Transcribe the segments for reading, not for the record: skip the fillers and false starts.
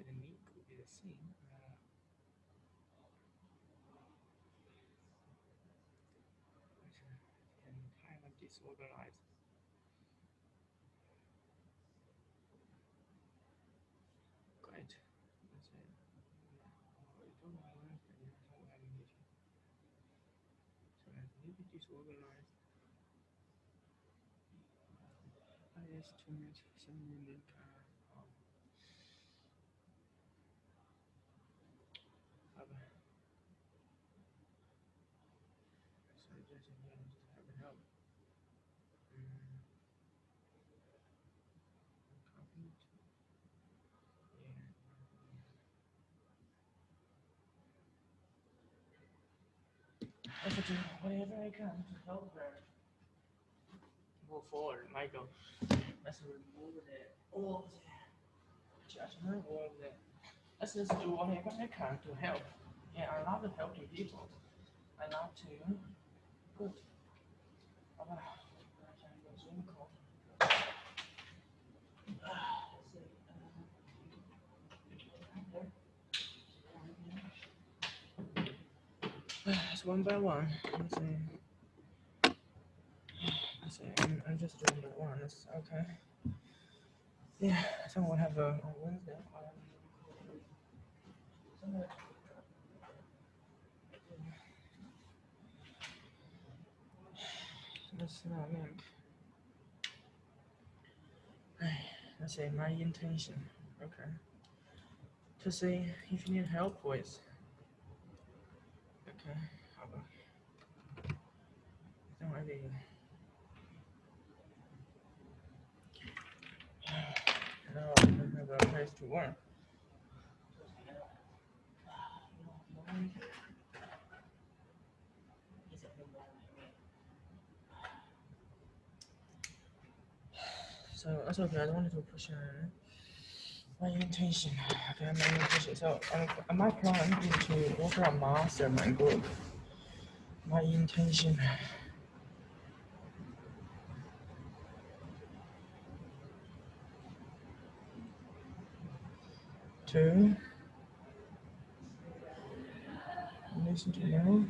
the need could be the same. And kind of disorganized. Great. That's it. We don't know why we have a meeting. So it's a little bit disorganized. I estimate some link. So just have a help. Copy it. Yeah. I have to do whatever I can to help her move forward, Michael. Let's remove all the judgment, all the. Let's just do whatever I can to help. Yeah, I love helping people. I love to. Good. Zoom call. It's one by one. Let's see. I'm just doing that one. It's okay. Yeah, so we'll have a on Wednesday. Let's not link. Let's say my intention. Okay. To see if you need help with. Okay. Don't really. No, I don't have a place to work. So that's okay. I don't want to push on my intention. Okay, my intention. So my plan is to offer a mastermind group. My intention. To listen to know.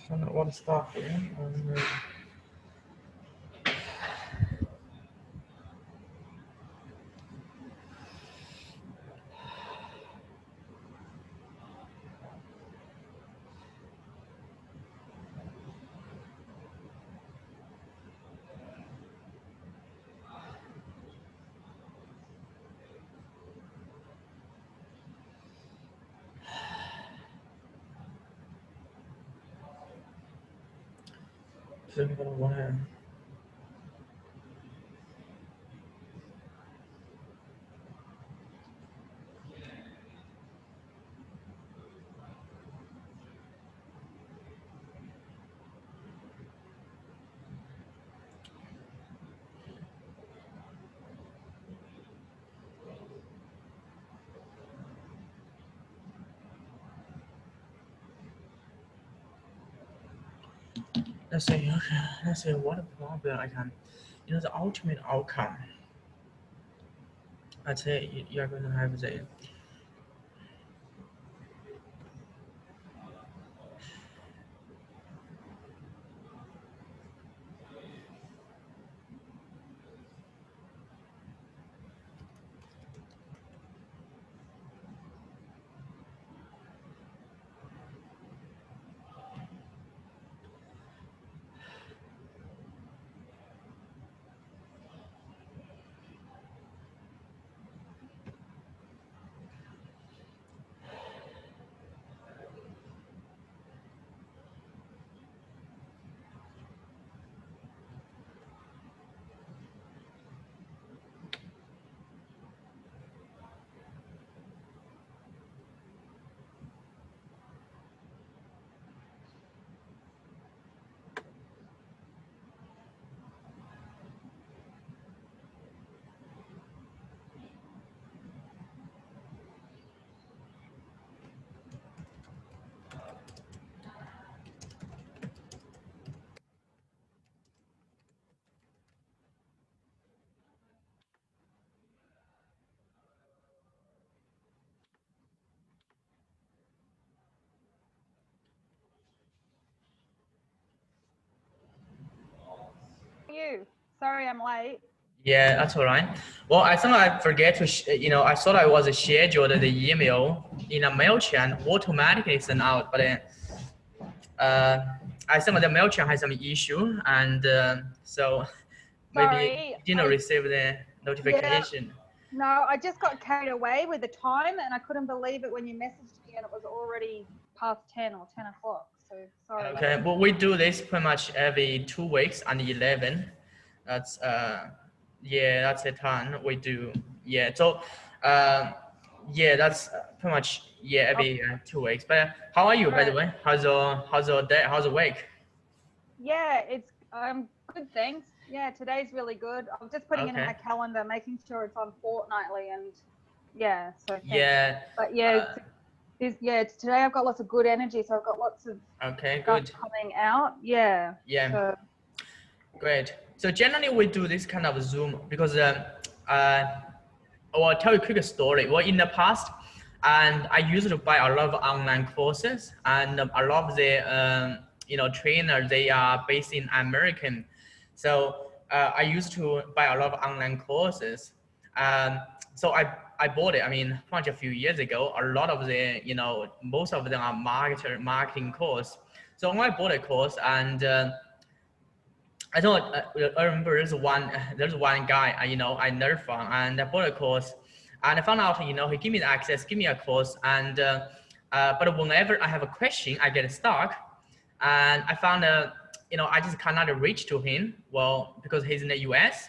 So I want to start here. So I'm gonna want to. let's say, okay, let's say what a problem I can, the ultimate outcome. Let's say you're going to have the, You. Sorry, I'm late. yeah, that's all right. Well, I think I forget to, I thought I was scheduled the email in a mail chain automatically sent out, but I think the mail chain has some issue, and so maybe Sorry, you didn't receive the notification. Yeah, no, I just got carried away with the time, and I couldn't believe it when you messaged me, and it was already past 10 or 10 o'clock. So sorry. Okay, well, we do this pretty much every 2 weeks on the 11. That's yeah, that's a ton we do. Yeah, so yeah, that's pretty much every 2 weeks. But how are you, by the way? How's your day? How's the week? Yeah, it's good. Thanks. Yeah, today's really good. I'm just putting it in my calendar, making sure it's on fortnightly, and yeah. So thanks. Yeah. But yeah, it's today. I've got lots of good energy, so I've got lots of good coming out. Yeah. Yeah. So. Great. So generally we do this kind of Zoom because I'll tell you a quick story. Well, in the past, and I used to buy a lot of online courses, and a lot of the trainers, they are based in American. So I used to buy a lot of online courses. So I bought it. I mean, quite a few years ago. A lot of the most of them are marketing course. So when I bought a course, and I don't. I remember there's one guy I learned from, and I bought a course, and I found out he give me the access, give me a course, and but whenever I have a question, I get stuck, and I found I just cannot reach to him. Well, because he's in the U.S.,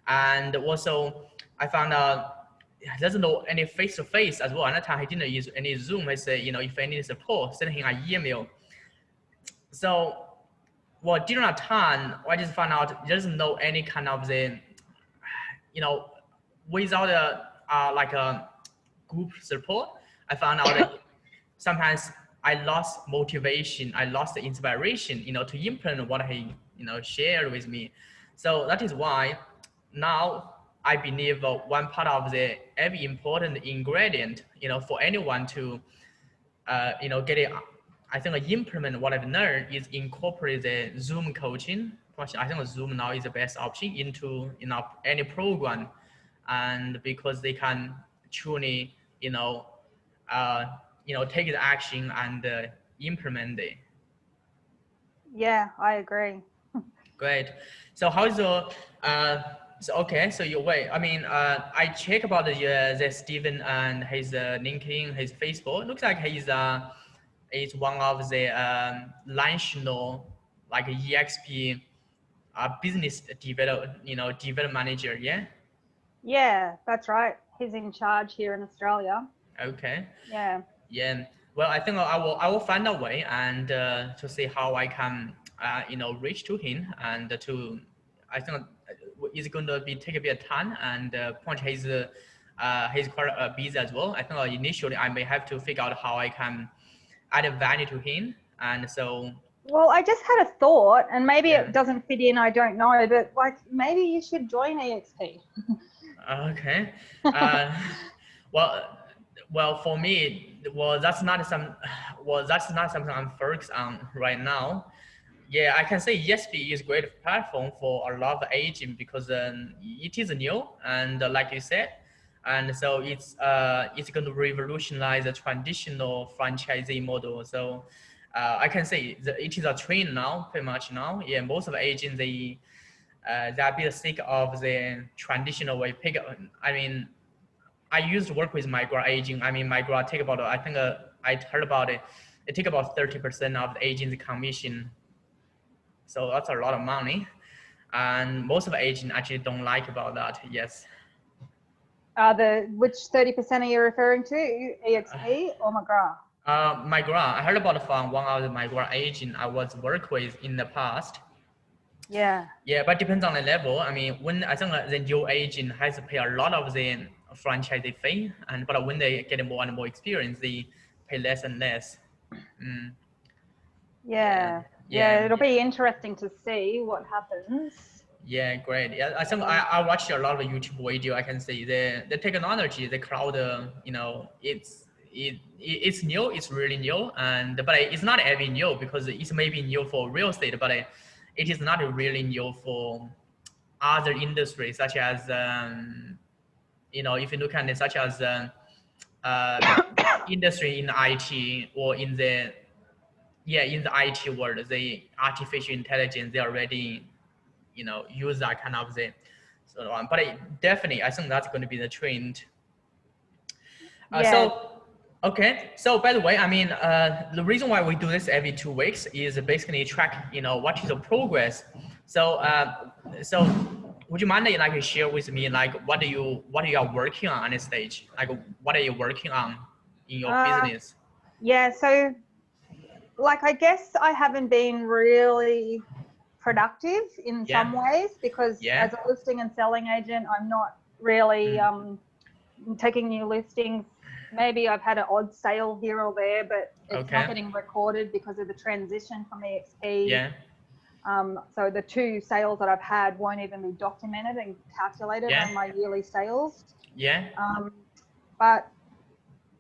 and also I found out he doesn't know any face to face as well. At that time, he didn't use any Zoom. I say if I need support, send him an email. So. Well, during that time, I just found out there's no any kind of the, without like a group support. I found out that sometimes I lost motivation, I lost the inspiration, to implement what he, shared with me. So that is why now I believe one part of the every important ingredient, for anyone to, get it. I think implement what I've learned is incorporate the Zoom coaching. I think Zoom now is the best option into any program, and because they can truly take the action and implement it. Yeah, I agree. Great. So how's your so okay, so you wait. I mean, I check about the Stephen and his LinkedIn, his Facebook. Looks like he's one of the national like EXP business development manager. Yeah. Yeah, that's right. He's in charge here in Australia. Okay. Yeah. Yeah. Well, I think I will find a way and to see how I can reach to him and to I think it's going to be take a bit of time and point he's quite busy as well. I think initially I may have to figure out how I can add value to him, and so Well, I just had a thought, and maybe Yeah. it doesn't fit in, I don't know, but like maybe you should join EXP. Okay. Uh, well, for me, that's not something I'm focused on right now. Yeah, I can say ESP is a great platform for a lot of agent because it is new and like you said, and so it's going to revolutionize the traditional franchisee model. So I can say that it is a trend now, pretty much now. Yeah, most of the agents they are a bit sick of the traditional way. I mean, I used to work with micro agent. I mean, micro take about I think I heard about it. It take about 30% of the agent's commission. So that's a lot of money, and most of the agents actually don't like about that. Yes. Which 30% are you referring to? EXP or McGrath? McGrath. I heard about it from one of the McGrath agent I was work with in the past. Yeah. Yeah, but depends on the level. I mean, when I think the new agent has to pay a lot of the franchise fee, and but when they get more and more experience, they pay less and less. Mm. Yeah. Yeah. It'll be interesting to see what happens. Yeah, great. Yeah, I think I watched a lot of YouTube video. I can see the technology, the cloud, it's new. It's really new, and but it's not every new because it's maybe new for real estate, but it is not really new for other industries such as if you look at it, such as industry in IT or in the IT world, the artificial intelligence they already use that kind of the sort of but definitely I think that's going to be the trend. So okay, so by the way, I mean the reason why we do this every 2 weeks is basically track what is the progress. So so would you mind like share with me like what you are working on this stage, like what are you working on in your business? Yeah, so like I guess I haven't been really productive in some ways because as a listing and selling agent, I'm not really taking new listings. Maybe I've had an odd sale here or there, but it's not getting recorded because of the transition from EXP. So the 2 sales that I've had won't even be documented and calculated on my yearly sales. But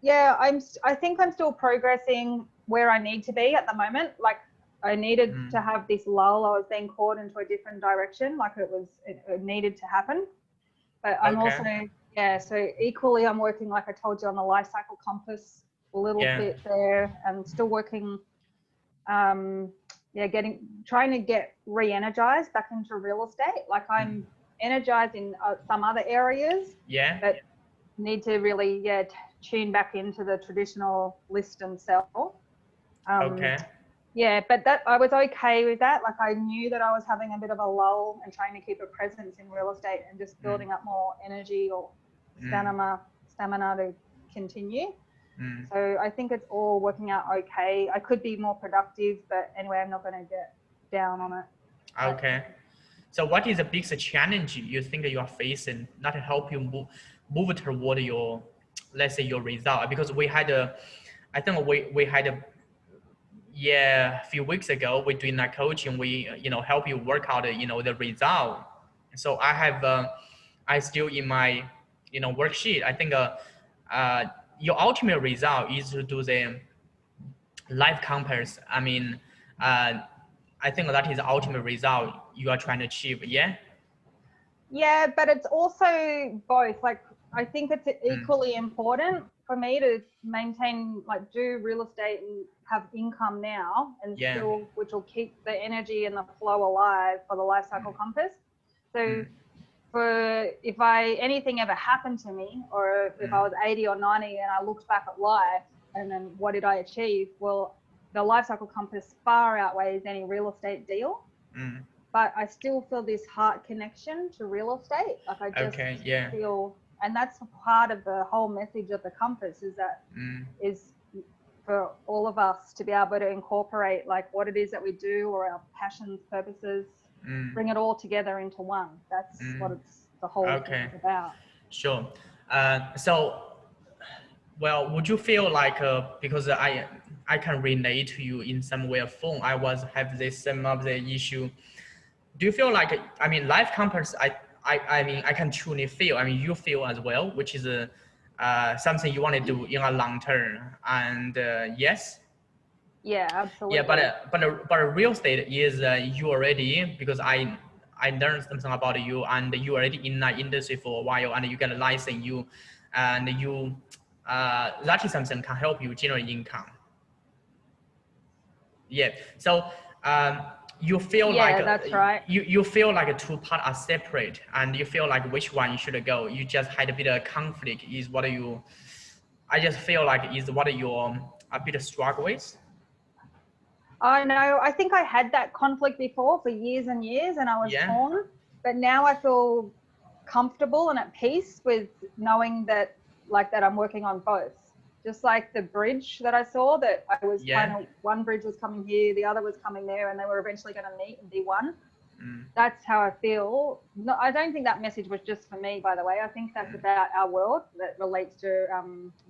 yeah, I think I'm still progressing where I need to be at the moment. Like I needed to have this lull. I was being caught into a different direction. Like it needed to happen. But I'm also, so equally I'm working, like I told you, on the life cycle compass a little bit there, and still working, trying to get re-energized back into real estate. Like I'm energized in some other areas, but need to really, tune back into the traditional list and sell. Yeah, but that I was okay with that. Like I knew that I was having a bit of a lull and trying to keep a presence in real estate and just building up more energy or stamina to continue. So I think it's all working out okay. I could be more productive, but anyway, I'm not going to get down on it. Okay. So what is the biggest challenge you think you are facing not to help you move toward your, let's say, your result? Because we had a few weeks ago we're doing that coaching. We help you work out the result. So I have I still in my worksheet. I think your ultimate result is to do the live compares. I mean, I think that is the ultimate result you are trying to achieve. Yeah, but it's also both. Like I think it's equally important for me to maintain, like do real estate and have income now and still, which will keep the energy and the flow alive for the life cycle compass. So for if anything ever happened to me, or if I was 80 or 90 and I looked back at life and then what did I achieve? Well, the life cycle compass far outweighs any real estate deal. But I still feel this heart connection to real estate. Like I just feel, and that's part of the whole message of the compass is that is for all of us to be able to incorporate like what it is that we do or our passions, purposes, bring it all together into one. That's what it's the whole thing is about. Sure. So, well, would you feel like because I can relate to you in some way or form. I was have this some of the issue. Do you feel like, I mean, life compass, I mean, I can truly feel, I mean, you feel as well, which is something you want to do in a long term. And yes. Yeah, absolutely. Yeah, but real estate is you already, because I learned something about you, and you already in that industry for a while, and you get a license, you, and you that is something can help you generate income. Yeah. So you feel like that's right. you feel like two parts are separate, and you feel like which one you should go. You just had a bit of conflict. Is what you? I just feel like is what you're a bit struggle with. I know. I think I had that conflict before for years and years, and I was torn. But now I feel comfortable and at peace with knowing that, like, that I'm working on both. Just like the bridge that I saw, that I was kind of, one bridge was coming here, the other was coming there, and they were eventually going to meet and be one. That's how I feel. No, I don't think that message was just for me, by the way. I think that's about our world that relates to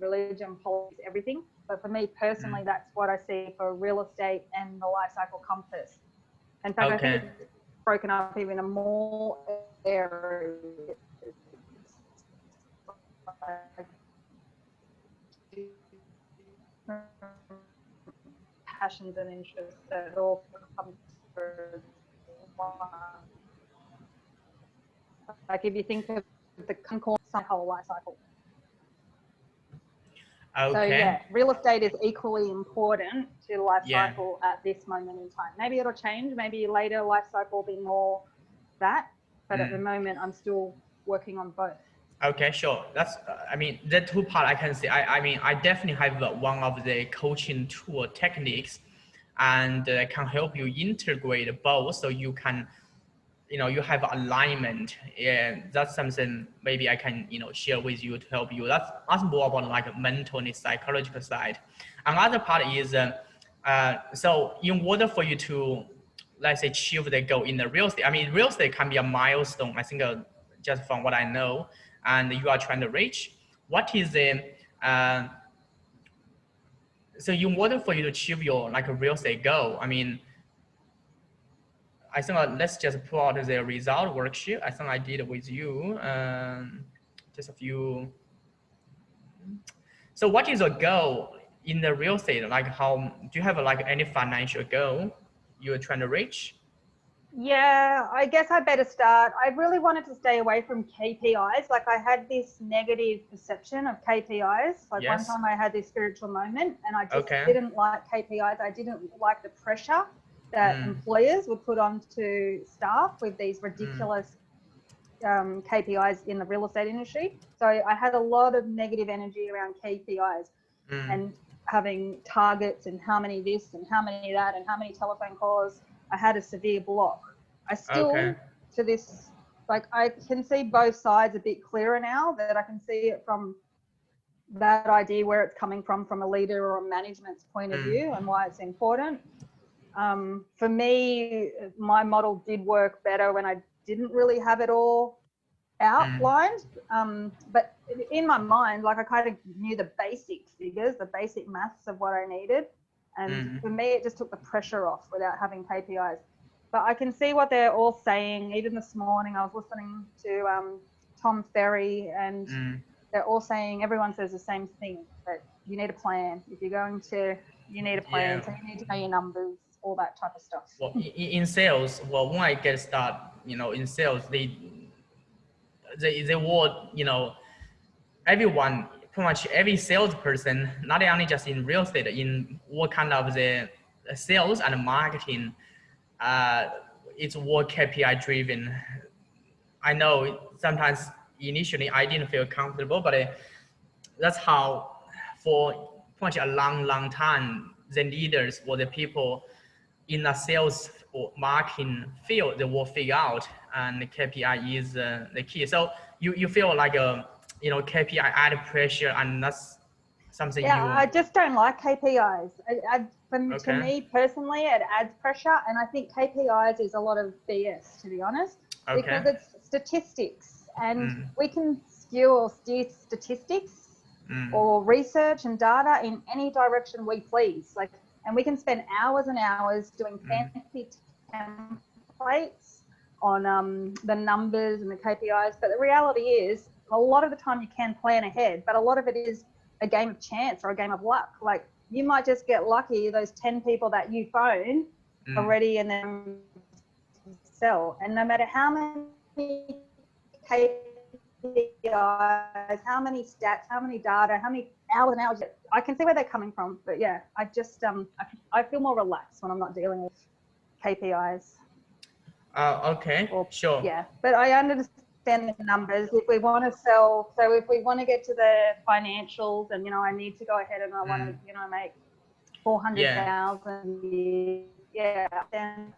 religion, politics, everything. But for me personally, that's what I see for real estate and the life cycle compass. In fact, I think it's broken up even in more areas. Passions and interests that all come through one. Like if you think of the whole life cycle. So yeah, real estate is equally important to the life cycle at this moment in time. Maybe it'll change. Maybe later life cycle will be more that. But at the moment, I'm still working on both. Okay, sure. That's, I mean, the two part I can see. I mean, I definitely have one of the coaching tool techniques, and can help you integrate both, so you can, you know, you have alignment. And that's something maybe I can, you know, share with you to help you. That's more about like a mental and psychological side. Another part is, so in order for you to, let's say, achieve the goal in the real estate, I mean, real estate can be a milestone, I think, just from what I know, and you are trying to reach. What is the, so in order for you to achieve your like a real estate goal, I mean, I think let's just pull out the result worksheet. I think I did it with you. Just a few. So what is your goal in the real estate? Like, how do you have like any financial goal you're trying to reach? Yeah, I guess I better start. I really wanted to stay away from KPIs. Like I had this negative perception of KPIs. Like one time I had this spiritual moment and I just didn't like KPIs. I didn't like the pressure that employers would put onto staff with these ridiculous KPIs in the real estate industry. So I had a lot of negative energy around KPIs and having targets and how many this and how many that and how many telephone calls. I had a severe block. I still, to this, like I can see both sides a bit clearer now, that I can see it from that idea where it's coming from a leader or a management's point of view and why it's important. For me, my model did work better when I didn't really have it all outlined. But in my mind, like I kind of knew the basic figures, the basic maths of what I needed. And for me, it just took the pressure off without having KPIs. But I can see what they're all saying. Even this morning, I was listening to Tom Ferry, and they're all saying, everyone says the same thing, that you need a plan. If you're going to, you need a plan. So you need to know your numbers, all that type of stuff. Well, in sales, well, when I get started, you know, in sales, they would, you know, everyone, pretty much every salesperson, not only just in real estate, in what kind of the sales and marketing, it's all KPI driven. I know sometimes initially I didn't feel comfortable, but that's how for pretty much a long time, the leaders or the people in the sales or marketing field, they will figure out, and the KPI is the key. So you feel like you know, KPI add pressure, and that's something I just don't like KPIs. To me personally, it adds pressure, and I think KPIs is a lot of BS, to be honest, because it's statistics, and we can skew or steer statistics or research and data in any direction we please. Like, and we can spend hours and hours doing fancy templates on the numbers and the KPIs. But the reality is, a lot of the time you can plan ahead, but a lot of it is a game of chance or a game of luck. Like, you might just get lucky, those 10 people that you phone already, and then sell. And no matter how many KPIs, how many stats, how many data, how many hours and hours, I can see where they're coming from. But yeah, I just I feel more relaxed when I'm not dealing with KPIs. Okay, sure. Yeah, but I understand the numbers. If we want to sell, so if we want to get to the financials, and I need to go ahead and I want to make 400,000. Yeah, then.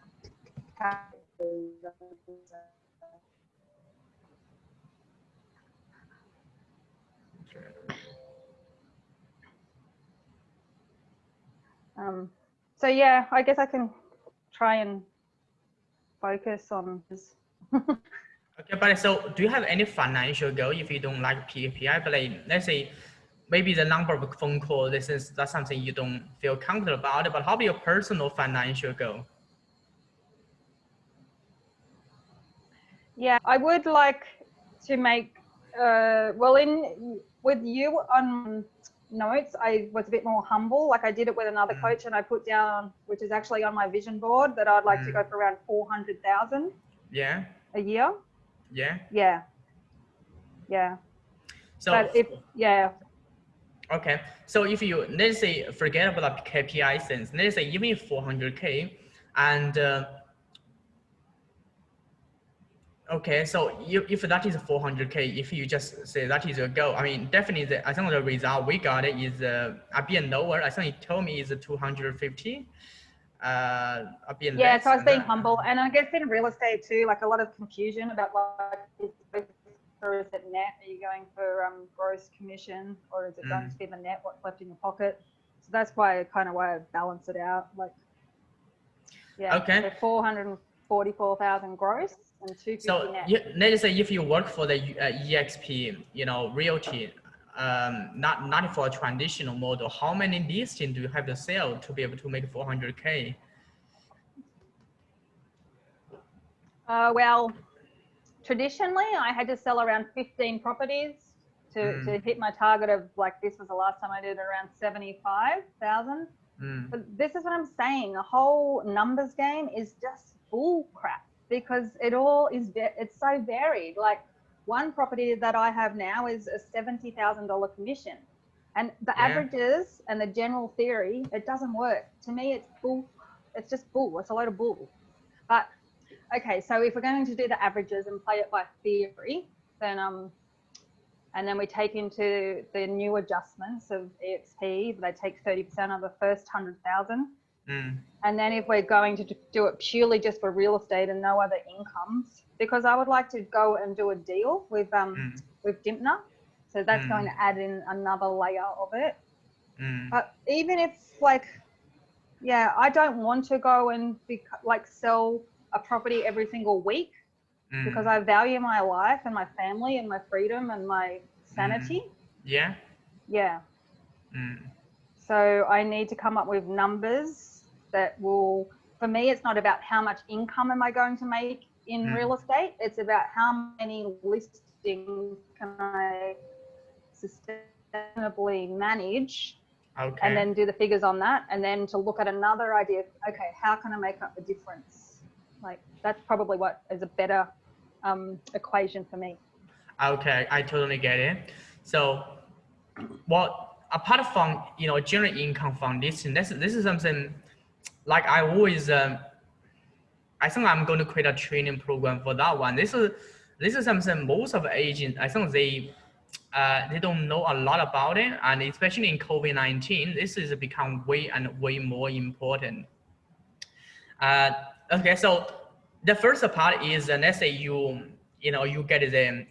So yeah, I guess I can try and focus on this. Okay, but so do you have any financial goal if you don't like KPI? But like, let's say maybe the number of phone calls, that's something you don't feel comfortable about. But how about your personal financial goal? Yeah, I would like to make with you on notes, I was a bit more humble. Like, I did it with another coach, and I put down, which is actually on my vision board, that I'd like to go for around 400,000. Yeah. A year. Yeah. Yeah. Yeah. So okay. So if you, let's say, forget about the KPI sense, let's say even 400K, and okay, so if that is 400K, if you just say that is your goal, I mean, definitely, I think the result we got is a bit lower. I think it told me is 250. A bit less. So I was being humble, and I guess in real estate too, like, a lot of confusion about or is it net? Are you going for gross commission, or is it going to be the net, what's left in your pocket? So that's why I balance it out. Like, yeah. Okay. So 444,000 gross and 250 net. Let's say if you work for the EXP, realty, not for a traditional model, how many listings do you have to sell to be able to make 400K? Well, traditionally, I had to sell around 15 properties to hit my target of, like, this was the last time I did, around 75,000. But this is what I'm saying. The whole numbers game is just bull crap, because it's so varied. Like, one property that I have now is a $70,000 commission. And the averages and the general theory, it doesn't work. To me, it's bull. It's just bull. It's a load of bull. But okay, so if we're going to do the averages and play it by theory, then and then we take into the new adjustments of EXP, they take 30% of the first 100,000. And then if we're going to do it purely just for real estate and no other incomes, because I would like to go and do a deal with Dimpner, so that's going to add in another layer of it. But even if, like, I don't want to go and sell a property every single week, because I value my life and my family and my freedom and my sanity. So I need to come up with numbers that will, for me, it's not about how much income am I going to make in real estate. It's about how many listings can I sustainably manage. And then do the figures on that, and then to look at another idea. Okay, how can I make up the difference? Like, that's probably what is a better equation for me. Okay, I totally get it. So, apart from general income foundation, this is something like I always I think I'm going to create a training program for that one. This is something most of the agents, I think they don't know a lot about it, and especially in COVID-19, this has become way more important. Okay, so the first part is let's say you get a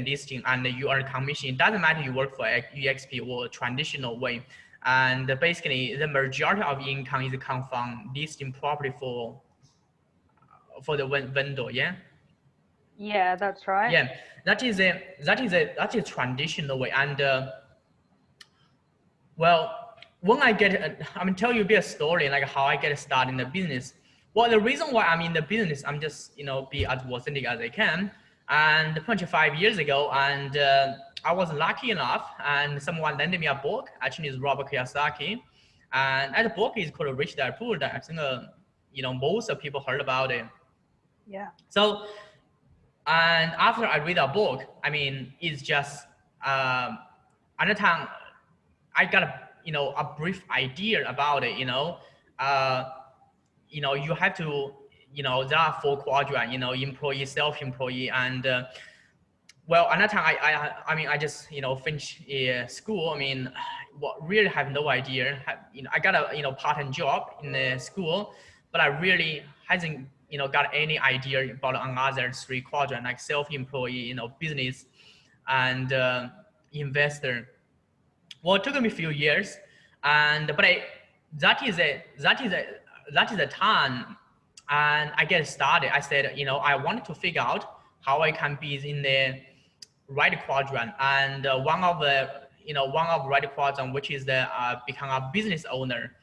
listing and you earn commission. It doesn't matter you work for EXP or traditional way, and basically the majority of income is come from listing property for the vendor. Yeah, that's right. Yeah, that is a traditional way, and Well, when I get, I'm gonna tell you a bit of story, like how I get started in the business. Well, the reason why I'm in the business, I'm just, be as authentic as I can. And 25 years ago, and I was lucky enough, and someone lended me a book. Actually, it's Robert Kiyosaki, and that book is called Rich Dad Poor Dad. I think, most of people heard about it. Yeah. So, and after I read a book, I mean, it's just another time I got a brief idea about it. You have to, there are 4 quadrants. Employee, self-employee, and well, another time I mean, I just finished school. I mean, really have no idea. I got a part-time job in the school, but I really hasn't got any idea about another 3 quadrants, like self-employee, business, and investor. Well, it took me a few years, but that is a time, and I get started. I said, I wanted to figure out how I can be in the right quadrant, and one of the right quadrant, which is the become a business owner.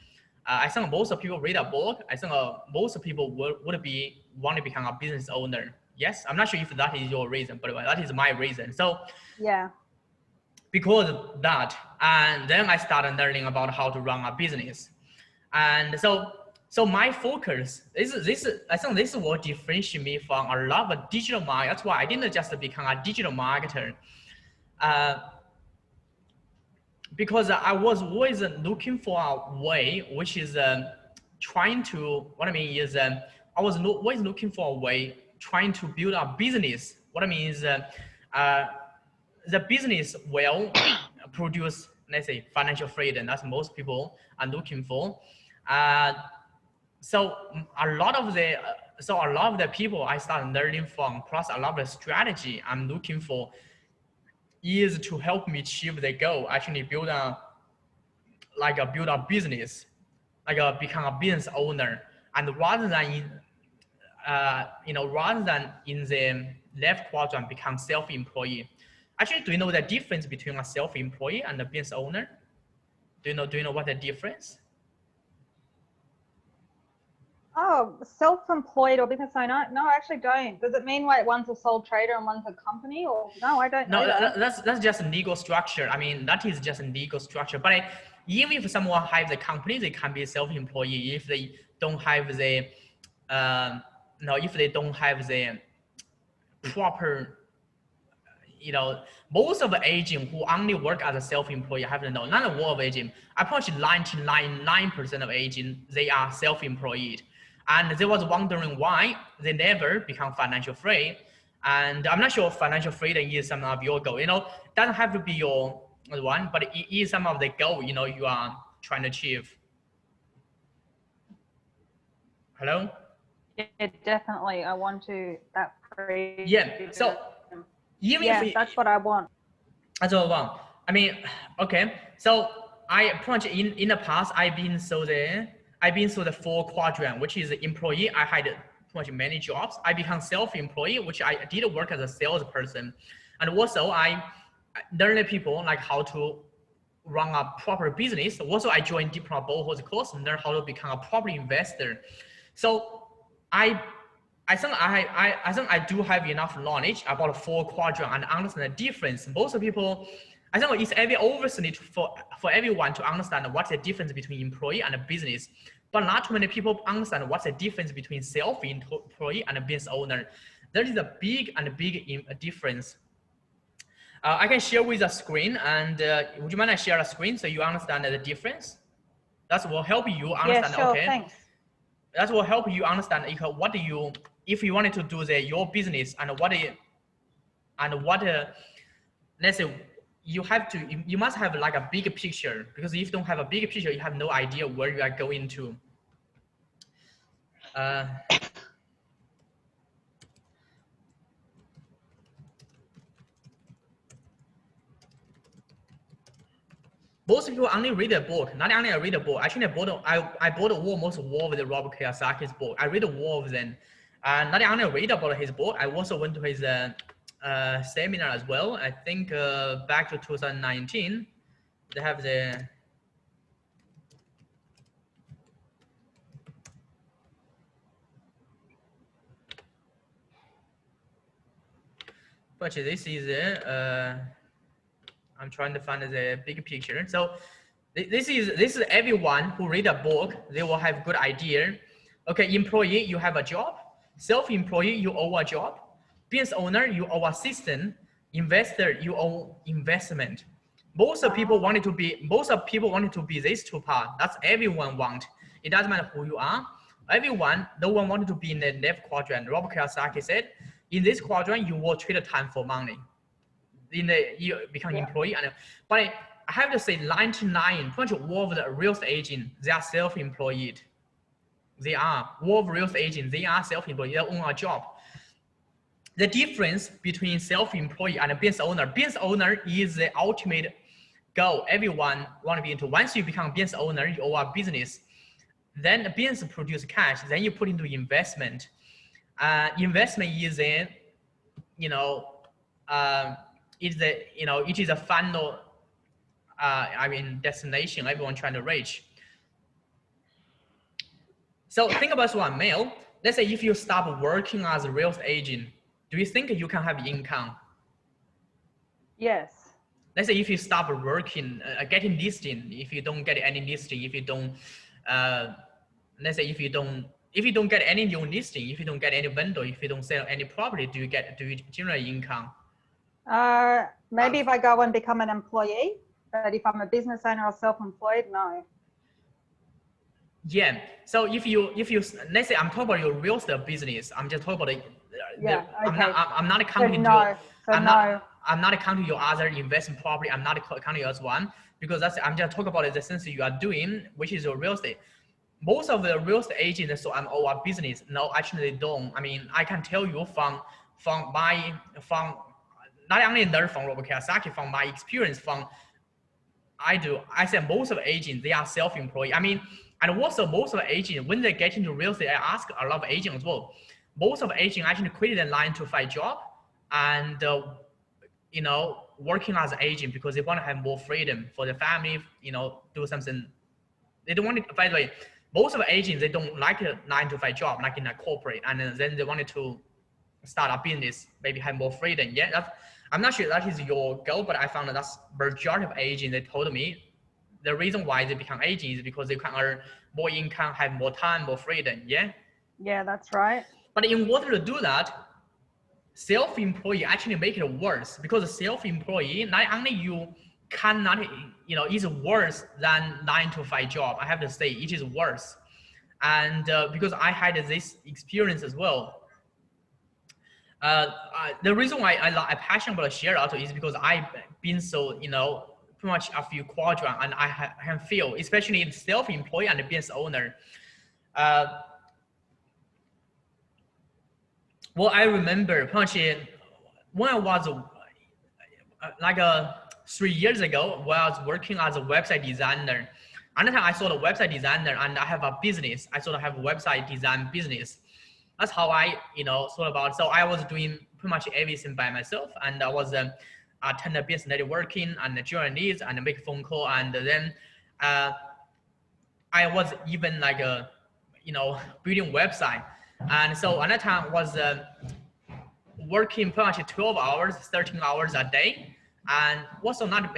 I think most of people read a book. I think most people would want to become a business owner. Yes, I'm not sure if that is your reason, but that is my reason. So yeah. Because of that, and then I started learning about how to run a business. And so my focus I think this is what differentiates me from a lot of digital marketers. That's why I didn't just become a digital marketer, because I was always looking for a way which is trying to, what I mean is I was always looking for a way trying to build a business. What I mean is the business will produce, let's say, financial freedom. That's most people are looking for. So a lot of the people I started learning from, plus a lot of the strategy I'm looking for, is to help me achieve the goal. Actually, build a business, become a business owner, and rather than in the left quadrant become self-employed. Actually, do you know the difference between a self-employed and a business owner? Do you know what the difference? Oh, self-employed or business owner? No, I actually don't. Does it mean like one's a sole trader and one's a company? Or no, I don't know that. That's just a legal structure. I mean, that is just a legal structure. But even if someone has a company, they can be self-employed if they don't have the if they don't have the proper, most of the agents who only work as a self-employed have to know, not a lot of agents, approximately 99% of agents, they are self-employed. And they was wondering why they never become financial free. And I'm not sure financial freedom is some of your goal. Doesn't have to be your one, but it is some of the goal, you are trying to achieve. Hello? Yeah, definitely. I want to that free. Yeah. So even if that's what I want. That's what I want. I mean, okay. So in the past I've been through the 4 quadrant, which is employee. I had pretty many jobs. I become self-employed, which I did work as a salesperson, and also I learned people like how to run a proper business. Also, I joined diploma both course and learn how to become a proper investor. So I think I do have enough knowledge about 4 quadrant and understand the difference. Most people, I think it's obviously for everyone to understand what's the difference between employee and a business, but not too many people understand what's the difference between self-employed and a business owner. There is a big difference. I can share with a screen, and would you mind I share a screen so you understand the difference? That will help you understand. Yeah, sure, okay. Thanks. That will help you understand if you wanted to do your business and let's say you must have like a big picture, because if you don't have a big picture, you have no idea where you are going to. Most people only read a book. Not only I read a book. Actually, I bought almost all of the Robert Kiyosaki's book. I read all of them. And not only read about his book, I also went to his seminar as well. I think back to 2019, they have the but this is I'm trying to find the big picture. So this is everyone who read a book, they will have good idea. Okay, employee, you have a job. Self-employed, you owe a job. Business owner, you owe a system. Investor, you owe investment. Most of people wanted to be these two parts. That's everyone want. It doesn't matter who you are. Everyone, no one wanted to be in the left quadrant. Robert Kiyosaki said, in this quadrant, you will trade time for money. You become employee, but I have to say 99% of the real estate agent, they are self-employed. They are of real estate agents, they are self-employed, they own a job. The difference between self-employed and a business owner is the ultimate goal everyone want to be into. Once you become a business owner, you own a business, then the business produce cash, then you put into investment. Investment is a, it is a final, destination everyone trying to reach. So think about one male. Let's say if you stop working as a real estate agent, do you think you can have income? Yes. Let's say if you stop working, getting listing, if you don't get any listing, if you don't, let's say if you don't get any new listing, if you don't get any window, if you don't sell any property, do you generate income? Maybe if I go and become an employee, but if I'm a business owner or self-employed, no. Yeah. So if you let's say I'm talking about your real estate business, I'm just talking about okay. I'm not counting I'm not counting your other investment property. I'm not counting yours one, because I'm just talking about the things you are doing, which is your real estate. Most of the real estate agents, so I'm all business. No, actually they don't. I mean, I can tell you from not only learn from Robert Kiyosaki, from my experience, I said most of the agents, they are self-employed. I mean, and also most of the agents, when they get into real estate, I ask a lot of agents as well. Most of the agents actually quit their 9-to-5 job and, working as an agent because they want to have more freedom for the family, do something. They don't want it, by the way, most of the agents, they don't like a 9-to-5 job, like in a corporate, and then they wanted to start a business, maybe have more freedom. Yeah, I'm not sure that is your goal, but I found that that's majority of agents, they told me the reason why they become agents is because they can earn more income, have more time, more freedom. Yeah. Yeah, that's right. But in order to do that, self-employed actually make it worse, because self-employed, not only you cannot, is worse than 9-to-5 job. I have to say it is worse. And because I had this experience as well. The reason why I'm passionate about share also is because I've been so, pretty much a few quadrants, and I can feel, especially in self-employed and business owner. Well, I remember pretty much when I was 3 years ago, when I was working as a website designer. Another time I saw the website designer, and I have a business. I sort of have a website design business. That's how I, thought about. So I was doing pretty much everything by myself, and I was attend the business networking and the journeys and make phone call, and then I was even like building website. And so another time was working pretty much 12 hours, 13 hours a day, and also not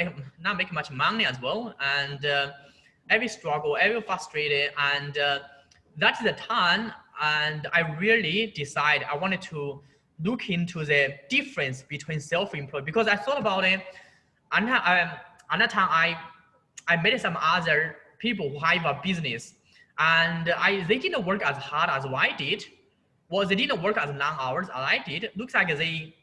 make much money as well. And every struggle, every frustrated, and that's the time. And I really decided I wanted to look into the difference between self-employed, because I thought about it. Another time I met some other people who have a business, and they didn't work as hard as I did. Well, they didn't work as long hours as I did. Looks like they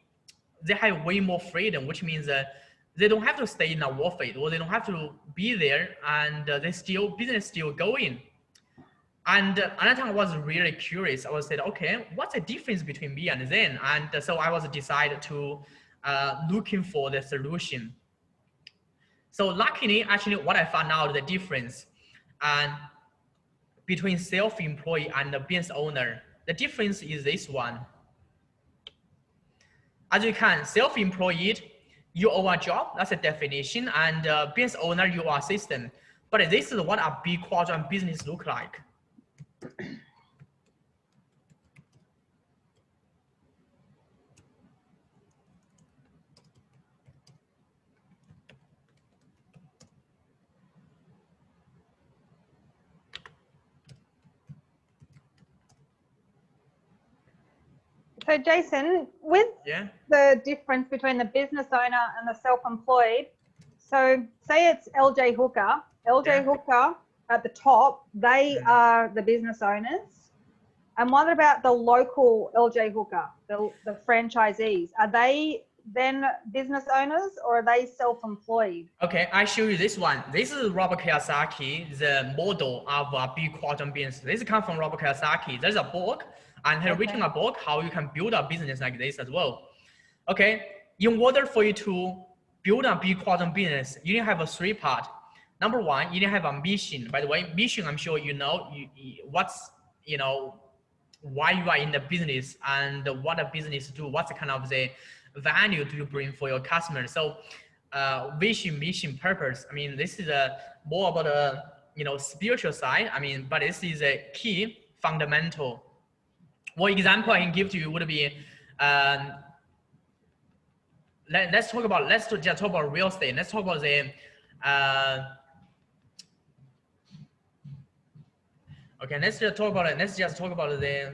have way more freedom, which means they don't have to stay in a work phase, or they don't have to be there, and business still going. And another time I was really curious. I was said, okay, what's the difference between me and them? And so I was decided to looking for the solution. So luckily, actually, what I found out the difference and between self-employed and the business owner, the difference is this one. As you can, self-employed, you own a job, that's a definition, and business owner, you are assistant. But this is what a big quadrant business look like. So Jason, with the difference between the business owner and the self-employed, so say it's LJ Hooker. LJ Hooker at the top, they are the business owners. And what about the local LJ Hooker, the franchisees? Are they then business owners or are they self-employed? Okay, I show you this one. This is Robert Kiyosaki, the model of a big quadrant business. This comes from Robert Kiyosaki. There's a book, and he's written a book how you can build a business like this as well. Okay, in order for you to build a big quadrant business, you need to have a three part. Number one, you need to have a mission. By the way, mission, I'm sure you know what's, you know, why you are in the business and what a business do, what's the kind of the value do you bring for your customers. So vision, mission, purpose. I mean, this is more about a, you know, spiritual side. I mean, but this is a key fundamental. One example I can give to you would be, let's just talk about real estate. Let's talk about the, okay, let's just talk about it. Let's just talk about the,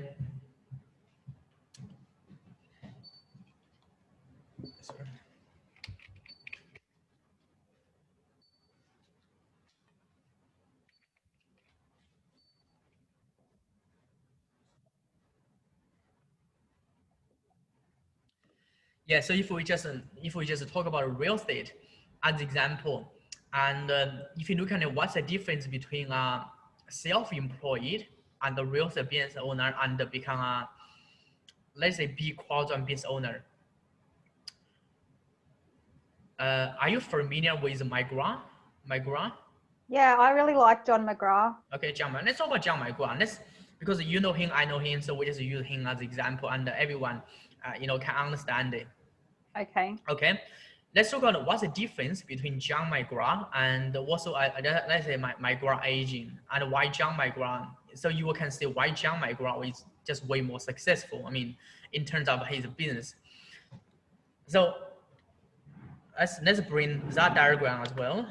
yeah, so if we just talk about real estate as example, and if you look at what's the difference between a self-employed and the real estate business owner and become a, let's say, big quadrant business owner. Are you familiar with McGrath? Yeah, I really like John McGrath. Okay, John, let's talk about John McGrath. Because you know him, I know him, so we just use him as example, and everyone, you know, can understand it. Okay. Okay, let's talk about what's the difference between John McGrath and also let's say McGrath agent, and why John McGrath. So you can see why John McGrath is just way more successful. I mean, in terms of his business. So let's bring that diagram as well.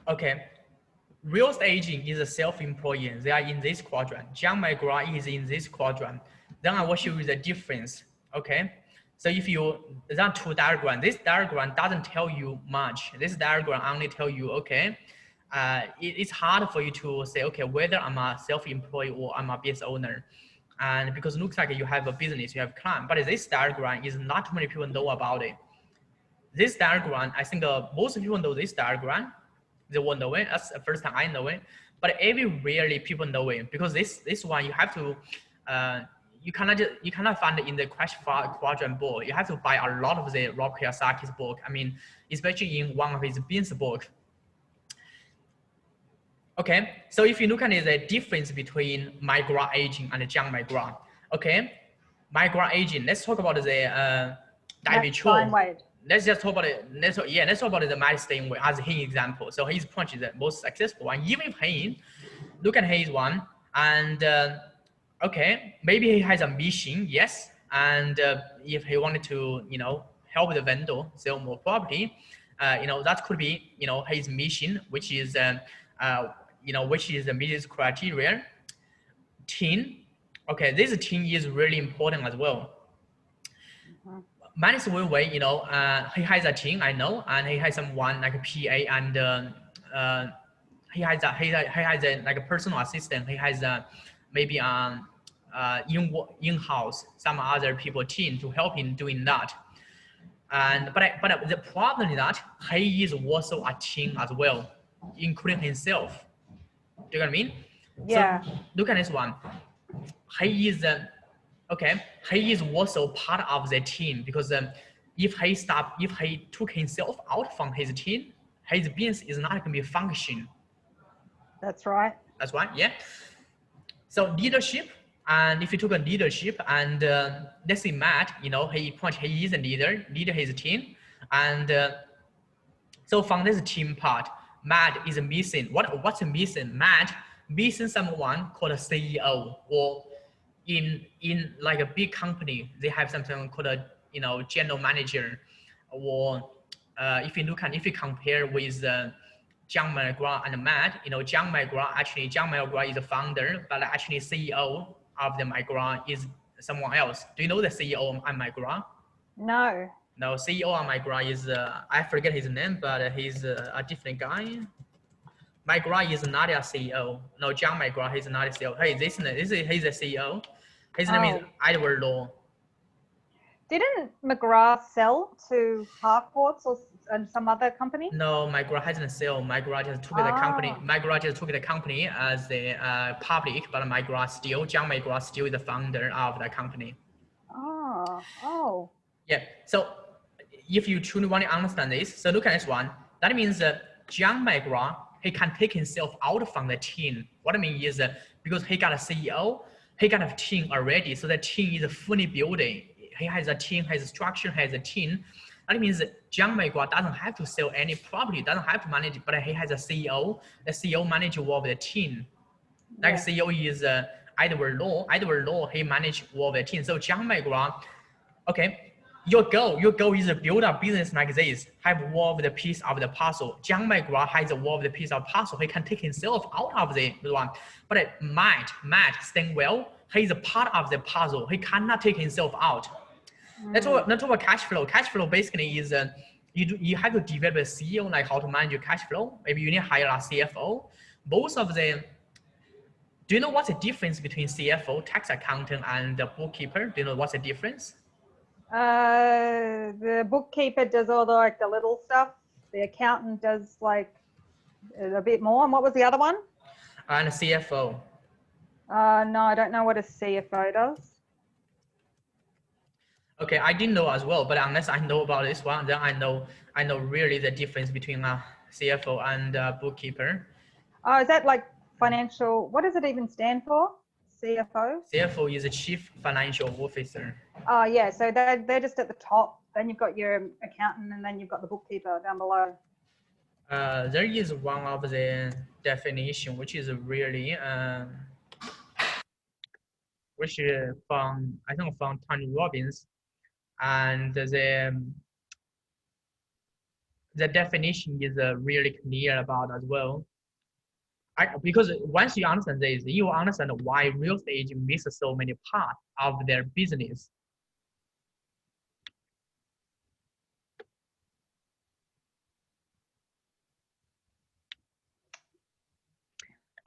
Okay, real estate agent is a self-employed. They are in this quadrant. John McGrath is in this quadrant. Then I will show you the difference. Okay, so if you, there are two diagrams. This diagram doesn't tell you much. This diagram only tell you, okay, it's hard for you to say, okay, whether I'm a self-employed or I'm a business owner. And because it looks like you have a business, you have a client, but this diagram is not too many people know about it. This diagram, I think most people know this diagram. They will know it. That's the first time I know it, but very rarely people know it, because this one you have to, you cannot find it in the crash quadrant book. You have to buy a lot of the Robert Kiyosaki's book. I mean, especially in one of his business book. Okay, so if you look at the difference between McGrath agent and John McGrath. Okay, McGrath agent. Let's talk about the David Cho. Let's just talk about it. Let's talk about the Matt Steinway as his example. So his punch is the most successful one. Even if he, look at his one, and okay, maybe he has a mission, yes. And if he wanted to, you know, help the vendor sell more property, you know, that could be, you know, his mission, which is, you know, which is the business criteria. Team, okay, this team is really important as well. Manny Wei, you know, he has a team, I know, and he has someone like a PA, and he has a like a personal assistant. He has maybe in-house some other people team to help him doing that. And but the problem is that he is also a team as well, including himself. Do you know what I mean? Yeah. So look at this one. He is okay, he is also part of the team, because if he took himself out from his team, his business is not going to be function. That's right. That's right. Yeah. So leadership, and if you took a leadership, and let's say Matt, you know, he is a leader his team, and so from this team part, Matt is missing. What's missing? Matt missing someone called a CEO, or in like a big company, they have something called a general manager, or if you compare with John McGraw and Matt, John McGraw is the founder, but actually CEO of the McGraw is someone else. Do you know the CEO of McGraw? No. No, CEO of McGraw is I forget his name, but he's a different guy. McGraw is not a CEO. No, John McGraw, he's not a CEO. Hey, he's a CEO. His name is Edward Law. Didn't McGrath sell to Harcourts and some other company? No, McGraw hasn't sold. McGraw just took the company. McGraw just took the company as the public, but John McGraw still is the founder of the company. Oh. Yeah. So if you truly want to understand this, so look at this one. That means John McGraw, he can take himself out from the team. What I mean is because he got a CEO, he got a team already. So the team is fully building. He has a team, has a structure, has a team. That means John McGraw doesn't have to sell any property, doesn't have to manage it, but he has a CEO. The CEO manages all of the team. Like CEO is Edward Law. Edward Law, he manages all of the team. So John McGraw, okay, your goal is to build a business like this, have all of the piece of the puzzle. John McGraw has all of the piece of puzzle. He can take himself out of the one. But Matt staying well, he's a part of the puzzle. He cannot take himself out. Let's talk about cash flow. Cash flow basically is you have to develop a CEO, like how to manage your cash flow. Maybe you need to hire a CFO. Both of them. Do you know what's the difference between CFO, tax accountant, and the bookkeeper? Do you know what's the difference? The bookkeeper does all the little stuff. The accountant does like a bit more. And what was the other one? And a CFO. No, I don't know what a CFO does. Okay, I didn't know as well, but unless I know about this one, then I know really the difference between a CFO and a bookkeeper. Oh, is that like financial? What does it even stand for? CFO? CFO is a Chief Financial Officer. Oh yeah, so they're just at the top. Then you've got your accountant, and then you've got the bookkeeper down below. There is one of the definition which is really which is from Tony Robbins, and the definition is really clear about as well. Because once you understand this, you will understand why real estate agents miss so many parts of their business.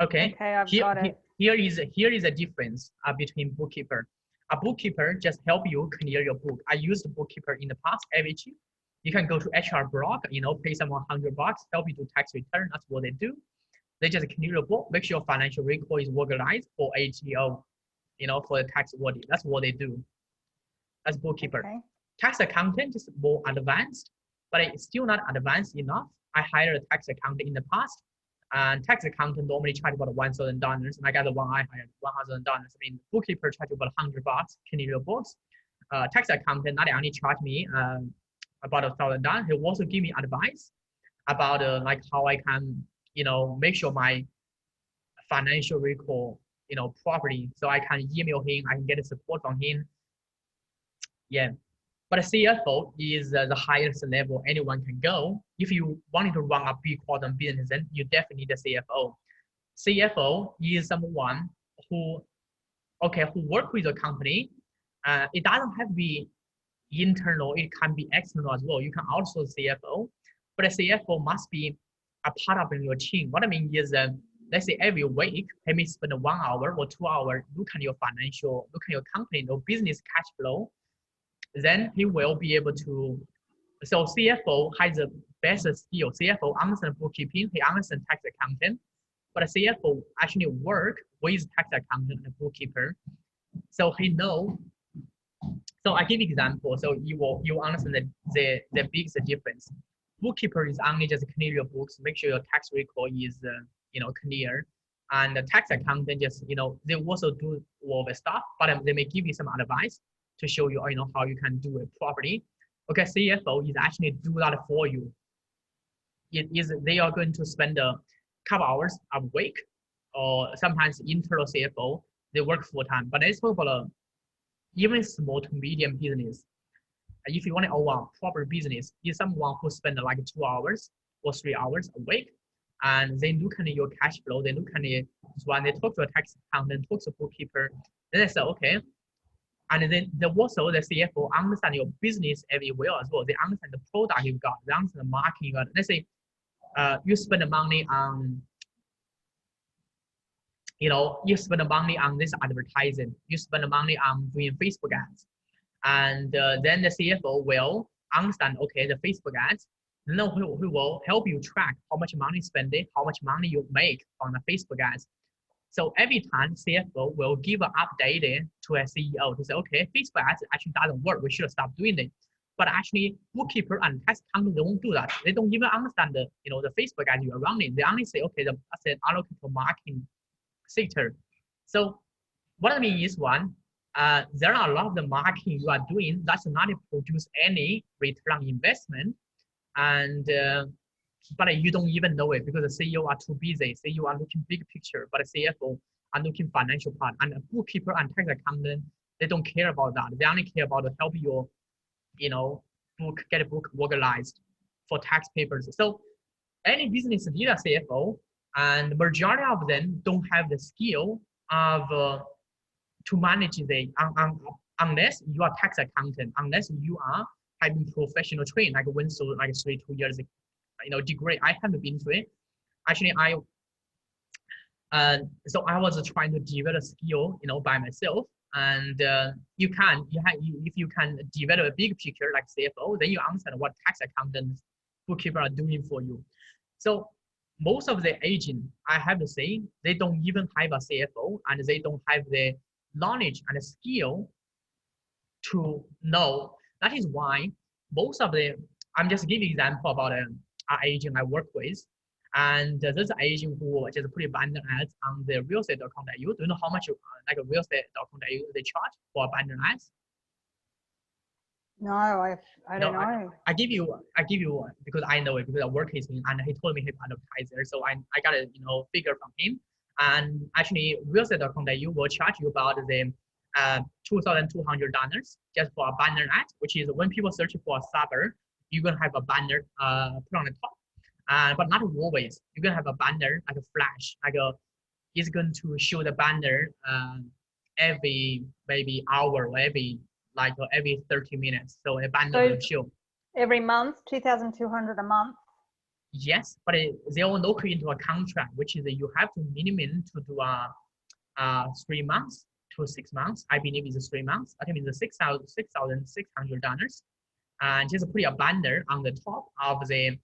Okay, I've got it. Here is a difference between bookkeeper. A bookkeeper just help you clear your book. I used bookkeeper in the past, very cheap. You can go to HR blog, pay someone $100, help you do tax return. That's what they do. They just clear your book, make sure financial record is organized for ATO, for the tax audit. That's what they do. That's bookkeeper. Okay. Tax accountant is more advanced, but it's still not advanced enough. I hired a tax accountant in the past, and tax accountant normally charge about $1,000, and I got the one I hired $1,000. I mean, bookkeeper charge about $100, clear your books. Tax accountant not only charge me about $1,000, he also give me advice about like how I can make sure my financial record, properly. So I can email him, I can get support from him. Yeah. But a CFO is the highest level anyone can go. If you wanted to run a big quantum business, then you definitely need a CFO. CFO is someone who work with a company. It doesn't have to be internal, it can be external as well. You can also CFO, but a CFO must be a part of your team. What I mean is let's say every week, he may spend 1 hour or 2 hours, look at your financial, look at your company, your business cash flow. Then he will be able to, so CFO has the best skill. CFO understands bookkeeping, he understands tax accountant, but a CFO actually work with tax accountant and bookkeeper. So he know, so I give example, so you understand the biggest difference. Bookkeeper is only just clear your books, make sure your tax record is clear. And the tax accountant just, they also do all the stuff, but they may give you some advice to show you, how you can do it properly. Okay, CFO is actually do that for you. they are going to spend a couple hours a week, or sometimes internal CFO, they work full time. But let's talk about even small to medium business. If you want to own a proper business, is someone who spend like 2 hours or 3 hours a week, and they look at your cash flow, they look at it, when they talk to a tax accountant, talk to a bookkeeper, then they say, okay. And then also the CFO understand your business very well as well. They understand the product you got, they understand the marketing you got. Let's say you spend the money on, you spend the money on this advertising, you spend the money on doing Facebook ads. And then the CFO will understand, okay, the Facebook ads, then who will help you track how much money you spend, how much money you make on the Facebook ads. So every time CFO will give an update to a CEO to say, okay, Facebook ads actually doesn't work, we should stop doing it. But actually, bookkeeper and tax accountant don't do that. They don't even understand the the Facebook ads you are running. They only say, okay, the asset allocate to marketing sector. So what I mean is, one, there are a lot of the marketing you are doing that's not produce any return on investment, and but you don't even know it because the CEO are too busy. CEO are looking big picture, but the CFO are looking financial part, and the bookkeeper and tax accountant, they don't care about that. They only care about help you, get a book organized for tax papers. So any business need a CFO, and majority of them don't have the skill of to manage the unless you are tax accountant, unless you are having professional training, like went through like 2 years degree. I haven't been to it. Actually, so I was trying to develop a skill, by myself. And if you can develop a big picture like CFO, then you understand what tax accountants, bookkeeper are doing for you. So most of the agents, I have to say, they don't even have a CFO, and they don't have the knowledge and the skill to know. That is why most of the, I'm just giving example about an agent I work with, and there's an agent who just put a banner ads on the realestate.com.au. Do you know how much like a realestate.com.au they charge for a banner ads? No, I don't know. I give you because I know it, because I work with him and he told me he's an advertiser, so I got a figure from him. And actually, realestate.com.au will charge you about the $2,200 just for a banner ad, which is when people search for a suburb, you're gonna have a banner put on the top, but not always. You're gonna have a banner like a flash, it's going to show the banner every maybe hour or every 30 minutes. So a banner will show every month, 2,200 a month. Yes, but they all look into a contract, which is you have to minimum to do 3 months to 6 months. I believe it's 3 months. I think it's $6,600, and just put a banner on the top of the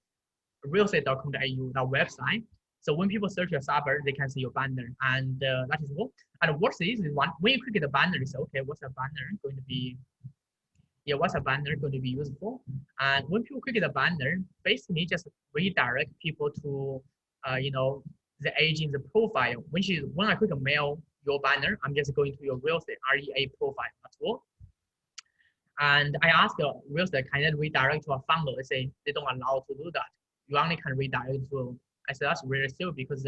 realestate.com.au website. So when people search your suburb, they can see your banner, and that is what. And what is when you click the banner, you say, okay, what's a banner going to be? Yeah, what's a banner going to be useful? And when people click the banner, basically just redirect people to, the agent's profile. When I click mail your banner, I'm just going to your real estate REA profile as well. And I asked the real estate, can I redirect to a funnel? They say they don't allow to do that. You only can redirect to. I said that's really silly because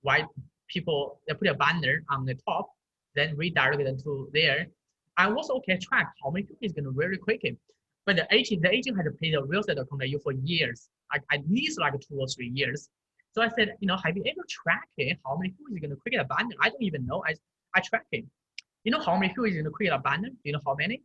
why people they put a banner on the top, then redirect them to there. I was okay track how many people is going to very quickly, but the agent had to pay the real estate.com.au for years, at least like 2 or 3 years. So I said, have you ever tracked it? How many people is going to create a banner? I don't even know. I track it. You know how many people is going to create a banner? Do you know how many?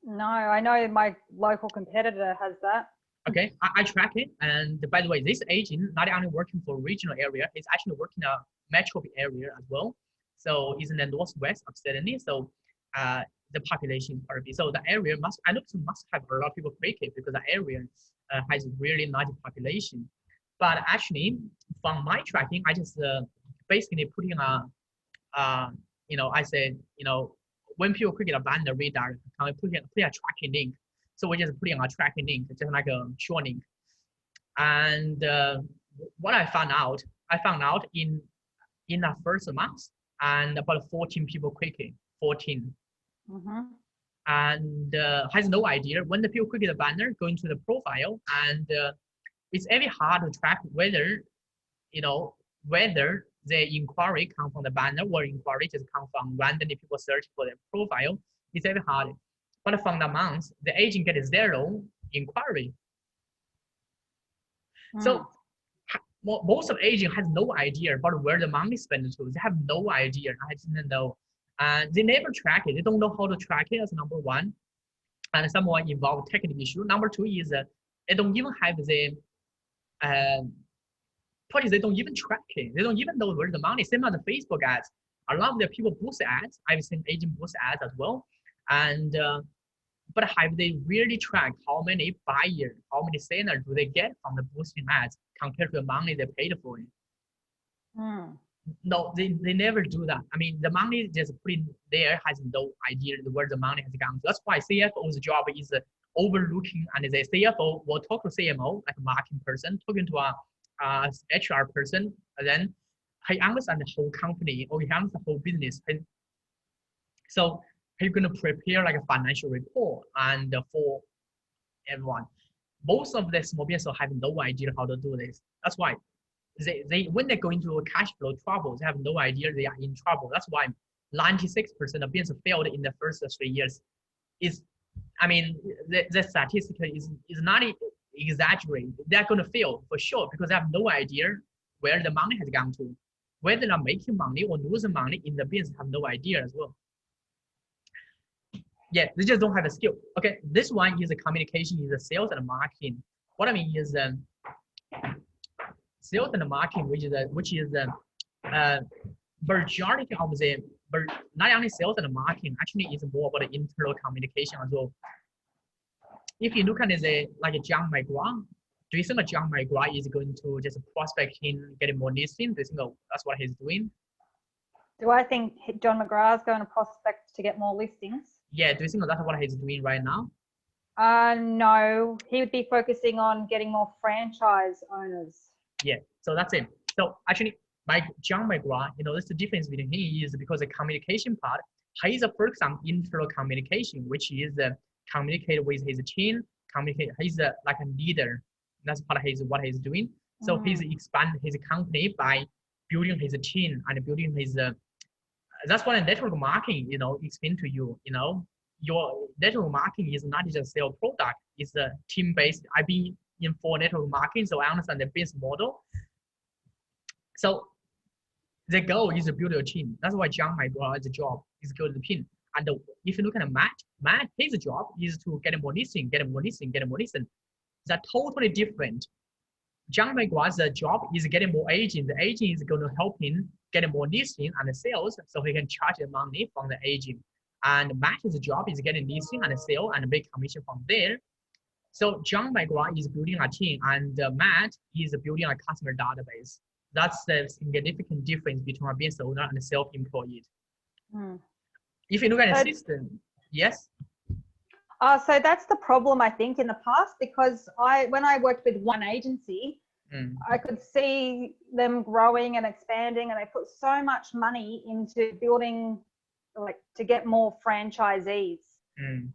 No, I know my local competitor has that. Okay, I track it. And by the way, this agent not only working for regional area, it's actually working a metro area as well. So it's in the northwest of Sydney. So the population is very big. So the area must have a lot of people create it because the area has really large population. But actually, from my tracking, I just basically putting I said, when people click a banner redirect, can I put a tracking link? So we're just putting a tracking link, just like a short link. And what I found out in the first month, and about 14 people clicking, 14. Mm-hmm. And has no idea when the people click the banner, going to the profile, and it's very hard to track whether, whether the inquiry come from the banner or inquiry just come from randomly people search for their profile. It's very hard. But from the month, the agent gets 0 inquiry. So most of agent has no idea about where the money is spent to. They have no idea. I didn't know. And they never track it. They don't know how to track it as number one. And someone involved technical issue. Number two is they don't even have the they don't even track it. They don't even know where the money is. Same as the Facebook ads. A lot of the people boost ads. I've seen agent boost ads as well. And but have they really tracked how many buyers, how many sellers do they get from the boosting ads compared to the money they paid for it? No, they never do that. I mean, the money just put in there has no idea where the money has gone. That's why CFO's job is overlooking, and the CFO will talk to CMO, like a marketing person, talking to a HR person, and then he understands the whole company or he understands the whole business. And so he's going to prepare like a financial report and for everyone. Most of the small businesses have no idea how to do this. That's why they when they go into a cash flow trouble, they have no idea they are in trouble. That's why 96% of businesses failed in the first 3 years. I mean, the statistic is not exaggerated. They're going to fail for sure because they have no idea where the money has gone to. Whether they're making money or losing money in the business, have no idea as well. Yeah, they just don't have a skill. Okay, this one is a communication, is a sales and marketing. What I mean is sales and marketing, which is the majority of the, but not only sales and marketing, actually is more about the internal communication as well. If you look at the like John McGraw, do you think John McGraw is going to just prospecting, getting more listings? Do you think that's what he's doing? Do I think John McGrath is going to prospect to get more listings? Yeah, do you think that's what he's doing right now? No, he would be focusing on getting more franchise owners. Yeah, so that's it. So actually, like John McGraw, that's the difference between him is because the communication part, he's focused on internal communication, which is communicate with his team, he's like a leader. That's part of what he's doing. So he's expanding his company by building his team and building his that's what network marketing explain to you. Your network marketing is not just sell product, it's a team based. I've been in for network marketing, so I understand the business model. So the goal is to build a team. That's why John McGraw's job is to build the team. And if you look at Matt, his job is to get more listing. They're totally different. John McGraw's job is getting more agent. The agent is going to help him get more listing and sales, so he can charge the money from the agent. And Matt's job is getting listing and sale and make commission from there. So John McGraw is building a team, and Matt is building a customer database. That's the significant difference between a business owner and a self-employed. If you look at the system, yes. So that's the problem, I think, in the past, because when I worked with one agency, I could see them growing and expanding, and they put so much money into building, like, to get more franchisees.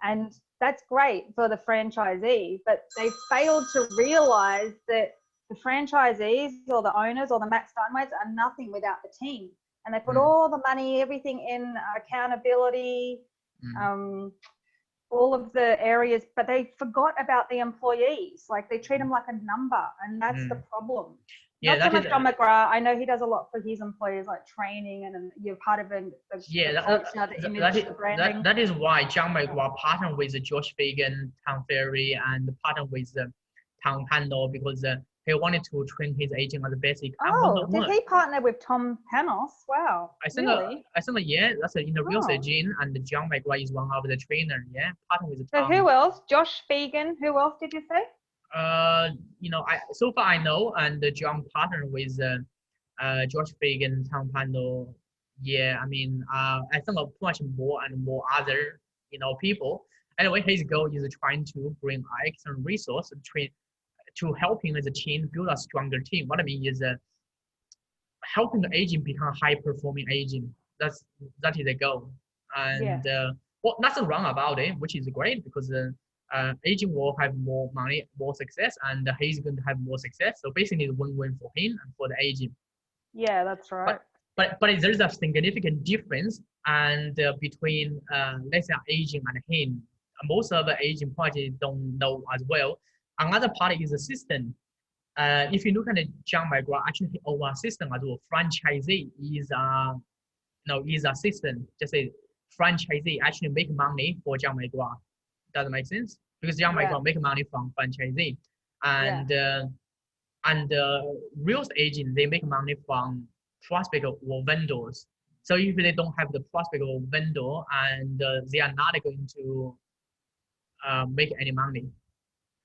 And that's great for the franchisee, but they failed to realize that the franchisees or the owners or the Matt Steinwaits are nothing without the team. And they put all the money, everything in accountability, all of the areas, but they forgot about the employees. Like, they treat them like a number, and that's the problem. Yeah, not so much John McGrath. I know he does a lot for his employees, like training, and you're part of the image, the branding. That is why John McGrath partnered with Josh Fagan, Tom Ferry, and partnered with Tom Pandor, because he wanted to train his agent as a basic. Did he partner with Tom Panos? Wow. I think yeah, that's in the real estate gene, and John McGrath is one of the trainer. Yeah, partner with Tom. So who else? Josh Fagan. Who else did you say? So far I know, and John partnered with Josh Fagan, Tom Pandor. Yeah, I mean, I think of much more and more other people. Anyway, his goal is trying to bring external resource to helping the team build a stronger team. What I mean is helping the agent become a high-performing agent. That is the goal. And well, nothing wrong about it, which is great, because agent will have more money, more success, and he's going to have more success. So basically, it's win-win for him and for the agent. Yeah, that's right. But there's a significant difference and between let's say agent and him. Most of the agent parties don't know as well. Another part is the system. If you look at the John McGraw, actually our system as well, franchisee is is a system. Just say franchisee actually make money for John McGraw. Does it make sense? Because John McGraw make money from franchisee, and real estate agent they make money from prospect or vendors. So if they don't have the prospect or vendor, and they are not going to make any money.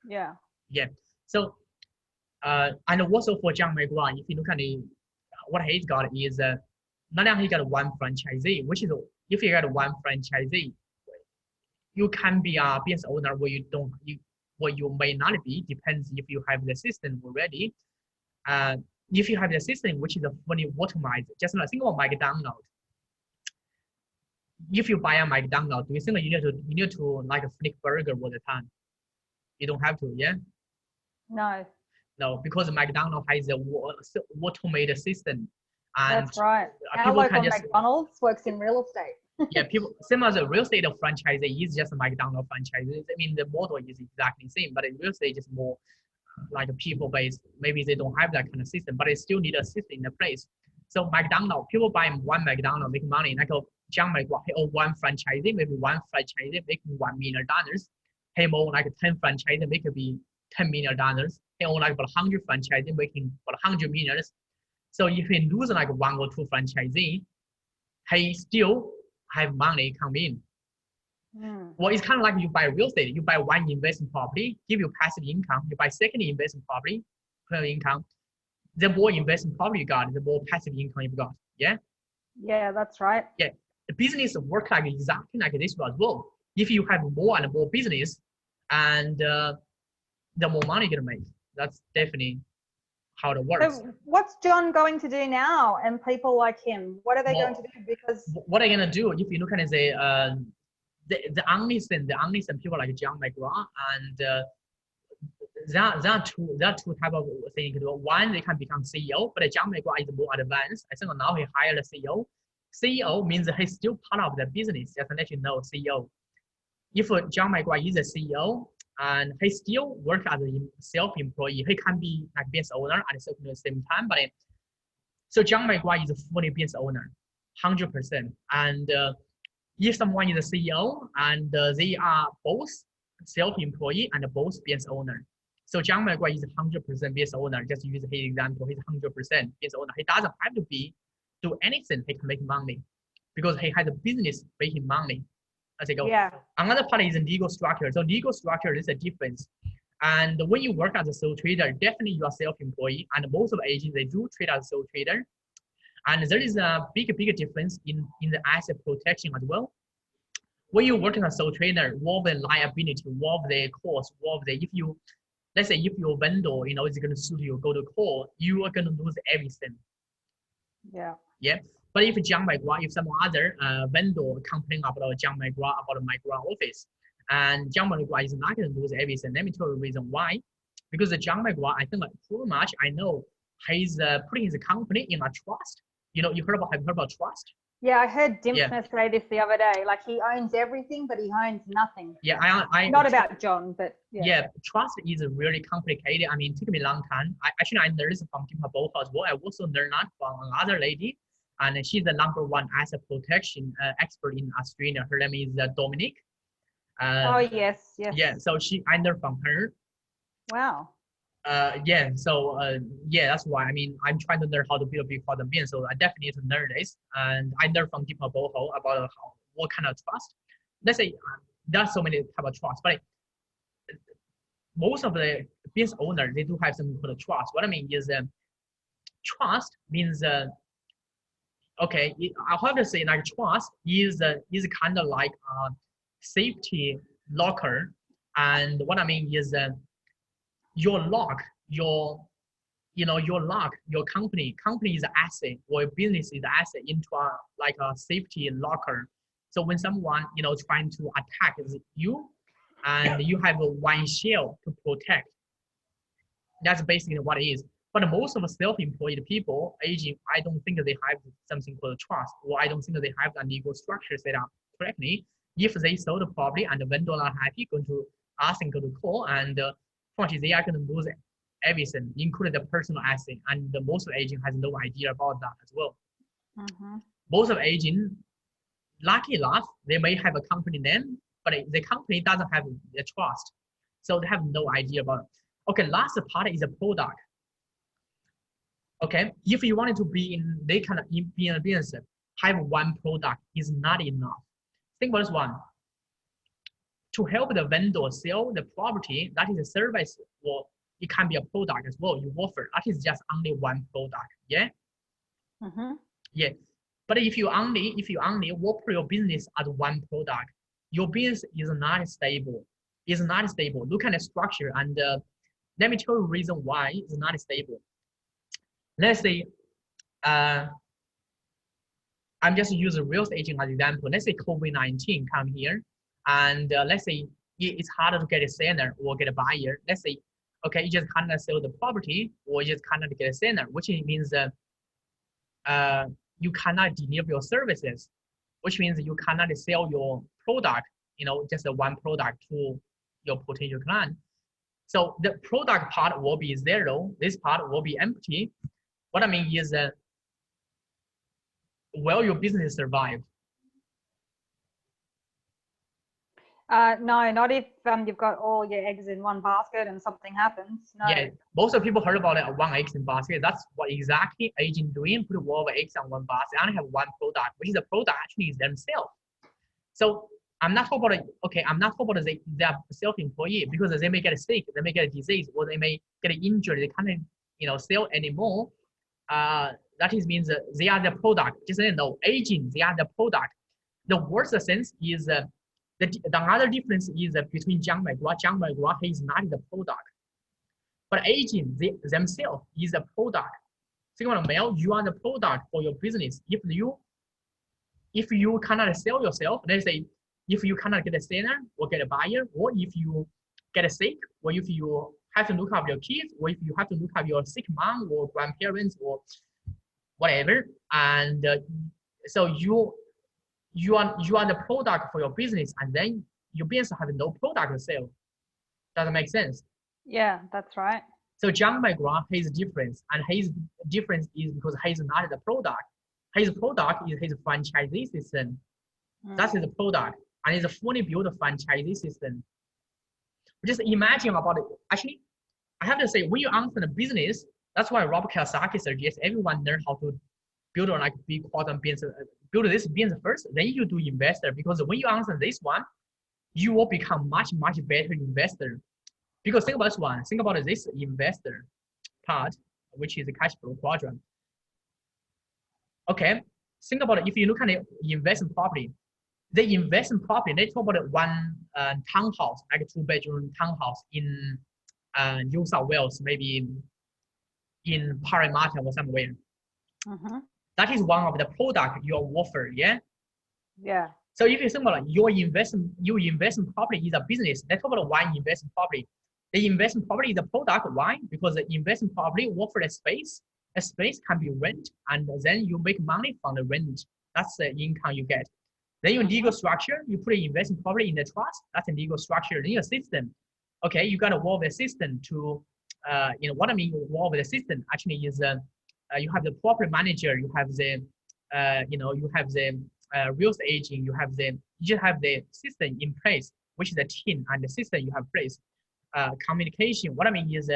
Yeah. Yeah. So and also for John McGraw, if you look at what he's got is not only he got one franchisee, which is if you got one franchisee, you can be a business owner where you don't what you may not be, depends if you have the system already. If you have the system which is fully automated, just think about McDonald's. If you buy a McDonald's, do you think you need to like a flick burger all the time? You don't have to, yeah? No. No, because McDonald's has a automated system. And that's right. Our local McDonald's works in real estate. Yeah, people same as a real estate franchisee is just a McDonald's franchisee. I mean, the model is exactly the same, but in real estate is more like a people based. Maybe they don't have that kind of system, but they still need a system in place. So McDonald's, people buy one McDonald's, make money. Like John McGraw, or one franchisee, maybe one franchisee making $1 million. He own like 10 franchises, make it be $10 million. He own like about 100 franchises, making about 100 million. So if he lose like one or two franchisee, he still have money come in. Well, it's kind of like you buy real estate. You buy one investment property, give you passive income. You buy second investment property, passive income. The more investment property you got, the more passive income you've got. Yeah. Yeah, that's right. Yeah, the business work like exactly like this as well. If you have more and more business, and the more money you're gonna make. That's definitely how it works. So what's John going to do now, and people like him? What are they going to do? Because what are you gonna do if you look at the only thing people like John McGraw, and there are two type of things. One, they can become CEO, but John McGraw is more advanced. I think now he hired a CEO. CEO means he's still part of the business. Just to let you know, CEO. If John McGraw is a CEO and he still works as a self-employed, he can be like business owner at the same time. But so John McGraw is a fully business owner, 100%. And if someone is a CEO and they are both self-employed and both business owner, so John McGraw is 100% business owner. Just use his example, he's 100% business owner. He doesn't have to do anything. He can make money because he has a business making money. As I go. Yeah. Another part is the legal structure. So legal structure is a difference. And when you work as a sole trader, definitely you are self-employed, and most of the agents they do trade as a sole trader. And there is a big difference in the asset protection as well. When you work as a sole trader, what the liability, what the cost, what the let's say if your vendor is going to sue you, go to court, you are going to lose everything. Yeah. Yeah. But if John McGraw, if some other vendor complain about John McGraw, about McGraw office, and John McGraw is not going to lose everything. Let me tell you the reason why. Because the John McGraw, I think like pretty much I know he's putting his company in a trust. You have heard about trust? Yeah, I heard Dim Smith say this the other day. Like he owns everything, but he owns nothing. Yeah, I not about John, but yeah. Yeah, trust is really complicated. I mean, it took me a long time. I learned this from both as well. I also learned that from another lady. And she's the #1 asset protection expert in Australia. Her name is Dominique. Oh yes. Yeah, so I learned from her. Wow. Yeah, so yeah, that's why. I mean, I'm trying to learn how to build a big quantum being, so I definitely need to learn this. And I learned from Deepak Boho about what kind of trust. Let's say there's so many type of trust, but most of the business owners they do have something called trust. What I mean is, trust means. Okay, I have to say like trust is kind of like a safety locker, and what I mean is your lock, your lock, your company is an asset, or your business is an asset into a safety locker. So when someone trying to attack you, and you have one shell to protect. That's basically what it is. But most of self-employed people, aging, I don't think they have something called trust, or I don't think they have a legal structure set up correctly. If they sold the property and the vendor are happy, going to ask and go to court, and they are going to lose everything, including the personal asset. And the most of agent has no idea about that as well. Most of agent, lucky enough, they may have a company name, but the company doesn't have the trust, so they have no idea about it. Okay, last part is a product. Okay, if you wanted to be in, they kind of be in a business, have one product is not enough. Think about this one. To help the vendor sell the property, that is a service, or it can be a product as well. You offer that is just only one product. Yeah. Yeah. But if you only offer your business as one product, your business is not stable. It's not stable. Look at the structure, and let me tell you the reason why it's not stable. Let's say, I'm just using real estate agent as an example. Let's say COVID-19 come here, and let's say it's harder to get a seller or get a buyer. Let's say, okay, you just cannot sell the property, or you just cannot get a seller, which means you cannot deliver your services, which means you cannot sell your product, just one product to your potential client. So the product part will be zero. This part will be empty. What I mean is will your business survive? No, not if you've got all your eggs in one basket and something happens. No. Yeah, most of people heard about it, one egg in basket. That's what exactly agent doing, put all the eggs on one basket. I only have one product, which is the product actually is themselves. So I'm not talking about I'm not talking about they're self-employed, because they may get sick, they may get a disease, or they may get injured. They can't sell anymore. That means they are the product. Just no agent, they are the product. The worst sense is the other difference is between Jiang Maigua, he is not the product, but agent themselves is a product. Think about Mel, you are the product for your business. If you cannot sell yourself, let's say if you cannot get a seller or get a buyer, or if you get sick, or if you have to look after your kids, or if you have to look after your sick mom or grandparents or whatever, and so you are the product for your business, and then your business have no product to sell. Does that make sense? Yeah, that's right. So Jiang Maigua, his difference, and his difference is because he's not the product. His product is his franchisee system. That's his product, and it's a fully built franchisee system. Just imagine about it. Actually, I have to say, when you understand the business, that's why Robert Kiyosaki suggests everyone learn how to build on like big quantum business. Build this business first, then you do investor. Because when you understand this one, you will become much better investor. Because think about this one. Think about this investor part, which is the cash flow quadrant. Okay, think about it. If you look at the investment property, they invest in property. They talk about one townhouse, like a 2-bedroom townhouse in New South Wales, maybe in Parramatta or somewhere. That is one of the product you offer. Yeah. Yeah. So if you think about your investment property is a business. They talk about one investment property. The investment property is a product. Why? Because the investment property offer a space. A space can be rent, and then you make money from the rent. That's the income you get. Then your legal structure, you put an investment property in the trust. That's a legal structure. Then your system. Okay, you got to evolve the system to, what I mean, evolve the system actually is you have the property manager, you have the, you have the real estate agent, you just have the system in place, which is a team, and the system you have placed. Communication. What I mean is,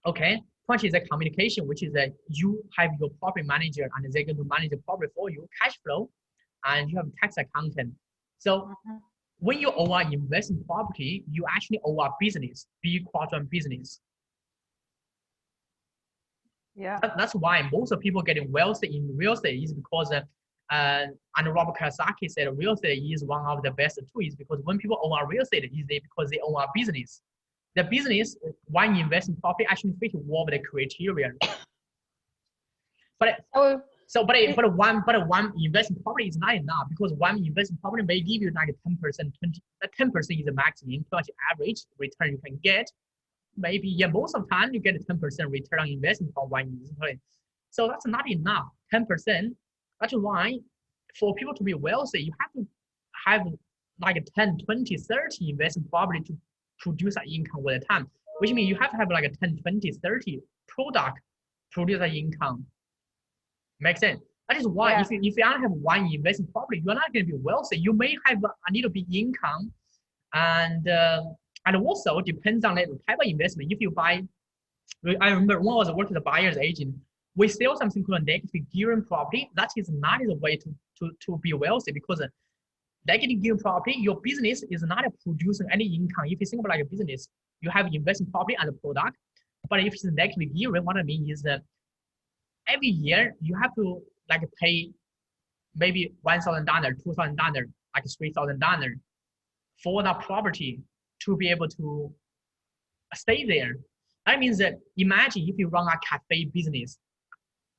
okay, point is a communication, which is that you have your property manager, and they're going to manage the property for you, cash flow, and you have tax accountant. So when you own an investment property, you actually own a business, big quadrant business. Yeah. That's why most of people getting wealthy in real estate is because, and Robert Kiyosaki said real estate is one of the best tools, because when people own a real estate, is because they own a business. The business, one investment property actually fit all of the criteria. But so So, but one investment property is not enough because one investment property may give you like 10%, 20. That 10% is the maximum, 20 average return you can get. Maybe yeah, most of the time you get a 10% return on investment from one investment property. So that's not enough. 10%. That's why for people to be wealthy, you have to have like a 10, 20, 30 investment property to produce an income with the time, which means you have to have like a 10, 20, 30 product produce an income. Makes sense. That is why if you only have one investment property, you're not going to be wealthy. You may have a little bit income, and also depends on the type of investment. If you buy, I remember when I was working as a buyer's agent, we sell something called a negative gearing property. That is not the way to be wealthy because negative gearing property, your business is not producing any income. If you think about like a business, you have investment property as a product, but if it's negative gearing, what I mean is that every year you have to like pay maybe $1,000, $2,000, like $3,000 for that property to be able to stay there. That means that imagine if you run a cafe business,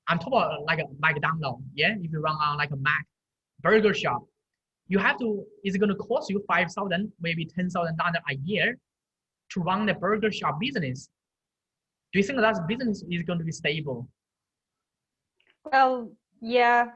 I'm talking about like a McDonald's, yeah. If you run on like a Mac burger shop, you have to. It's going to cost you $5,000, maybe $10,000 a year to run the burger shop business. Do you think that business is going to be stable? Well, yeah.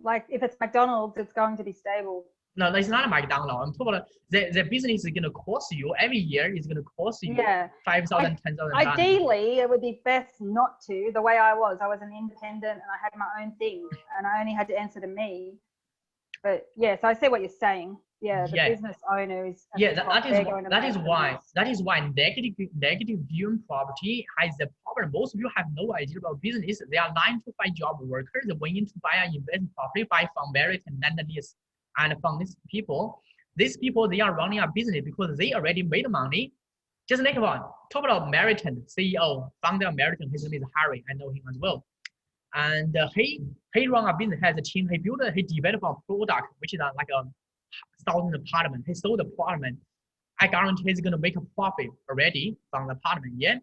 Like if it's McDonald's, it's going to be stable. No, it's not a McDonald's. I'm talking about the business is going to cost you every year. It's going to cost you $5,000, $10,000. Ideally, it would be best not to. The way I was an independent and I had my own thing, and I only had to answer to me. But yeah, so I see what you're saying. Yeah, the business owner is. Yeah, that is why negative gearing property has the problem. Most of you have no idea about business. They are 9-to-5 job workers. They went in to buy an investment property, buy from Merit and Lendlease. And from these people, they are running a business because they already made money. Just like one, talk about Meriton CEO, founder of Meriton. His name is Harry. I know him as well. And he run a business, has a team. He developed a product which is like a 1,000 apartment. He sold the apartment. I guarantee he's gonna make a profit already from the apartment. Yeah,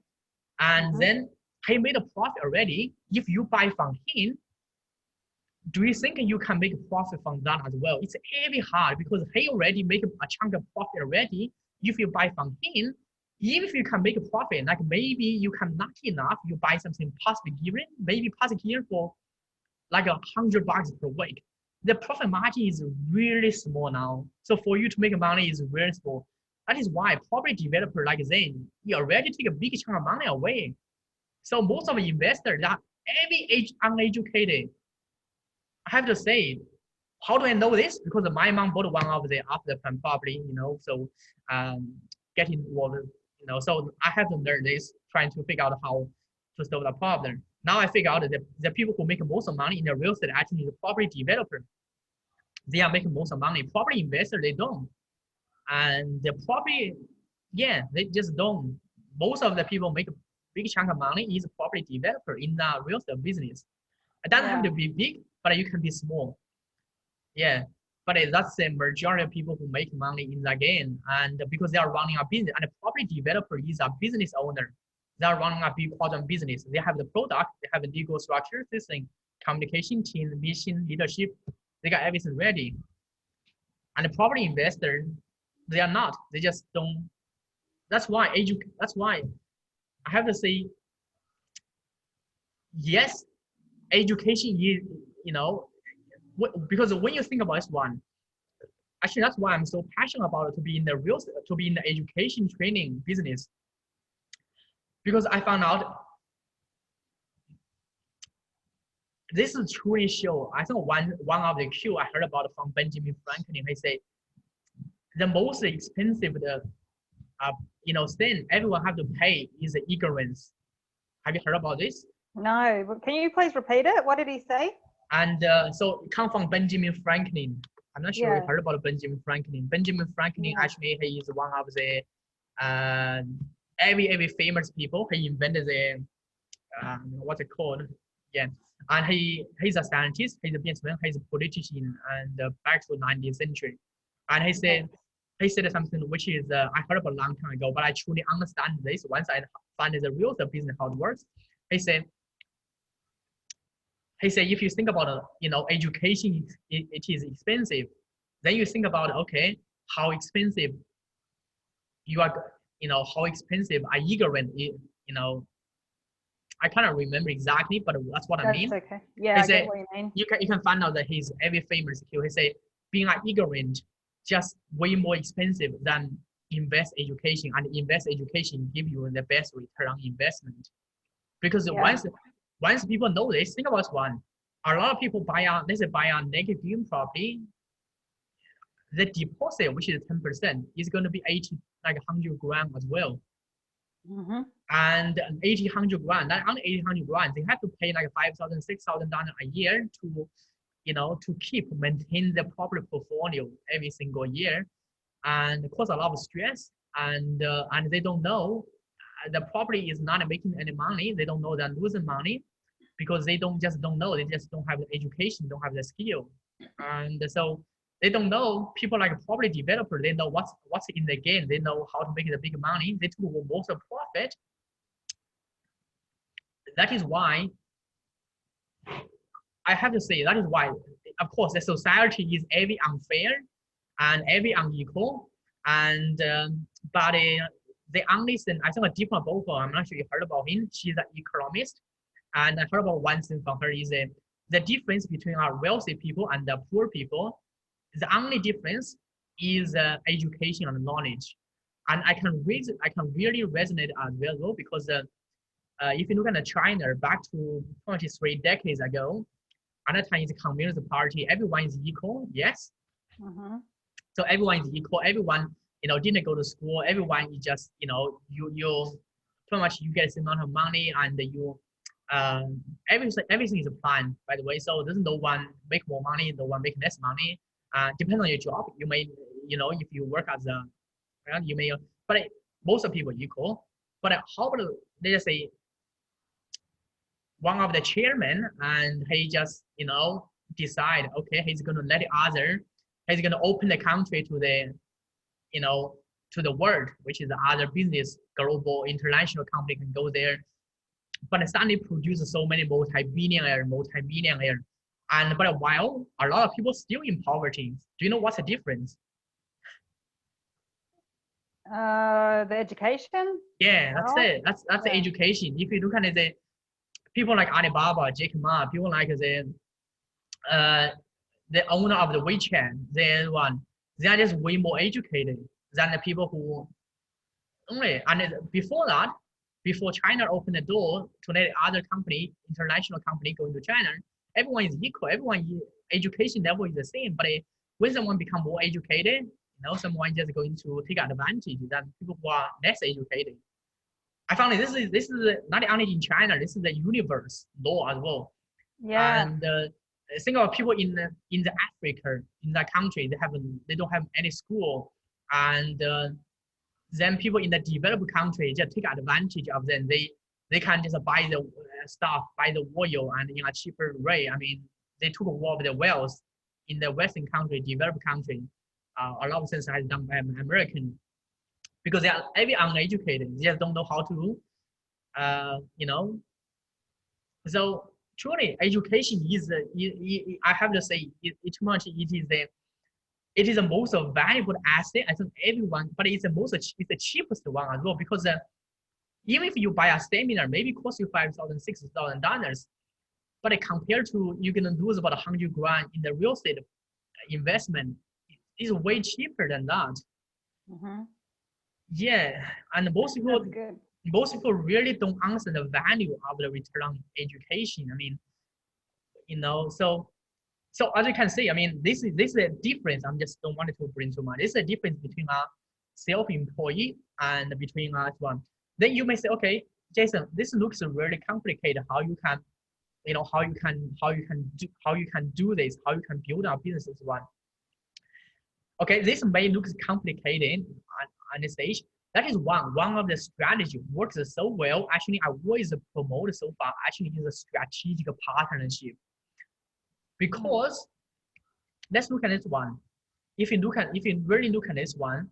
and then he made a profit already. If you buy from him, do you think you can make a profit from that as well? It's very hard because he already make a chunk of profit already. If you buy from him, even if you can make a profit, like maybe you can not enough, you buy something positive gearing, maybe positive gearing for like $100 per week. The profit margin is really small now. So for you to make money is very small. That is why property developer like Zen, you already take a big chunk of money away. So most of the investors are every age uneducated. I have to say, how do I know this? Because my mom bought one of the after plan property, so getting involved, so I have to learn this, trying to figure out how to solve the problem. Now I figure out that the people who make most of money in the real estate actually the property developer. They are making most of money. Property investor, they don't. And the property, they just don't. Most of the people make a big chunk of money is a property developer in the real estate business. It doesn't have to be big, but you can be small. Yeah, but that's the majority of people who make money in the game. And because they are running a business, and a property developer is a business owner. They are running a big quadrant business. They have the product, they have a legal structure, system, communication team, mission, leadership. They got everything ready. And the property investor, they are not. They just don't. That's why I have to say, yes, education is, because when you think about this one, actually that's why I'm so passionate about it, to be in the education training business. Because I found out this is truly show. I think one of the Q I heard about from Benjamin Franklin, he said the most expensive thing everyone have to pay is the ignorance. Have you heard about this? No, but can you please repeat it? What did he say? And so it comes from Benjamin Franklin. I'm not sure you heard about Benjamin Franklin. Benjamin Franklin, actually, he is one of the every famous people. He invented the what's it called? Yeah, and he's a scientist. He's a businessman. He's a politician, and back to 19th century. And he said something which is I heard about a long time ago, but I truly understand this once I find the real business how it works. He he said, if you think about, education, it is expensive. Then you think about, okay, how expensive you are, how expensive are ignorant, I cannot remember exactly, but that's what I mean. That's okay. Yeah, He I said, get what you mean. you can find out that he's very famous. He say, being ignorant just way more expensive than invest education, and invest education give you the best return on investment. Because once people know this, think about one. A lot of people buy a negative property. The deposit, which is 10%, is going to be 100 grand as well. Mm-hmm. And 100 grand, that on 100 grand, they have to pay like $5,000, $6,000 a year to, to maintain the property portfolio every single year, and cause a lot of stress. And they don't know the property is not making any money. They don't know they're losing money because they don't know. They just don't have the education, don't have the skill, and so they don't know. People like property developer, they know what's in the game. They know how to make the big money. They took most of profit. That is why I have to say, that is why, of course, the society is every unfair and every unequal. And but the only thing, I think, a different Boko, I'm not sure you heard about him. She's an economist, and I heard about one thing from her is the difference between our wealthy people and the poor people. The only difference is education and knowledge. And I can really resonate as well, though, because if you look at China back to 23 decades ago, at that time it's a communist party. Everyone is equal, yes. Mm-hmm. So everyone is equal. Everyone, didn't go to school. Everyone is just, you pretty much you get the same amount of money, and you everything is a plan, by the way. So there's no one make more money, no one make less money. Depends on your job. You may, if you work as a, you may, but most of people equal. But how about, let's say, one of the chairmen, and he just, decide, okay, he's going to let he's going to open the country to the, to the world, which is the other business, global, international company can go there. But suddenly produce so many multi-billionaire. And but while a lot of people still in poverty, do you know what's the difference? The education. Yeah, that's it. That's the education. If you look at the people like Alibaba, Jack Ma, people like the owner of the WeChat, they are just way more educated than the people who only. And before that, before China opened the door to let other company, international company, go into China, everyone is equal. Everyone education level is the same. But when someone become more educated, someone just going to take advantage than people who are less educated. I found this is not only in China. This is the universe law as well. Yeah. And think of people in the Africa, in that country, they don't have any school, and then people in the developed country just take advantage of them. They can just buy the stuff, buy the oil, and in a cheaper rate. I mean, they took all of the wealth in the Western country, developed country. A lot of things are done by American, because they are very uneducated. They just don't know how to, So truly, education is I have to say it is the most valuable asset. I think everyone, but it's the cheapest one as well, because even if you buy a seminar, maybe it costs you $5,000, $6,000, but compared to you're gonna lose about 100 grand in the real estate investment, it's way cheaper than that. Mm-hmm. Yeah, and most people really don't understand the value of the return on education. I mean, so as you can see, I mean, this is a difference. I'm just don't want to bring too much. This is a difference between a self-employed and between us one. Then you may say, okay, Jason, this looks really complicated. How you can do this? How you can build a business is one. Okay, this may look complicated on the stage. That is one of the strategy works so well. Actually, I always promote so far. Actually, is a strategic partnership. Because let's look at this one. If you really look at this one,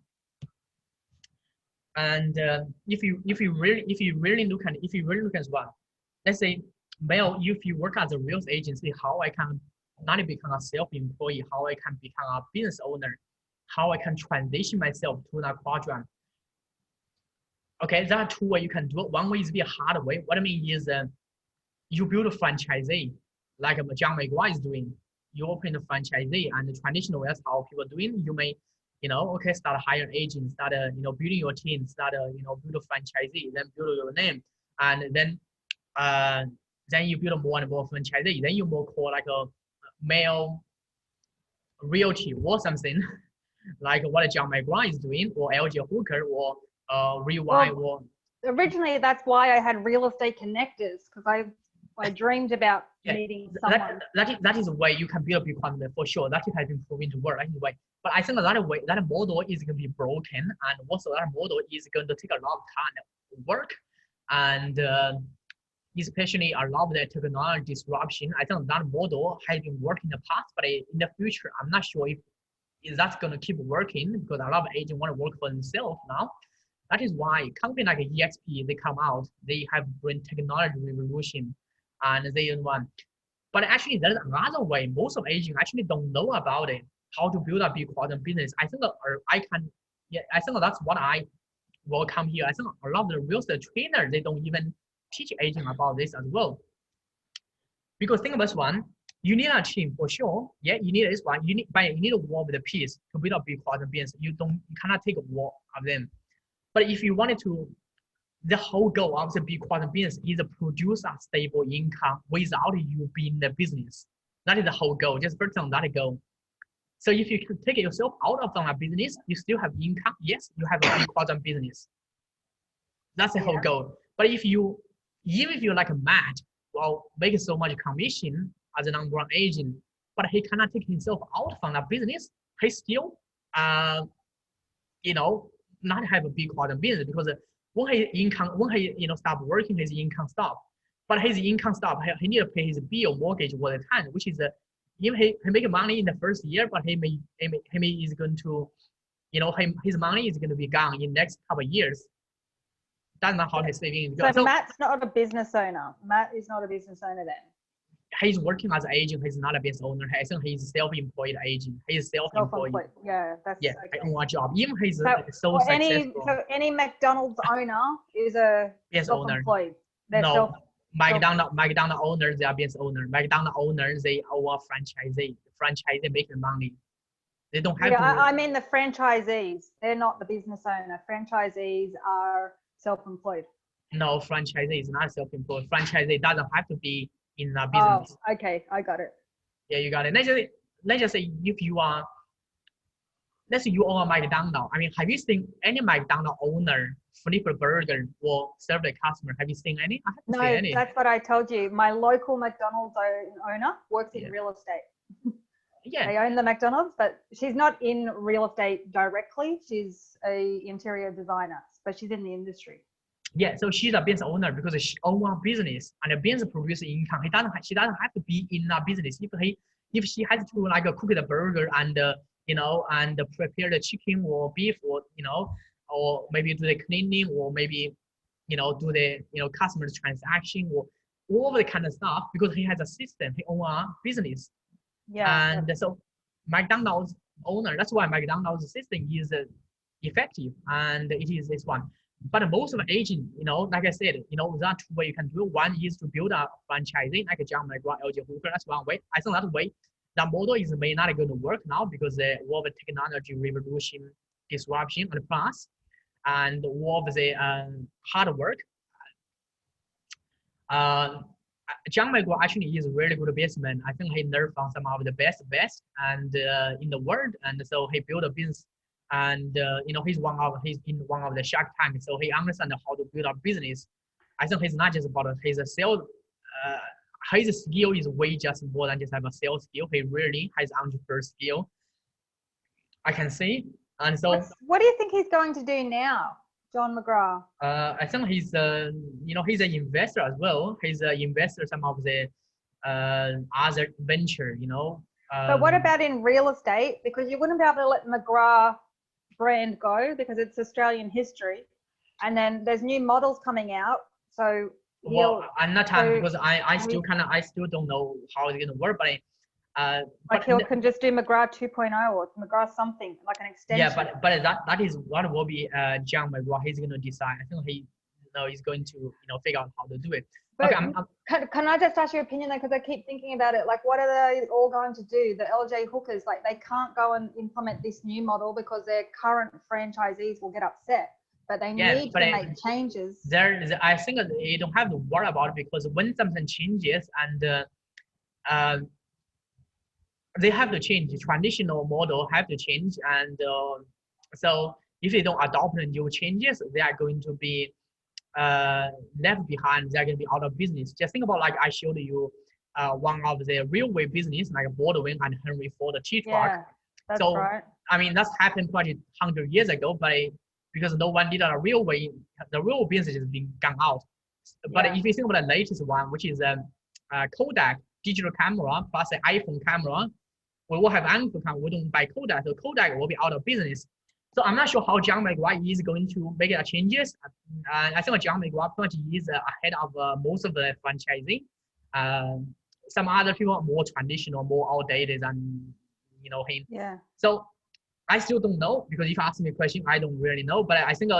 and if you really look at this one, let's say well, if you work as a real estate agency, how I can not become a self-employee, how I can become a business owner, how I can transition myself to that quadrant. Okay, there are two ways you can do it. One way is be a hard way. What I mean is you build a franchisee, like John McGraw is doing. You open a franchisee, and the traditional way, that's how people are doing. You may, okay, start hire agents, start, building your team, start, build a franchisee, then build your name, and then you build more and more franchisee. Then you more call like a male realty or something, like what John McGraw is doing, or LG Hooker, or Rewind, or originally that's why I had real estate connectors, because I dreamed about meeting someone. That is a way you can build a big company for sure. That has been proven to work anyway. But I think that model is going to be broken, and also that model is going to take a lot of time to work, and especially a lot of the technology disruption. I think that model has been working in the past, but in the future, I'm not sure if that's going to keep working, because a lot of agents want to work for themselves now. That is why companies like EXP, they come out, they have bring technology revolution, and they want. But actually, there's another way. Most of agents actually don't know about it, how to build a big quadrant business. I think I think that's what I will come here. I think a lot of the real estate trainers, they don't even teach agents about this as well. Because think about this one, you need a team for sure. Yeah, you need this one. You need to work with the piece to build a big quadrant business. You cannot take a work of them. But if you wanted to, the whole goal of the big quadrant business is to produce a stable income without you being in the business. That is the whole goal. Just focus on that goal. So if you can take yourself out of a business, you still have income. Yes, you have a big quadrant business. That's the whole goal. But even if you're like a Matt, well, making so much commission as a number one agent, but he cannot take himself out from that business, he still, not have a big quadrant business, because when he stop working, his income stop. But his income stop, he need to pay his bill, mortgage all the time, which is even he make money in the first year, but he is going to, his money is going to be gone in the next couple of years. That's not how he's saving. So Matt's not a business owner. Matt is not a business owner then. He's working as an agent. He's not a business owner. I think he's self-employed agent. He's self-employed. Yeah, that's okay. I own a job. Even he's so successful. So any McDonald's owner is a self-employed. No, McDonald's owners, they are business owner. McDonald's owners, they own a franchisee. The franchisee making money. They don't have to. I mean the franchisees. They're not the business owner. Franchisees are self-employed. No, franchisee is not self-employed. Franchisee doesn't have to be in a business. Oh, okay, I got it. Yeah, you got it. Let's just say if you are, let's say you own a McDonald's. I mean, have you seen any McDonald's owner flip a burger or serve the customer? Have you seen any? I haven't seen any. That's what I told you. My local McDonald's owner works in real estate. Yeah. They own the McDonald's, but she's not in real estate directly. She's a interior designer, but she's in the industry. Yeah, so she's a business owner because she owns a business and a business produces income. She doesn't have to be in a business. If she has to like cook the burger and and prepare the chicken or beef or maybe do the cleaning or maybe do the customer's transaction or all the kind of stuff, because he has a system. He owns a business. Yeah. And so McDonald's owner, that's why McDonald's system is effective, and it is this one. But most of the agents, like I said, there are two ways you can do it. One is to build a franchising, like John McGraw, LG Hooker. That's one way. I think that way, that model may not going to work now because all the technology revolution, disruption, and plus, and all of the hard work. John McGraw actually is a really good businessman. I think he learned from some of the best and in the world, and so he built a business. And he's in one of the Shark Tank, so he understands how to build a business. I think he's not just about his sales. His skill is way just more than just have a sales skill. He really has entrepreneur skill, I can see. And so, what do you think he's going to do now, John McGraw? I think he's he's an investor as well. He's an investor some of the other venture. But what about in real estate? Because you wouldn't be able to let McGraw brand go because it's Australian history, and then there's new models coming out. So Well, I'm not time So, because I I still mean, I still don't know how it's gonna work, but like he can just do McGrath 2.0 or McGrath something, like an extension. yeah, but that is what will be John McGraw he's gonna decide. I think he he's going to figure out how to do it. But Okay, can I just ask your opinion though? Because I keep thinking about it. Like, what are they all going to do? The LJ hookers, like, they can't go and implement this new model because their current franchisees will get upset. But they need to make changes. I think you don't have to worry about it because when something changes and they have to change. The traditional model have to change, and so if they don't adopt the new changes, they are going to be left behind. They're going to be out of business. Just think about, like I showed you one of the railway business, like Baldwin and Henry Ford T truck. Yeah, that's so right. I mean that's happened probably 100 years ago, but because no one did a railway, the railway business has been gone out. But if you think about the latest one, which is Kodak digital camera plus the iPhone camera, we will have Android camera. We don't buy Kodak, so Kodak will be out of business. So I'm not sure how John McGraw is going to make the changes. I think John McGraw probably is ahead of most of the franchising. Some other people are more traditional, more outdated than him. Yeah. So I still don't know, because if you ask me a question, I don't really know. But I think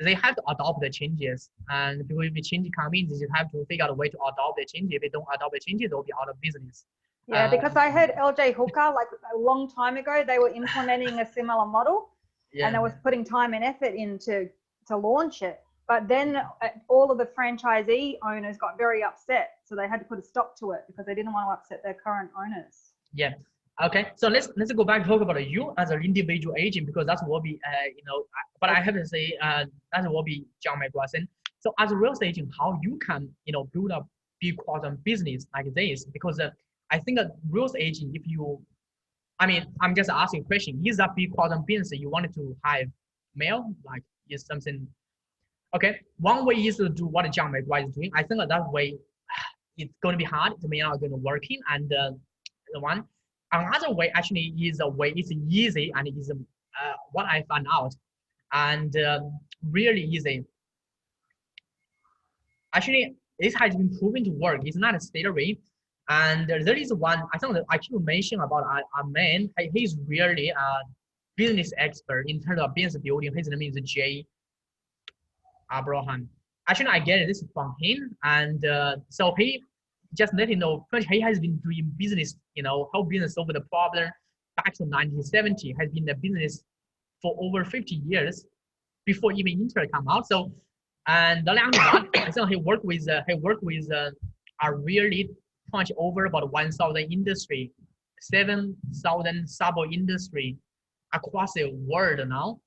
they have to adopt the changes, and because if the change comes in, they have to figure out a way to adopt the change. If they don't adopt the changes, they'll be out of business. Yeah, because I heard LJ Hooker, like a long time ago, they were implementing a similar model, and they was putting time and effort into to launch it. But then all of the franchisee owners got very upset, so they had to put a stop to it because they didn't want to upset their current owners. Yeah. Okay. So let's go back and talk about you as an individual agent, because that's what we But I have to say that will be John McGraw. So as a real estate agent, how you can build a big quantum business like this? Because I think a real estate agent, if you, I mean, I'm just asking a question. Is that big quantum business you wanted to hire male? Like, is something, okay. One way is to do what John McGraw is doing. I think that way it's going to be hard. It may not going to work in. And the one, another way actually is a way, it's easy, and it is what I found out, and really easy. Actually, this has been proven to work. It's not a theory. And there is one, I think that I keep mentioning about a man. He's really a business expert in terms of business building. His name is Jay Abraham. Actually, I get this from him. And so he just let you know, he has been doing business, how business solve the problem back to 1970, has been the business for over 50 years before even internet come out. So, and the last one, I think he worked with a really punch over about 1,000 industry, 7,000 sub industry across the world now.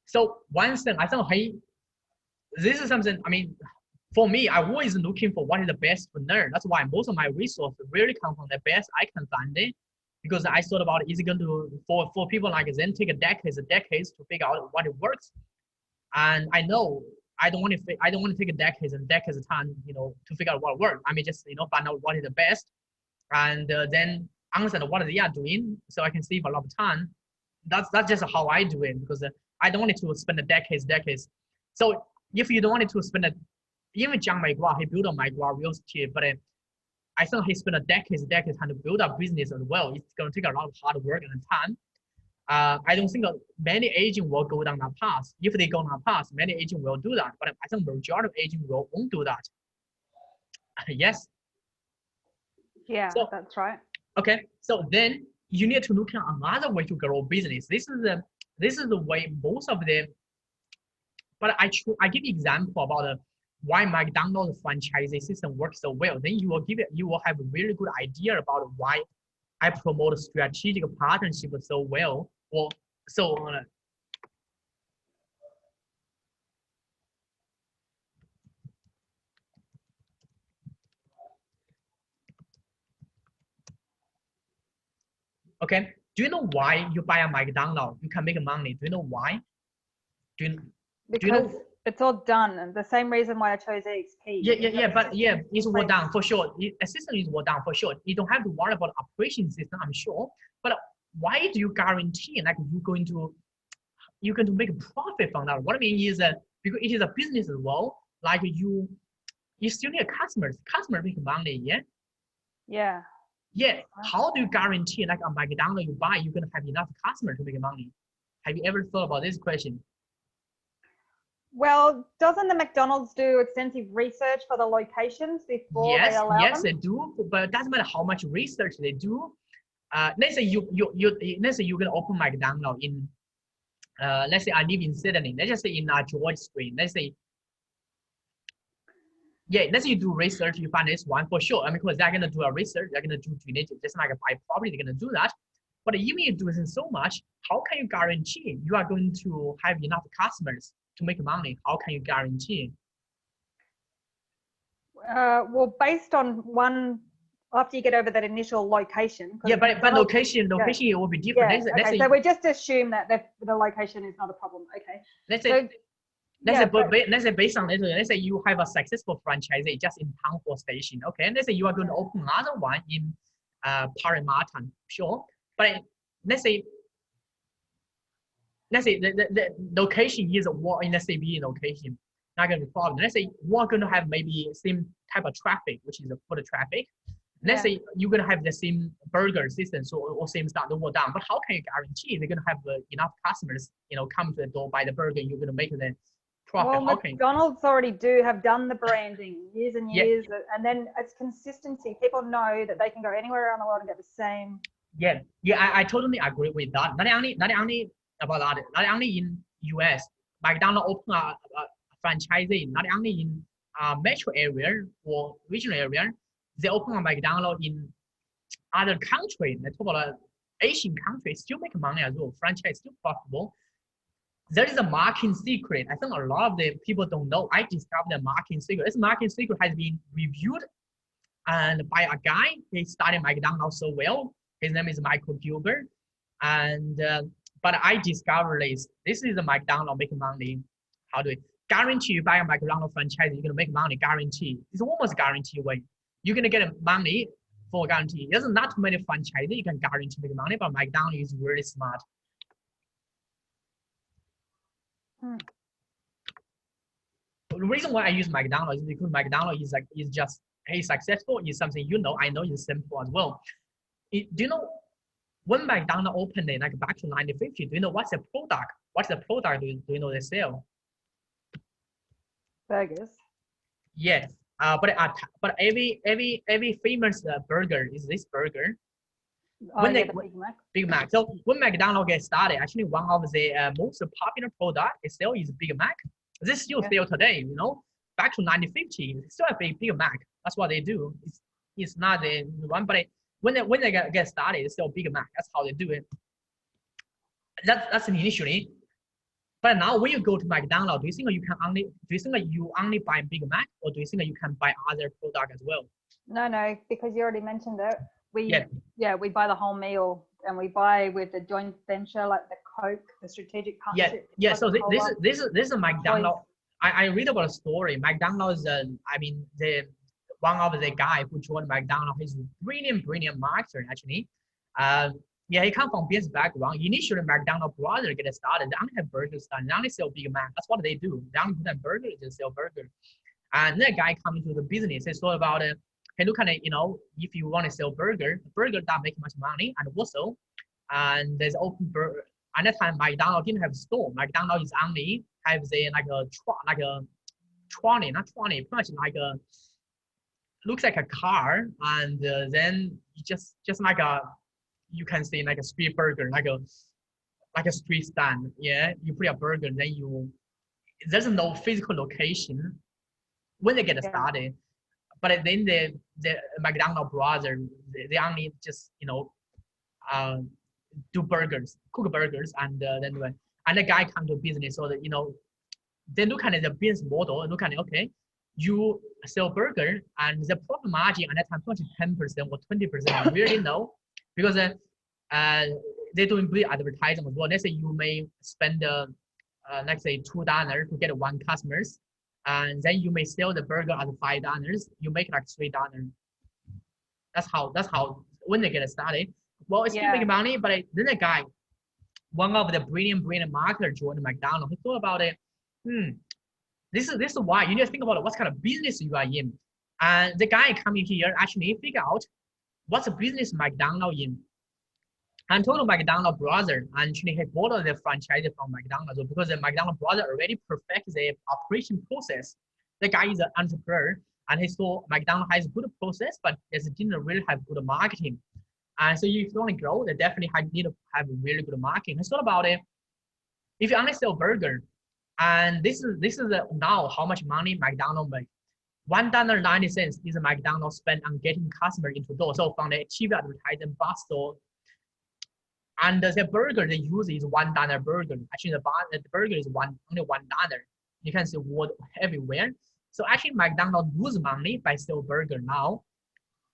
So one thing, I think this is something, I mean, for me, I always looking for what is the best to learn. That's why most of my resources really come from the best I can find it, because I thought about, is it going to, for people like Zen, take decades to figure out what it works. And I know I don't want to take decades and decades of time, to figure out what works. I may just, find out what is the best, and then understand what they are doing, so I can save a lot of time. That's just how I do it, because I don't want it to spend decades. So if you don't want it to spend even John McGraw, he built a McGraw real estate, but I think he spent decades trying to build a business as well. It's going to take a lot of hard work and time. I don't think many agents will go down that path. If they go down that path, many agents will do that. But I think the majority of agents won't do that. Yes. Yeah, so, that's right. Okay, so then you need to look at another way to grow business. This is the way most of them. But I give you example about why McDonald's franchising system works so well. Then you will have a really good idea about why I promote strategic partnership so well. Well, so okay. Do you know why you buy a McDonald's? You can make money. Do you know why? Because it's all done, and the same reason why I chose EXP. Yeah, it's all done for sure. A system is all done for sure. You don't have to worry about operation system, I'm sure. But why do you guarantee like you're going to make a profit from that? What I mean is because it is a business as well. like you still need customers. Customer make money, yeah. Yeah. Yeah. How do you guarantee like a McDonald's you buy, you're gonna have enough customers to make money? Have you ever thought about this question? Well, doesn't the McDonald's do extensive research for the locations before they allow Yes, them? they do, but it doesn't matter how much research they do. Let's say let's say you're gonna open McDonald's in let's say I live in Sydney. Let's just say in George Street. Let's say let's say you do research, you find this one for sure. I mean, because they're gonna do a research, they're gonna do genetics, just like buy property, they're gonna do that. But even if you do so much, how can you guarantee you are going to have enough customers to make money? How can you guarantee? Well, based on one, after you get over that initial location. Yeah, but location it will be different. Yeah, Let's okay, say, so we just assume that the location is not a problem. Okay. Let's say, So, let's say based on it, let's say you have a successful franchisee just in town for station. Okay, let's say you are going to open another one in Parramatta, sure. But let's say the location is in the CBD location. Not going to be a problem. Let's say we're going to have maybe same type of traffic, which is the foot traffic. Let's say you're going to have the same burger system, or same stuff the world down. But how can you guarantee they're going to have enough customers, come to the door, buy the burger, you're going to make the profit? well, McDonald's already have done the branding years and years, and then it's consistency. People know that they can go anywhere around the world and get the same. Yeah, I totally agree with that. Not only about that, not only in US, McDonald's open a franchisee, not only in metro area or regional area, they open a McDonald's in other countries. They talk about Asian countries still make money as well. Franchise still profitable. There is a marketing secret. I think a lot of the people don't know. I discovered the marketing secret. This marketing secret has been reviewed and by a guy. He started McDonald's so well. His name is Michael Gilbert. And but I discovered this is a McDonald's making money. How do we guarantee you buy a McDonald's franchise? You're gonna make money, guarantee. It's almost guarantee way. You're gonna get money for guarantee. There's not too many franchises you can guarantee make money, but McDonald's is really smart. The reason why I use McDonald's is because McDonald's is just successful. Is something I know is simple as well. Do you know when McDonald's opened it, like back to 1950? Do you know what's the product? What's the product do you know they sell? Burgers. Yes. But every famous burger is this burger. Big Mac. So when McDonald's get started, actually one of the most popular product they sell is Big Mac. This still sell today. Back to 1950, still a Big Mac. That's what they do. It's not the one, but when they get started, it's still Big Mac. That's how they do it. That's initially. But now when you go to McDonald's, do you think you only buy Big Mac, or do you think you can buy other product as well? No, because you already mentioned it. We buy the whole meal, and we buy with the joint venture like the Coke, the strategic partnership. Yeah. So this is a McDonald's. I read about a story. McDonald's. One of the guy who joined McDonald's, he's brilliant marketer actually. He comes from business background. Initially, McDonald's brother get started. They only have burgers done. They only sell Big Mac. That's what they do. They only put them burgers, they sell burgers. And that guy comes into the business. He thought about it. Hey, look at it. If you want to sell burger don't make much money, and also, and there's open burger. At that time, McDonald's didn't have a store. McDonald's is only have a trolley, not trolley, pretty much like a looks like a car, and then just like you can see like a street burger, like a street stand. Yeah, you put a burger, then there's no physical location when they get started. But then the McDonald's brother, they only just do burgers, cook burgers, and then the guy come to business, so that they look at the business model and look at okay, you sell burger and the profit margin at that time 10% or 20%. We really know because they're doing great advertising as well. Let's say you may spend let's say $2 to get one customers, and then you may sell the burger at $5. You make like $3. That's how when they get started. Well, it's still making money, but then the guy, one of the brilliant marketer joined McDonald's. He thought about it. this is why you need to think about what kind of business you are in. And the guy coming here actually figure out what's the business McDonald's in. And told McDonald's brother, and actually he bought the franchise from McDonald's because the McDonald's brother already perfect the operation process. The guy is an entrepreneur, and he saw McDonald's has good process, but it didn't really have good marketing. And so if you want to grow, they definitely need to have really good marketing. It's all about it. If you only sell burger, and this is now how much money McDonald's make. $1.90 is a McDonald's spend on getting customer into door. So from the TV advertising, bus store, and the burger they use is $1 burger. Actually, the burger is only $1. You can see word everywhere. So actually, McDonald's lose money by sell burger now.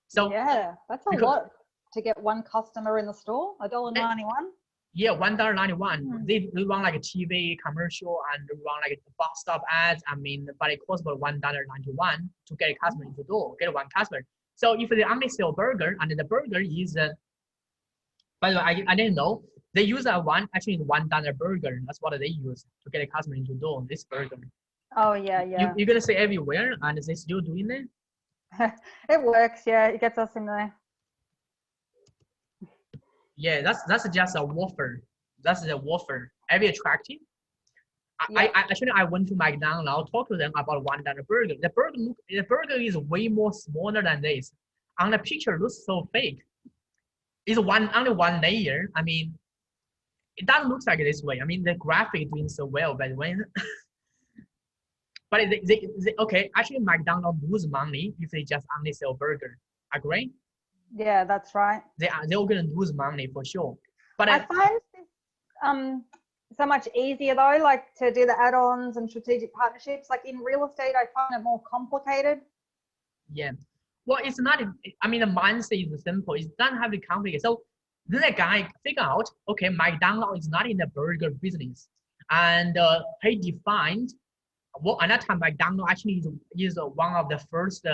So yeah, that's a lot to get one customer in the store. $1.91. Yeah, $1.91. They run like a TV commercial and they run like a bus stop ads. I mean, but it costs about $1.91 to get a customer into the door, get one customer. So if they only sell burger and the burger is, by the way, I didn't know, they use that one, actually $1 burger. That's what they use to get a customer into the door, this burger. Oh, yeah, yeah. You're going to say everywhere and they still doing it? It works, yeah. It gets us in there. Yeah, that's just a wafer. That's the wafer. Very attractive. Yeah. I went to McDonald's, talked to them about $1 burger. The burger is way more smaller than this. On the picture, looks so fake. It's only one layer. I mean, it doesn't look like this way. I mean, the graphic doing so well, by the way. But okay, actually, McDonald's lose money if they just only sell burger. Agree? Yeah, that's right. They're going to lose money for sure. But I find this so much easier though, like to do the add-ons and strategic partnerships. Like in real estate, I find it more complicated. Yeah. Well, it's not. I mean, the mindset is simple. It doesn't have to be complicated. So then the guy figure out, okay, McDonald's is not in the burger business, and he defined. Well, at that time, McDonald's actually is one of the first.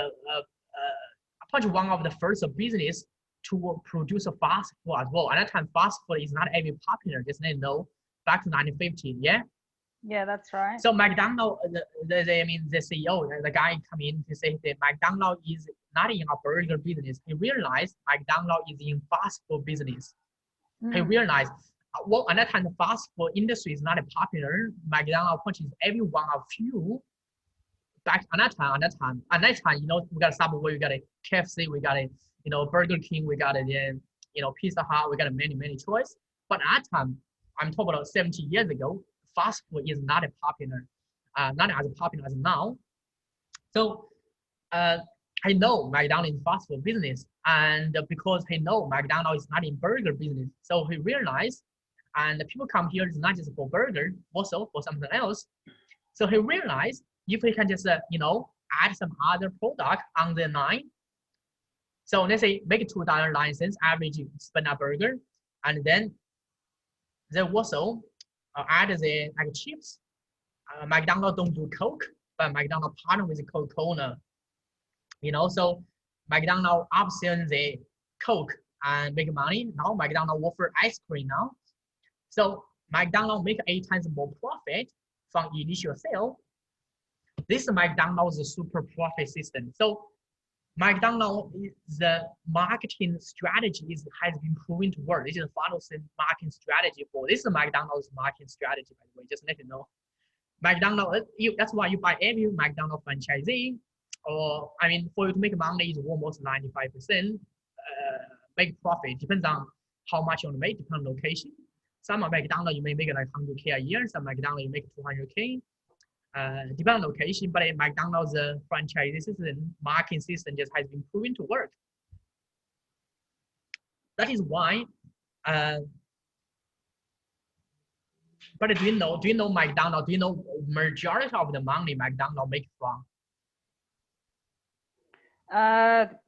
One of the first business to produce a fast food as well. At that time, fast food is not very popular. Just know back to 1950. Yeah. Yeah, that's right. So McDonald's, the CEO, the guy come in to say that McDonald's is not in a burger business. He realized McDonald's is in fast food business. He realized, well, at that time, the fast food industry is not popular. McDonald's purchased every one of few. Back at that time, you know, we got a Subway, we got a KFC, we got a, you know, Burger King, we got a, you know, Pizza Hut, we got a many choice. But at that time, I'm talking about 70 years ago, fast food is not as popular as now. So I know McDonald's is fast food business, and because he know McDonald's is not in burger business, so he realized, and the people come here is not just for burger, also for something else. So he realized, if we can just, you know, add some other product on the line. So let's say make a $2.09 average spend a burger, and then they also add the like chips. McDonald's don't do Coke, but McDonald's partner with Coca-Cola. You know, so McDonald's upselling the Coke and make money. Now McDonald's offer ice cream now. So McDonald's make 8 times more profit from initial sale. This McDonald's super profit system. So McDonald's, the marketing strategy has been proven to work. This is a follow-up marketing strategy for this is McDonald's marketing strategy, by the way, just let you know. McDonald's, that's why you buy every McDonald's franchisee, or I mean, for you to make money is almost 95% make profit. Depends on how much you want to make, depends on location. Some of McDonald's you may make like 100K a year, some McDonald's you make 200K. Depending on location, but in McDonald's franchise system, marketing system just has been proven to work. That is why. But do you know McDonald's? Do you know majority of the money McDonald's make from?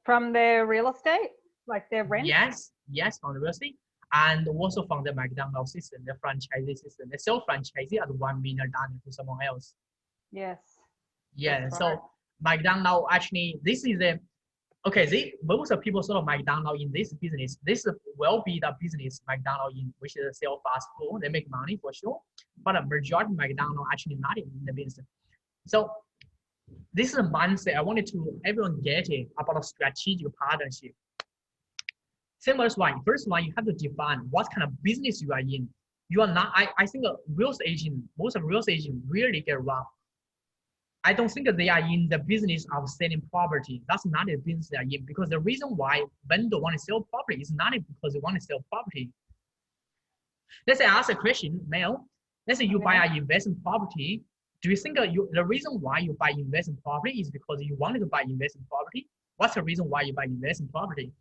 From their real estate, like their rent. Yes, from the real estate, and also from the McDonald's system, the franchisee system. They sell franchisee at $1 million to someone else. Yes. Yeah. So McDonald's actually, this is a okay. Most of people sort of McDonald's in this business. This will be the business McDonald's in, which is sell fast food. They make money for sure, but a majority of McDonald's actually not in the business. So this is a mindset I wanted to everyone get it about a strategic partnership. Same as one. First one, you have to define what kind of business you are in. You are not. I think a real estate agent, most of real estate agents really get wrong. I don't think that they are in the business of selling property. That's not the business they are in, because the reason why vendor want to sell property is not because they want to sell property. Let's say I ask a question, Mel. Let's say you buy an investment property. Do you think the reason why you buy investment property is because you wanted to buy investment property? What's the reason why you buy investment property?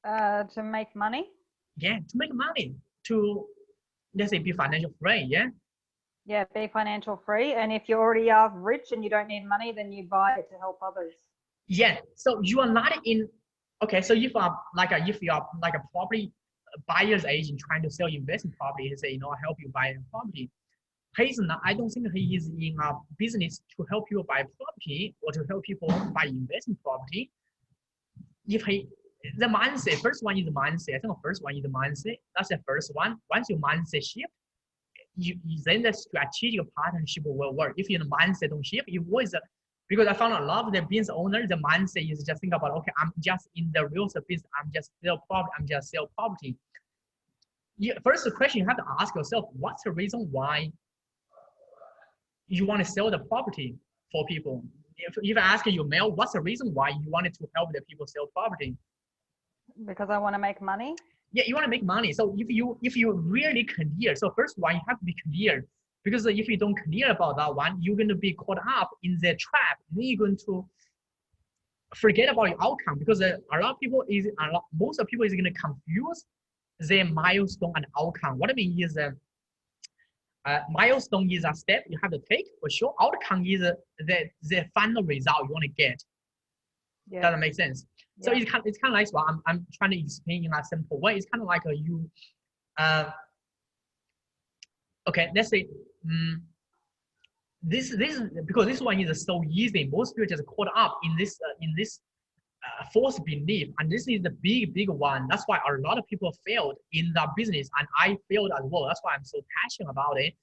To make money. Yeah, to make money. To, let's say, be financial free. Yeah. Yeah, be financial free. And if you already are rich and you don't need money, then you buy it to help others. Yeah. So you are not in. Okay. So if you are like a property buyer's agent trying to sell investment property, he say, you know, I help you buy a property. He's not. I don't think he is in a business to help you buy property or to help people buy investment property. If he, the mindset, first one is the mindset. I think the first one is the mindset. That's the first one. Once your mindset shift, then the strategic partnership will work. If your mindset don't shift, you always, because I found a lot of the business owners, the mindset is just think about, okay, I'm just in the real estate business, I'm just sell property. First, the question you have to ask yourself, what's the reason why you want to sell the property for people? If I ask you, Mel, what's the reason why you wanted to help the people sell property? Because I want to make money. Yeah, you want to make money. So if you really clear, so first one, you have to be clear, because if you don't clear about that one, you're going to be caught up in the trap. Then you're going to forget about your outcome, because most of people is going to confuse the milestone and outcome. What I mean is milestone is a step you have to take for sure. Outcome is the final result you want to get. Yeah. Does that make sense? So it's kind of like what I'm trying to explain in a simple way. It's kind of like okay, let's say this is because this one is so easy. Most people just caught up in this false belief, and this is the big one. That's why a lot of people failed in the business, and I failed as well. That's why I'm so passionate about it,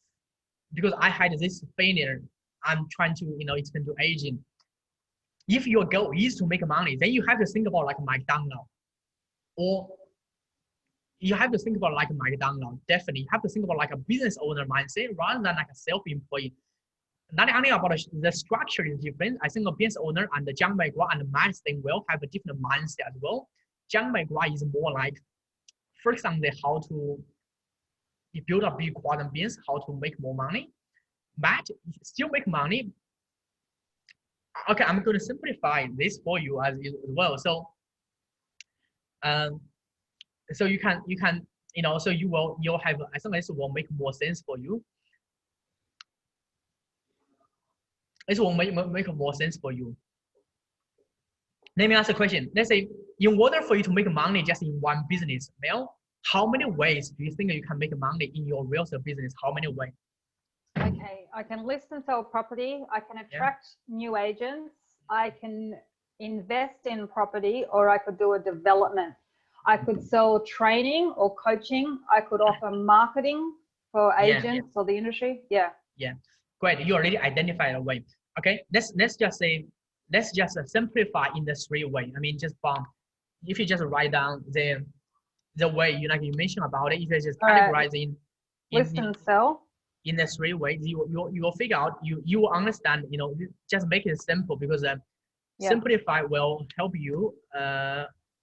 because I had this failure. I'm trying to explain to agent. If your goal is to make money, then you have to think about like McDonald's, or you have to think about like McDonald's. Definitely, you have to think about like a business owner mindset rather than like a self-employed. Not only about the structure is different. I think a business owner and the John McGraw and Matt Steinwell have a different mindset as well. John McGraw is more like focus on how to build a big quantum business, how to make more money. Matt still make money. Okay, I'm going to simplify this for you as well. So, so you can so you'll have, I think this will make more sense for you. This will make more sense for you. Let me ask a question. Let's say, in order for you to make money just in one business, Mel, how many ways do you think you can make money in your real estate business? How many ways? Okay, I can list and sell property. I can attract new agents. I can invest in property, or I could do a development. I could sell training or coaching. I could offer marketing for agents or the industry. Yeah. Great. You already identified a way. Okay. Let's just simplify in the 3 ways. I mean, if you just write down the way you mentioned about it, if you just categorize in list and sell. In the 3 ways, you will figure out, you will understand, just make it simple, because simplify will help you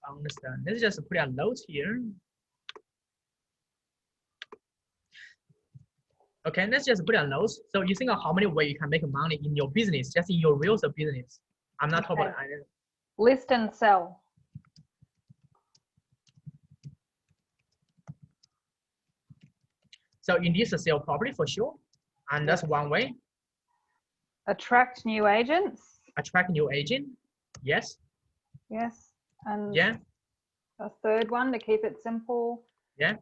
understand. Let's just put a note here. Okay, let's just put a note. So you think of how many ways you can make money in your business, just in your real estate business. I'm not talking about list and sell. So in this, sell property for sure, and that's one way. Attract new agents. Attract new agent. Yes. Yes. And a 3rd one, to keep it simple. Yeah.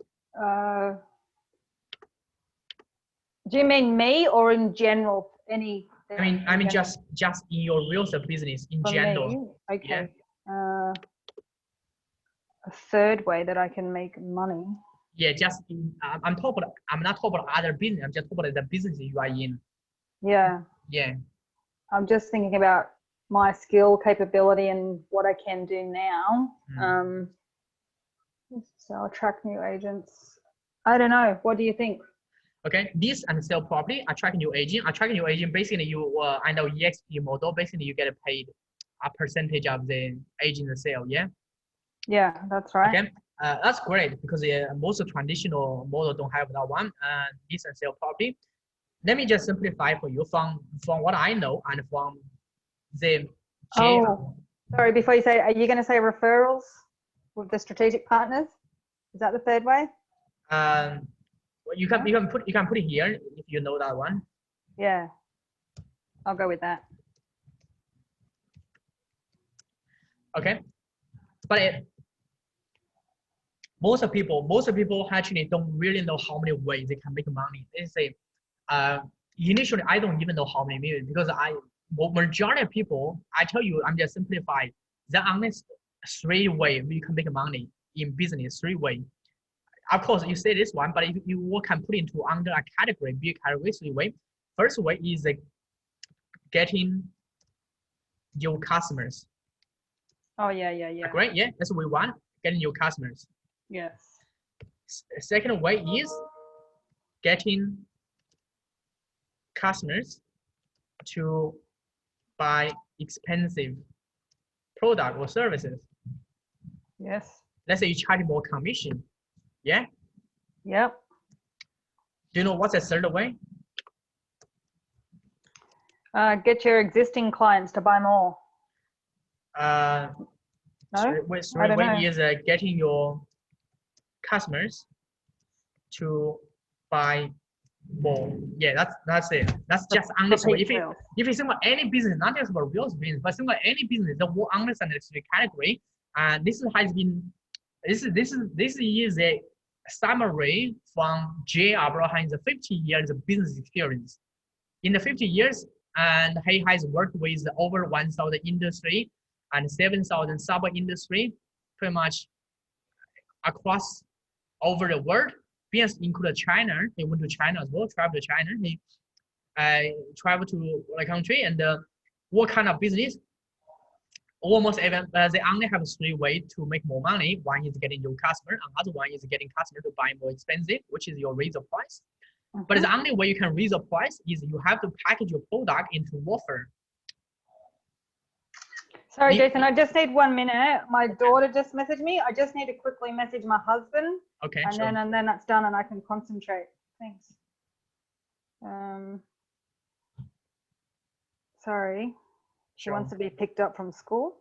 Do you mean me or in general? Any? I mean just in your real estate business in general. Me? Okay. Yeah. A 3rd way that I can make money. Yeah, just I'm not talking about other business. I'm just talking about the business you are in. Yeah. Yeah. I'm just thinking about my skill capability and what I can do now. So I'll attract new agents. I don't know. What do you think? Okay, this and sell property, attract new agent. Attract new agent, basically you, I know EXP model, basically you get paid a percentage of the agent sale, yeah? Yeah, that's right. Okay, that's great because most traditional model don't have that one. This and sell property. Let me just simplify for you from what I know and from the Oh, sorry, before you say, are you going to say referrals with the strategic partners? Is that the third way? You can put it here if you know that one. Yeah, I'll go with that. Okay, but most people actually don't really know how many ways they can make money. They say, initially I don't even know how many million because majority of people, I tell you, I'm just simplify. There are only 3 ways you can make money in business. 3 ways. Of course, you say this one, but if you can put into under a category, big category 3 ways. First way is getting your customers. Oh yeah. Great, yeah, that's what we want. Getting your customers. Yes. Second way is getting customers to buy expensive product or services. Yes. Let's say you charge more commission. Yeah. Yep. Do you know what's the third way? Get your existing clients to buy more. No. Third way is getting your customers to buy more. Yeah, that's it. That's just understand. If you think about any business, not just about real estate business, but think about any business that will understand this category. And this has been this is a summary from J. Abraham's 50 years of business experience. In the 50 years, and he has worked with over 1,000 industry and 7,000 sub industry, pretty much across over the world. Business included China. He went to China as well, traveled to China. He traveled to the country and what kind of business? Almost even they only have 3 ways to make more money. One is getting your customer, another one is getting customer to buy more expensive, which is your raise the price. But the only way you can raise the price is you have to package your product into offer. Sorry, Jason, I just need 1 minute. My daughter just messaged me. I just need to quickly message my husband. Okay. And sure. then that's done and I can concentrate. Thanks. Sorry. She wants to be picked up from school.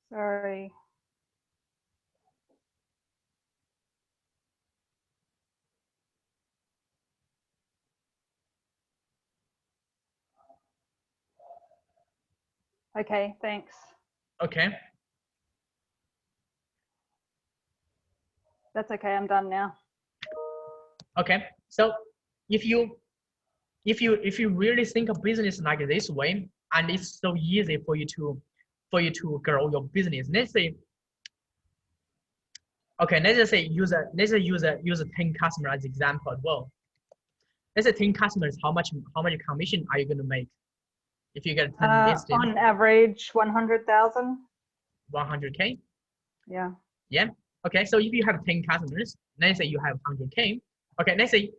Sorry. Okay, thanks. Okay. That's okay, I'm done now. Okay. So if you really think of business like this way, and it's so easy for you to grow your business. Let's say, okay, let's just say use a 10 customer as example as well. Let's say 10 customers, how much commission are you going to make if you get 10 listings? On average, 100,000. 100K. Yeah. Yeah. Okay. So if you have 10 customers, let's say you have 100K. Okay. Let's say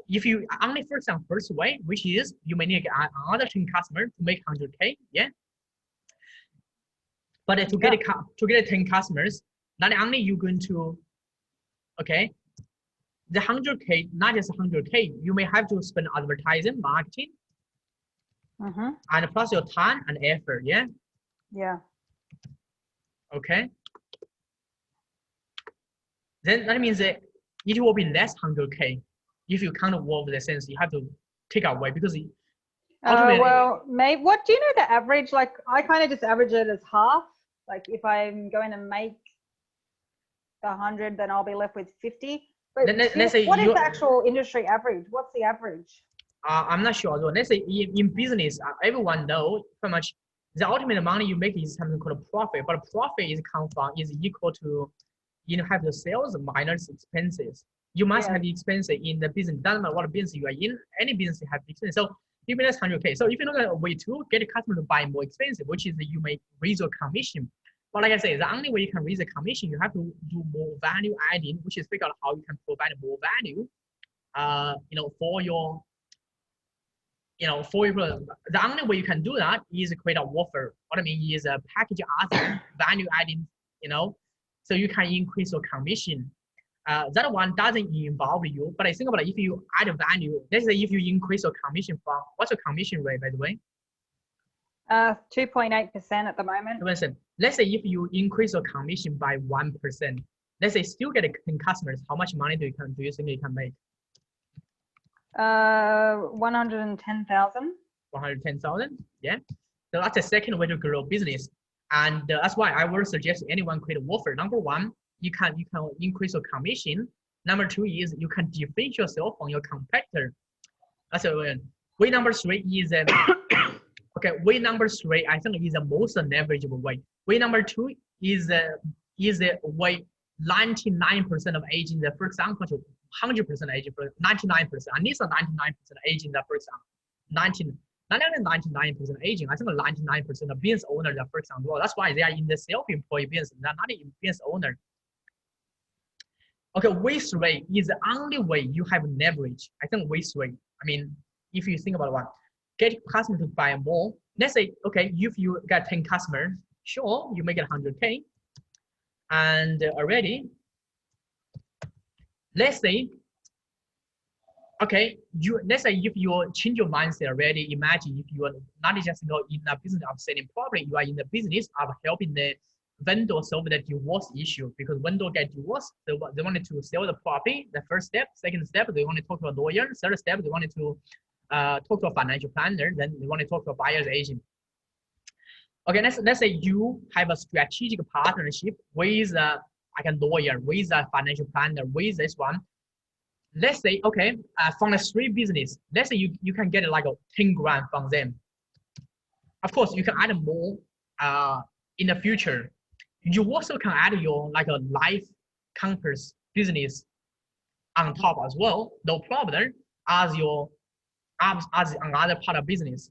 if you only focus on first way, which is you may need another 10 customers to make 100K. Yeah. But to get 10 customers, not only you're going to, okay, the 100K, not just 100K, you may have to spend advertising, marketing, and plus your time and effort. Yeah. Yeah. Okay. Then that means that it will be less 100K if you kind of work with the sense you have to take away because well, maybe what do you know the average? Like I kind of just average it as half. Like if I'm going to make 100, then I'll be left with 50. But let's say what is the actual industry average? What's the average? I'm not sure. So let's say in business, everyone knows pretty much the ultimate money you make is something called profit, but profit is equal to, you know, have the sales minus expenses. You must have the expenses in the business. Doesn't matter what business you are in, any business have expenses. So even that's 100K. So if you look at a way to get a customer to buy more expensive, which is that you may raise your commission. But like I say, the only way you can raise the commission, you have to do more value adding, which is figure out how you can provide more value, you know, for your, you know, for your, the only way you can do that is create a offer. What I mean is a package other value adding, you know, so you can increase your commission. That one doesn't involve you, but I think about it, if you add value, let's say if you increase your commission from, what's your commission rate, by the way? 2.8% at the moment. Let's say if you increase your commission by 1%, let's say still get 10 customers, how much money do you think you can make? 110,000. 110,000, yeah. So that's the second way to grow business, and that's why I would suggest anyone create an offer. Number one, you can increase your commission. Number two is you can differentiate yourself from your competitor. That's it. Way number three is okay. Way number three, I think, is the most leverageable way. Way number two is the way 99% of agents, for example, 100% agent, 99%, at least 99% agent, for example, 99% agent. I think 99% of business owners are, for example, that's why they are in the self-employed business. They're not in business owner. Okay, way three is the only way you have leverage. I think way three. I mean, if you think about one, get customers to buy more. Let's say, okay, if you got 10 customers, sure, you make it 100K. And already, let's say, okay, let's say if you change your mindset already, imagine if you are not just in the business of selling property, you are in the business of helping the vendor solve the divorce issue, because vendor get divorced, they wanted to sell the property. The first step, second step, they want to talk to a lawyer. Third step, they wanted to talk to a financial planner. Then they want to talk to a buyer's agent. Okay, let's say you have a strategic partnership with like a lawyer, with a financial planner, with this one. Let's say, okay, from the three business, let's say you can get like a 10 grand from them. Of course, you can add more in the future. You also can add your like a life campus business on top as well, no problem, as another part of business.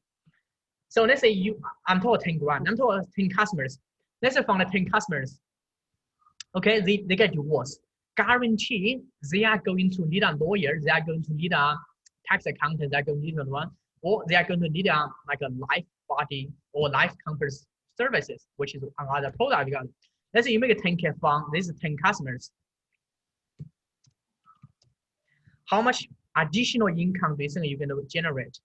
So let's say I'm told 10 grand, I'm told 10 customers. Let's say from the 10 customers, okay, they get divorced. Guarantee they are going to need a lawyer, they are going to need a tax accountant, they are going to need one, or they are going to need like a life body or life campus services, which is another product. Let's say you make a 10K from these 10 customers. How much additional income do you think you're going to generate?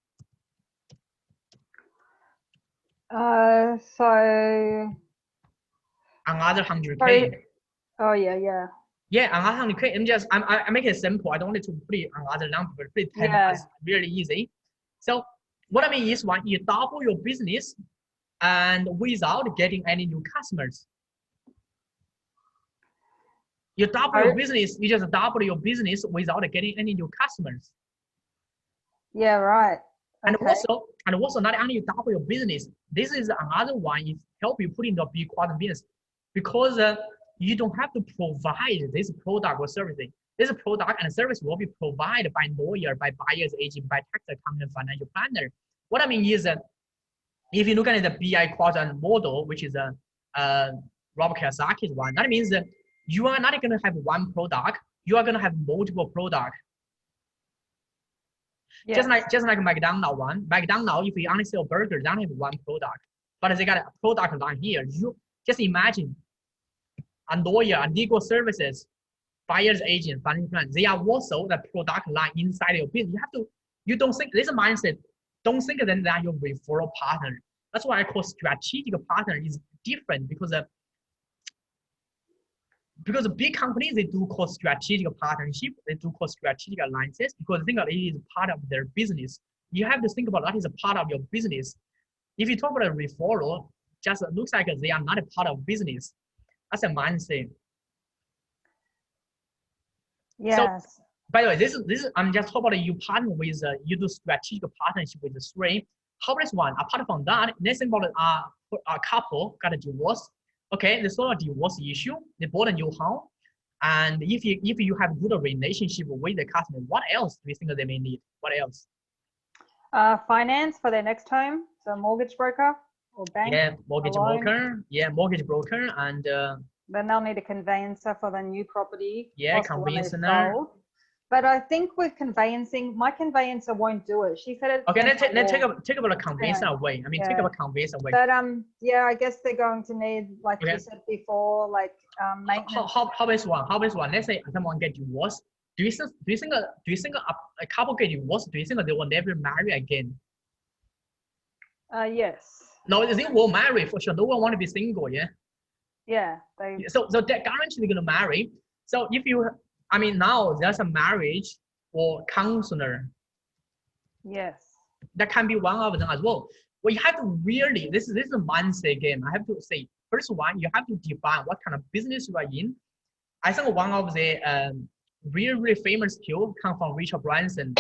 So another 100K. Sorry. Oh yeah. Yeah, another 100K. I make it simple. I don't want to put it on other number, but put it 10 is really easy. So what I mean is, one, you double your business and without getting any new customers. You double your business, you just double your business without getting any new customers. Yeah, right. Okay. And also not only you double your business, this is another one, is help you put in the big quality business, because you don't have to provide this product or service. This product and service will be provided by lawyer, by buyer's agent, by tax accountant, financial planner. What I mean is that if you look at the BI quadrant model, which is Robert Kiyosaki's one, that means that you are not going to have one product, you are going to have multiple products. Yes. Just like McDonald's one. McDonald's, if you only sell burgers, they only have one product. But they got a product line here. You just imagine a lawyer, a legal services, buyer's agent, financial plan, they are also the product line inside your business. You don't think, this mindset, don't think that they are your referral partner. That's why I call strategic partner is different, because big companies, they do call strategic partnership, they do call strategic alliances, because think of it is part of their business. You have to think about that is a part of your business. If you talk about a referral, just looks like they are not a part of business. That's a mindset. Yes. So, by the way, this is I'm just talking about you partner with you do strategic partnership with the three. How about this one? Apart from that, let's think about a couple got a divorce. Okay, they solve a divorce issue. They bought a new home, and if you have good relationship with the customer, what else do you think they may need? What else? Finance for their next home, so mortgage broker or bank. Yeah, mortgage broker. Yeah, mortgage broker, and then they'll need a conveyancer for the new property. Yeah, conveyancer. But I think with conveyancing, my conveyancer won't do it. She said it's okay. Let's take about a conveyancer away. I mean, take about conveyancer away. But yeah, I guess they're going to need, like you said before, like maintenance. How about one? How about one? Let's say someone get divorced. Do you think a couple get divorced? Do you think that they will never marry again? Yes. No, they will marry for sure. No one want to be single. Yeah. Yeah. So that guarantee they're gonna marry. So if you, I mean, now there's a marriage for counselor. Yes. That can be one of them as well. Well, you have to really, this is a mindset game. I have to say, first one, you have to define what kind of business you are in. I think one of the really famous skill come from Richard Branson.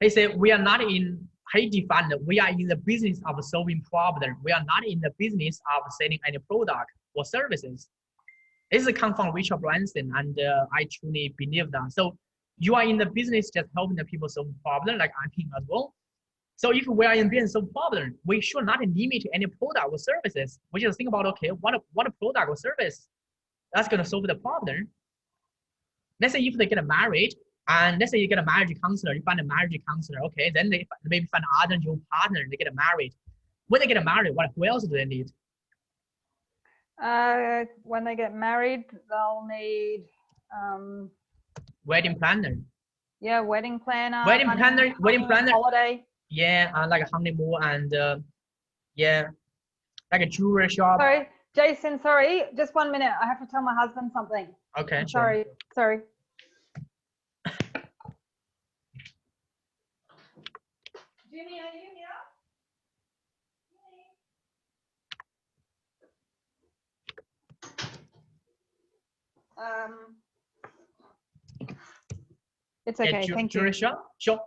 He said, we are not in, he defined that we are in the business of solving problems. We are not in the business of selling any product or services. This comes from Richard Branson, and I truly believe that. So you are in the business just helping the people solve problems, like I'm in as well. So if we are in business solve problem, we should not limit any product or services. We just think about, okay, what a product or service that's going to solve the problem. Let's say if they get married, and let's say you get a marriage counselor, you find a marriage counselor, okay, then they maybe find other new partner, they get married. When they get married, who else do they need? When they get married, they'll need wedding planner. Yeah, wedding planner. Wedding planner. Holiday. Yeah, like a honeymoon, and yeah, like a jewelry shop. Sorry, Jason. Sorry, just 1 minute. I have to tell my husband something. Okay. Sorry. Jimmy, are you here? It's okay. Thank you. Jewelry shop. Sure.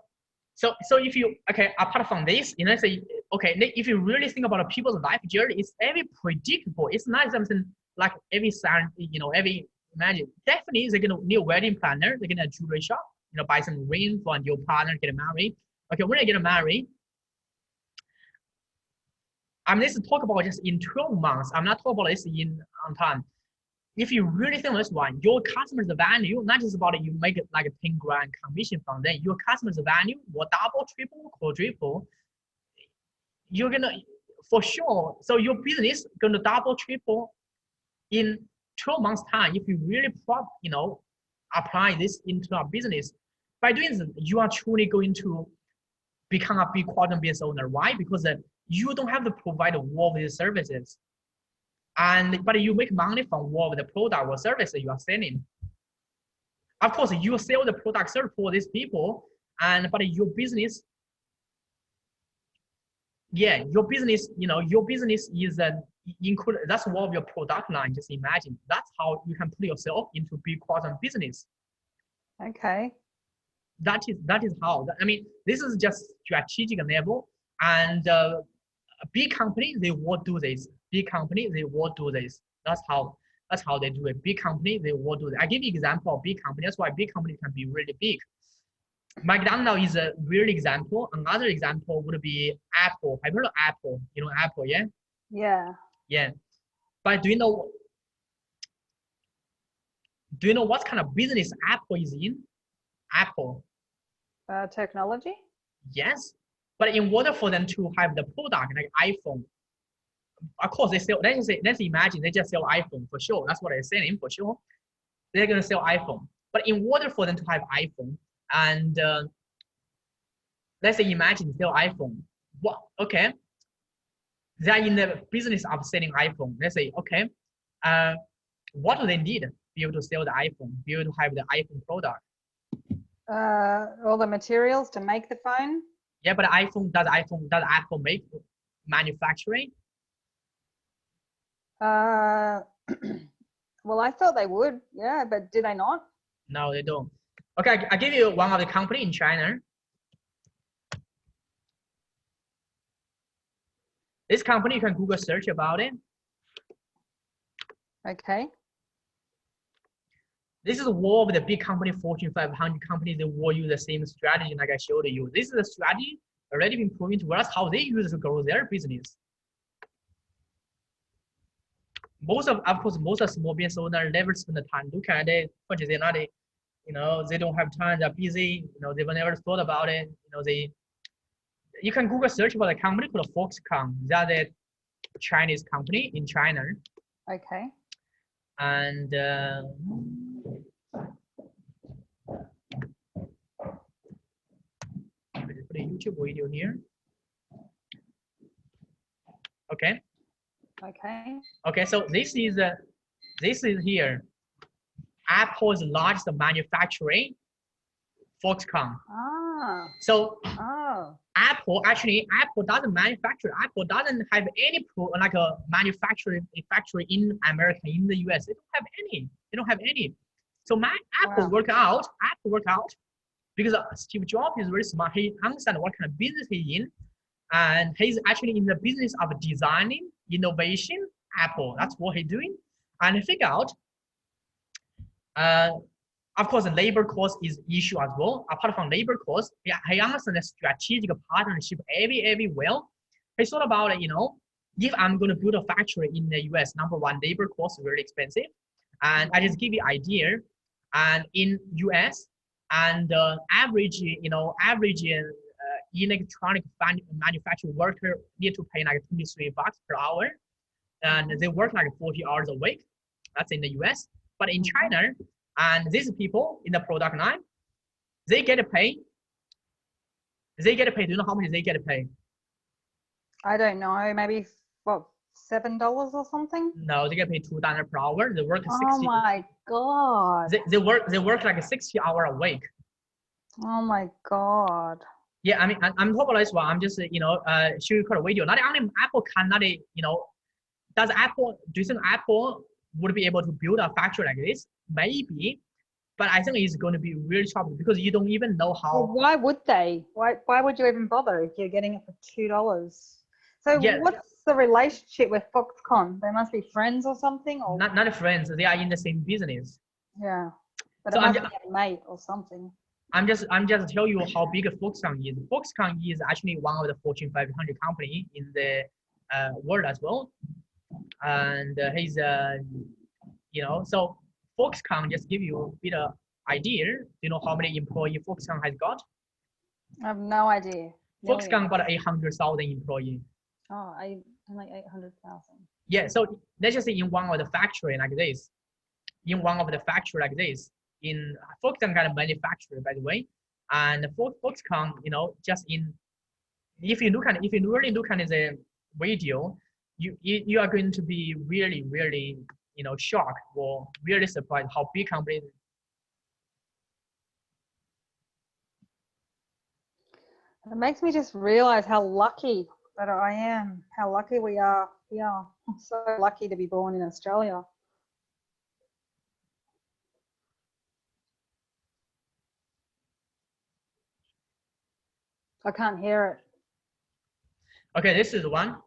So if you, okay, apart from this, you know, say, okay, if you really think about people's life journey, it's very predictable. It's not something like every son, you know, every imagine. Definitely, they're gonna need a wedding planner. They're gonna jewelry shop, you know, buy some ring for your partner, get married. Okay, when they get married, I'm just talk about just in 12 months. I'm not talking about this in on time. If you really think this one, your customers' value, not just about it, you make it like a 10 grand commission from them. Your customers' value will double, triple, quadruple. You're gonna, for sure. So your business gonna double, triple in 12 months time. If you really, you know, apply this into our business, by doing this, you are truly going to become a big quadrant business owner. Why? Because you don't have to provide all of these services. But you make money from all of the product or service that you are selling. Of course, you sell the product service for these people, but your business, yeah, your business, you know, your business is include. That's one of your product line. Just imagine that's how you can put yourself into big quadrant business. Okay. That is how. I mean, this is just strategic level, and a big company they will do this. Big company, they will do this. That's how they do it. Big company, they will do it. I give you example of big company. That's why big company can be really big. McDonald's is a real example. Another example would be Apple. Have you heard of Apple? You know Apple, yeah? Yeah. Yeah. But do you know what kind of business Apple is in? Apple. Technology? Yes. But in order for them to have the product like iPhone, of course they sell, let's imagine they just sell iPhone for sure. That's what they're selling for sure. They're gonna sell iPhone. But in order for them to have iPhone, and let's say imagine sell iPhone. Well, okay. They're in the business of selling iPhone. Let's say, okay, what do they need to be able to sell the iPhone, be able to have the iPhone product? All the materials to make the phone. Yeah, but does Apple make manufacturing? Well, I thought they would, yeah, but do they not? No, they don't. Okay, I give you one of the company in China. This company, you can Google search about it. Okay. This is all of the big company, Fortune 500 companies, they all use the same strategy like I showed you. This is a strategy already been proven to us how they use to grow their business. Most of course, most of small business owners never spend the time look at it, but they're not, you know, they don't have time, they're busy, you know, they've never thought about it. You know, you can Google search for the company called Foxconn. They're the Chinese company in China. Okay. And put a YouTube video here. Okay. Okay. Okay, so this is here Apple's largest manufacturing, Foxconn. Ah. So Oh. Apple doesn't manufacture. Apple doesn't have any like a manufacturing factory in America, in the US. They don't have any. They don't have any. So Apple work out because Steve Jobs is very smart. He understands what kind of business he's in, and he's actually in the business of designing innovation. Apple, that's what he's doing, and he figure out. Of course, the labor cost is issue as well. Apart from labor cost, he understands the strategic partnership very well. He thought about it, you know, if I'm going to build a factory in the US, number one, labor cost is very expensive. And I just give you idea. And in US, and average electronic manufacturing worker need to pay like $23 per hour. And they work like 40 hours a week. That's in the US. But in China, and these people in the product line, they get paid. Do you know how much they get paid? I don't know. Maybe what, $7 or something? No, they get paid $2 per hour. They work 60. Oh my god. They work like a 60 hour a week. Oh my god. Yeah, I mean, I'm talking about this one. I'm just show you a video. Not only Apple cannot, you know, do you think Apple would be able to build a factory like this? Maybe, but I think it's going to be really tough because you don't even know how. Well, why would they? Why would you even bother if you're getting it for $2? So yeah. What's the relationship with Foxconn? They must be friends or something, or not friends. They are in the same business. Yeah, but so it must be a mate or something. I'm just tell you how big Foxconn is. Foxconn is actually one of the Fortune 500 company in the world as well, and he's you know, so Foxconn just give you a bit of idea. Do you know how many employees Foxconn has got? I have no idea. Foxconn got 800,000 employees. Oh, like 800,000. Yeah, so let's just say in one of the factory like this, in Foxconn got a manufacturer, by the way, and Foxconn, you know, just in, if you really look at the video, you are going to be really, you know, shocked or really surprised how big company. It makes me just realize how lucky that I am, how lucky we are. Yeah, I'm so lucky to be born in Australia. I can't hear it. Okay, this is one.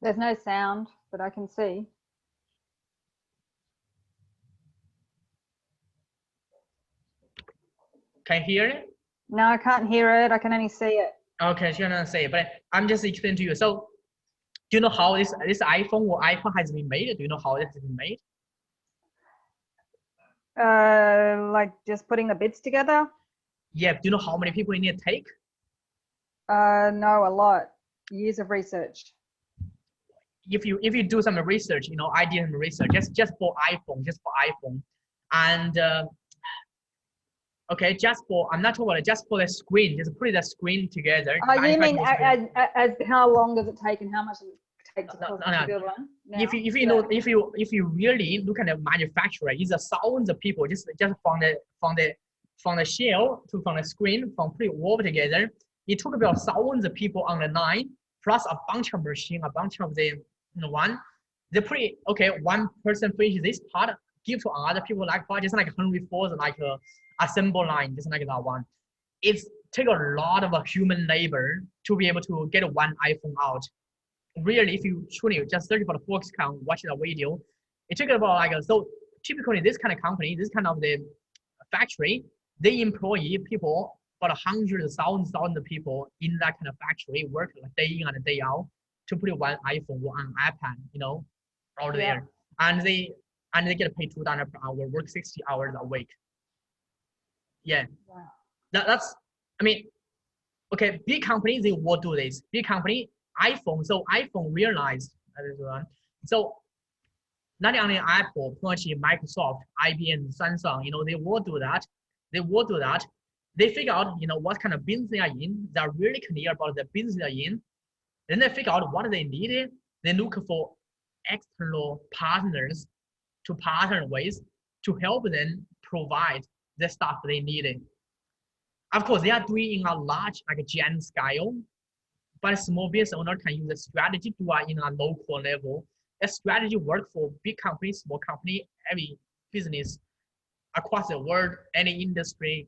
There's no sound, but I can see. Can you hear it? No, I can't hear it. I can only see it. Okay, so you're not say it, but I'm just explaining to you. So, do you know how this iPhone or iPhone has been made? Do you know how it has been made? Like just putting the bits together? Yeah. Do you know how many people it need to take? No, a lot. Years of research. If you do some research, you know, I did some research just for iPhone, and okay, I'm not talking about it, just for the screen, just put the screen together. Oh, you mean as how long does it take and how much does it take to build one? No. If you really look at the manufacturer, it's thousands of people just from the shell to from the screen, from putting all together. It took about thousands of people on the line, plus a bunch of machine, a bunch of the one. They pretty okay. One person finishes this part, give to other people like part, just like 100 folds, like assembly line, just like that one. It's take a lot of human labor to be able to get one iPhone out. Really, if you truly just search for the Foxconn, watch the video, it took about like so typically this kind of company, this kind of the factory, they employ people about hundreds, thousands of people in that kind of factory, work like day in and day out to put one iPhone or an iPad, out there, and they get paid $2 per hour, work 60 hours a week. Yeah, Wow. That's I mean, okay, big companies they will do this. Big company iPhone, so iPhone realized so not only Apple, Microsoft, IBM, Samsung, they will do that. They will do that. They figure out, what kind of business they are in. They're really clear about the business they're in. Then they figure out what they need. They look for external partners to partner with to help them provide the stuff they need. Of course, they are doing in a large, like a giant scale, but a small business owner can use a strategy to in a local level. A strategy work for big companies, small company, every business across the world, any industry.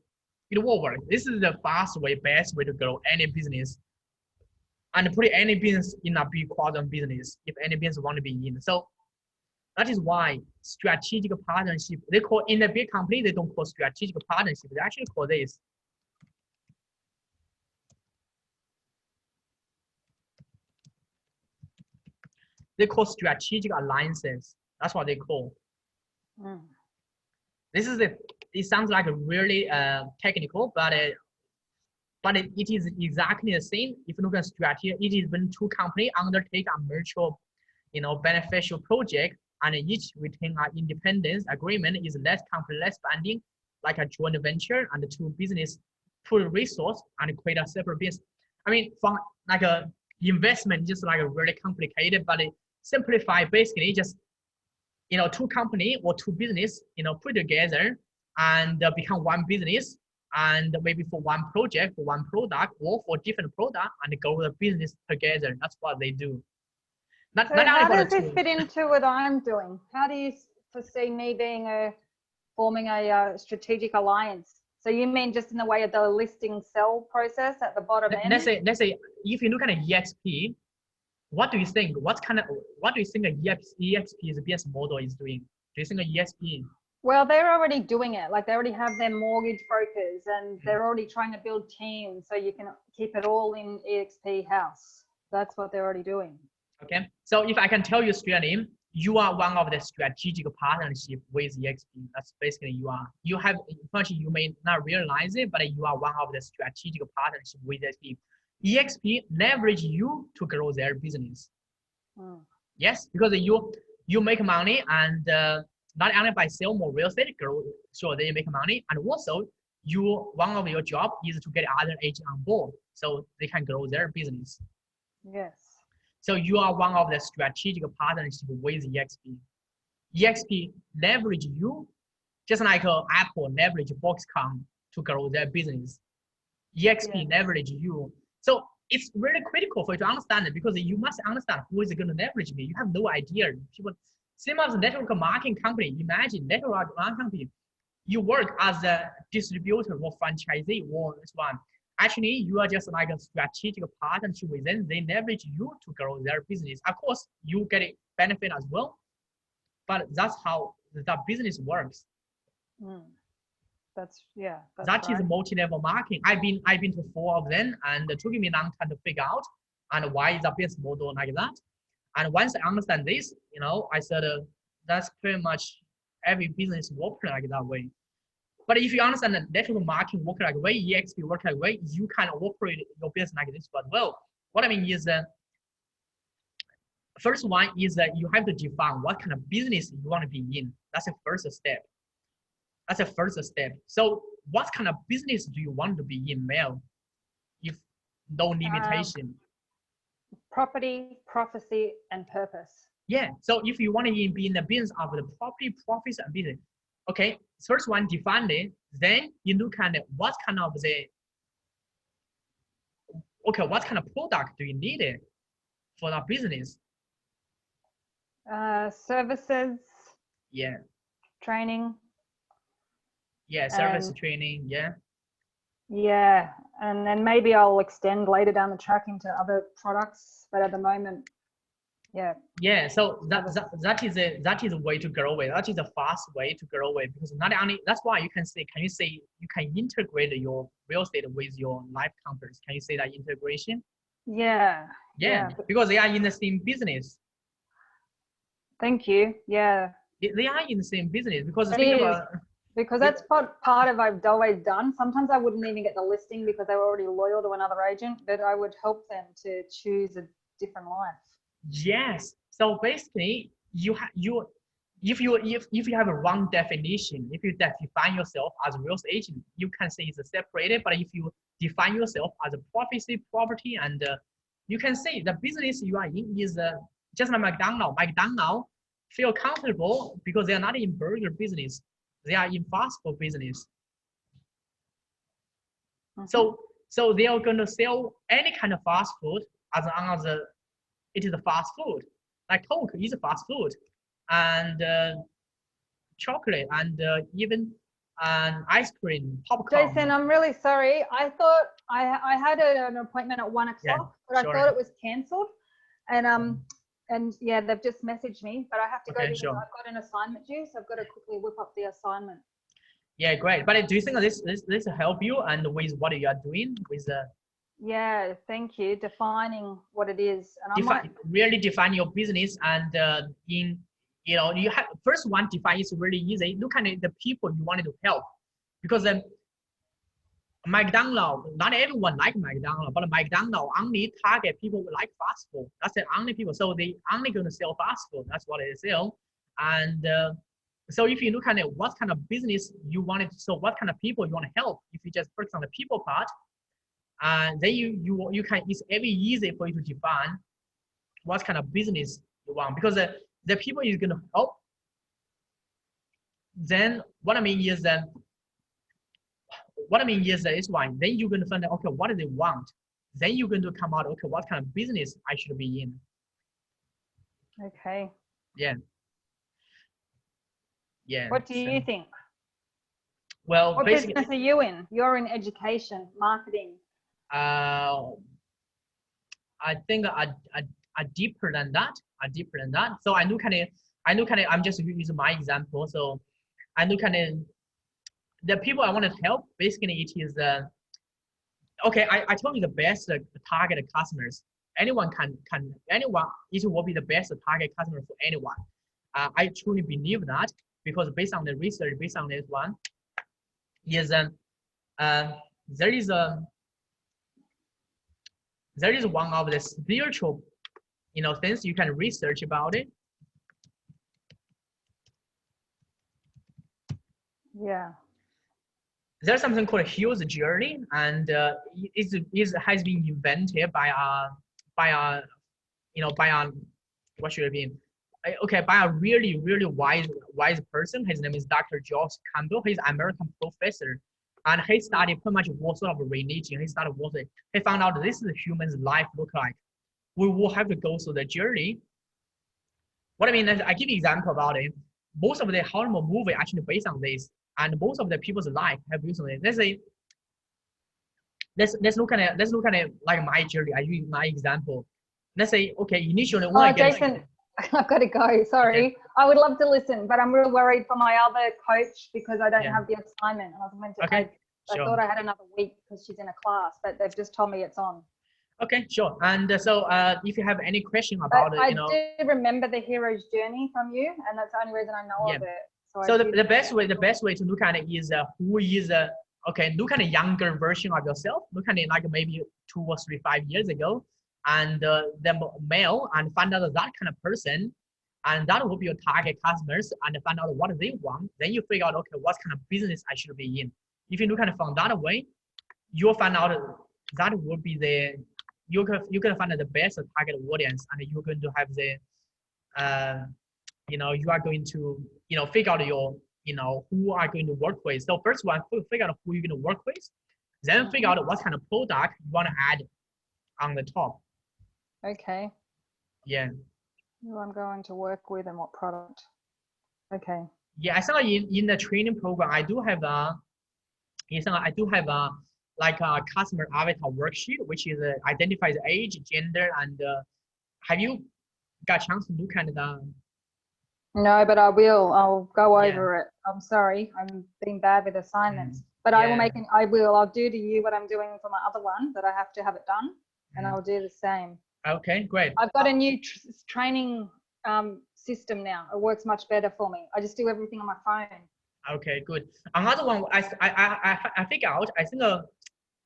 It will work. This is the fast way, best way to grow any business. And put any business in a big quadrant business if any business want to be in. So that is why strategic partnership, they call in a big company, they don't call strategic partnership. They actually call this. They call strategic alliances. That's what they call. This is it sounds like really technical, but it is exactly the same. If you look at strategy, it is when two companies undertake a mutual, beneficial project, and each retain an independence agreement is less company, less binding, like a joint venture, and the two business pool resource and create a separate business. I mean, from like a investment, just like a really complicated, but it simplify basically just two company or two business put together and become one business, and maybe for one project, for one product, or for different product, and grow the business together. That's what they do. So how does this fit into what I'm doing? How do you foresee me forming a strategic alliance? So you mean just in the way of the listing sell process at the bottom end? Let's say if you look at an EXP, what do you think? What do you think an EXP's business model is doing? Do you think an EXP? Well, they're already doing it. Like they already have their mortgage brokers, and they're already trying to build teams so you can keep it all in EXP house. That's what they're already doing. Okay, so if I can tell you straight, you are one of the strategic partnership with EXP. That's basically you are. You have, you may not realize it, but you are one of the strategic partnership with EXP. EXP leverage you to grow their business. Yes, because you make money, and not only by sell more real estate, grow, sure they make money, and also one of your job is to get other agents on board so they can grow their business. Yes. So you are one of the strategic partnership with EXP. EXP leverage you, just like Apple leverage Foxconn to grow their business. EXP leverage you. So it's really critical for you to understand it, because you must understand who is going to leverage me. You have no idea. People, same as network marketing company. Imagine network marketing company. You work as a distributor or franchisee or this one. Actually, you are just like a strategic partnership with them. They leverage you to grow their business. Of course, you get a benefit as well, but that's how the business works. That's right. Is multi-level marketing. I've been to 4 of them, and it took me a long time to figure out and why is a business model like that. And once I understand this, I said that's pretty much every business works like that way. But if you understand that network marketing works like way, EXP works like way, you can operate your business like this as well. What I mean is first one is that you have to define what kind of business you want to be in. That's the first step. So what kind of business do you want to be in, Mel? If no limitation. Property, prophecy, and purpose. Yeah. So if you want to be in the business of the property, profits, and business, okay. First one, define it. Then you look at what kind of what kind of product do you need for that business? Services. Yeah. Training. Yeah, service training. Yeah. Yeah, and then maybe I'll extend later down the track into other products, but at the moment, yeah. Yeah, so that is a way to grow with. That is a fast way to grow with, because not only that's why you can say you can integrate your real estate with your life counters. Can you say that integration? Yeah. Yeah, because they are in the same business. Thank you. Yeah. They are in the same business because because that's part of I've always done. Sometimes I wouldn't even get the listing because they were already loyal to another agent, but I would help them to choose a different life. Yes. So basically, if you have a wrong definition, if you define yourself as a real estate agent, you can say it's separated. But if you define yourself as a property, and you can say the business you are in is just like McDonald's. McDonald's feel comfortable because they are not in burger business; they are in fast food business. So they are going to sell any kind of fast food as long as it is a fast food. Like Coke is a fast food, and chocolate, and even ice cream, popcorn. Jason, I'm really sorry. I thought I had an appointment at 1 o'clock, but I thought it was cancelled. And yeah, they've just messaged me, but I have to go because I've got an assignment due, so I've got to quickly whip up the assignment. Yeah, great. But do you think this help you and with what you are doing with Yeah, thank you. Defining what it is, and really define your business, and you have first one define is really easy. Look at the people you wanted to help, because McDonald's, not everyone like McDonald's, but McDonald's only target people who like fast food. That's the only people. So they only going to sell fast food. That's what they sell. And so if you look at what kind of business you wanted, so what kind of people you want to help, if you just focus on the people part, and then you can, it's very easy for you to define what kind of business you want, because the people is going to help. Then what I mean is that is one. Then you're going to find out, okay, what do they want? Then you're going to come out, okay, what kind of business I should be in. Okay. Yeah. Yeah. What do you think? Well, what business are you in? You're in education, marketing. I think are deeper than that. So I look at it. I'm just using my example. So I look at it. The people I want to help, basically, it is okay. I told you the best target customers. Anyone it will be the best target customer for anyone. I truly believe that, because based on the research, based on this one, is there is one of the spiritual, things you can research about it. Yeah. There's something called hero's journey, and it has been invented by a what should it be? Okay, by a really wise person. His name is Dr. George Campbell. He's an American professor, and he studied pretty much what sort of religion. He found out this is a human's life look like. We will have to go through the journey. What I mean is, I give you an example about it. Most of the horror movie actually based on this, and most of the people's life have used it. Let's say, let's look at it like my journey. I use my example. Let's say, okay, initially. Jason, I've got to go. Sorry, okay. I would love to listen, but I'm real worried for my other coach because I don't have the assignment. I was meant to. Okay. I thought I had another week because she's in a class, but they've just told me it's on. Okay, sure. And so if you have any question about it, I do remember the hero's journey from you, and that's the only reason I know of it. So the best way to look at it is who is okay. Look at a younger version of yourself. Look at it like maybe 2 or 3, 5 years ago, and the male, and find out that kind of person, and that will be your target customers, and find out what they want. Then you figure out, okay, what kind of business I should be in. If you look at it from that way, you'll find out that will be you're gonna find the best target audience, and you're going to have you are going to figure out your who are going to work with. So first one, figure out who you're going to work with, then figure out what kind of product you want to add on the top. Okay. Yeah. Who I'm going to work with and what product. Okay. Yeah, I saw in the training program, I do have a, I do have a like a customer avatar worksheet, which is identifies age, gender, and have you got a chance to look at the? No, but I will. I'll go Yeah. over it. I'm sorry. I'm being bad with assignments. But I will Yeah. I will. I'll do to you what I'm doing for my other one that I have to have it done, and I'll do the same. Okay, great. I've got a new training system now. It works much better for me. I just do everything on my phone. Okay, good. Another one, I figure out. I think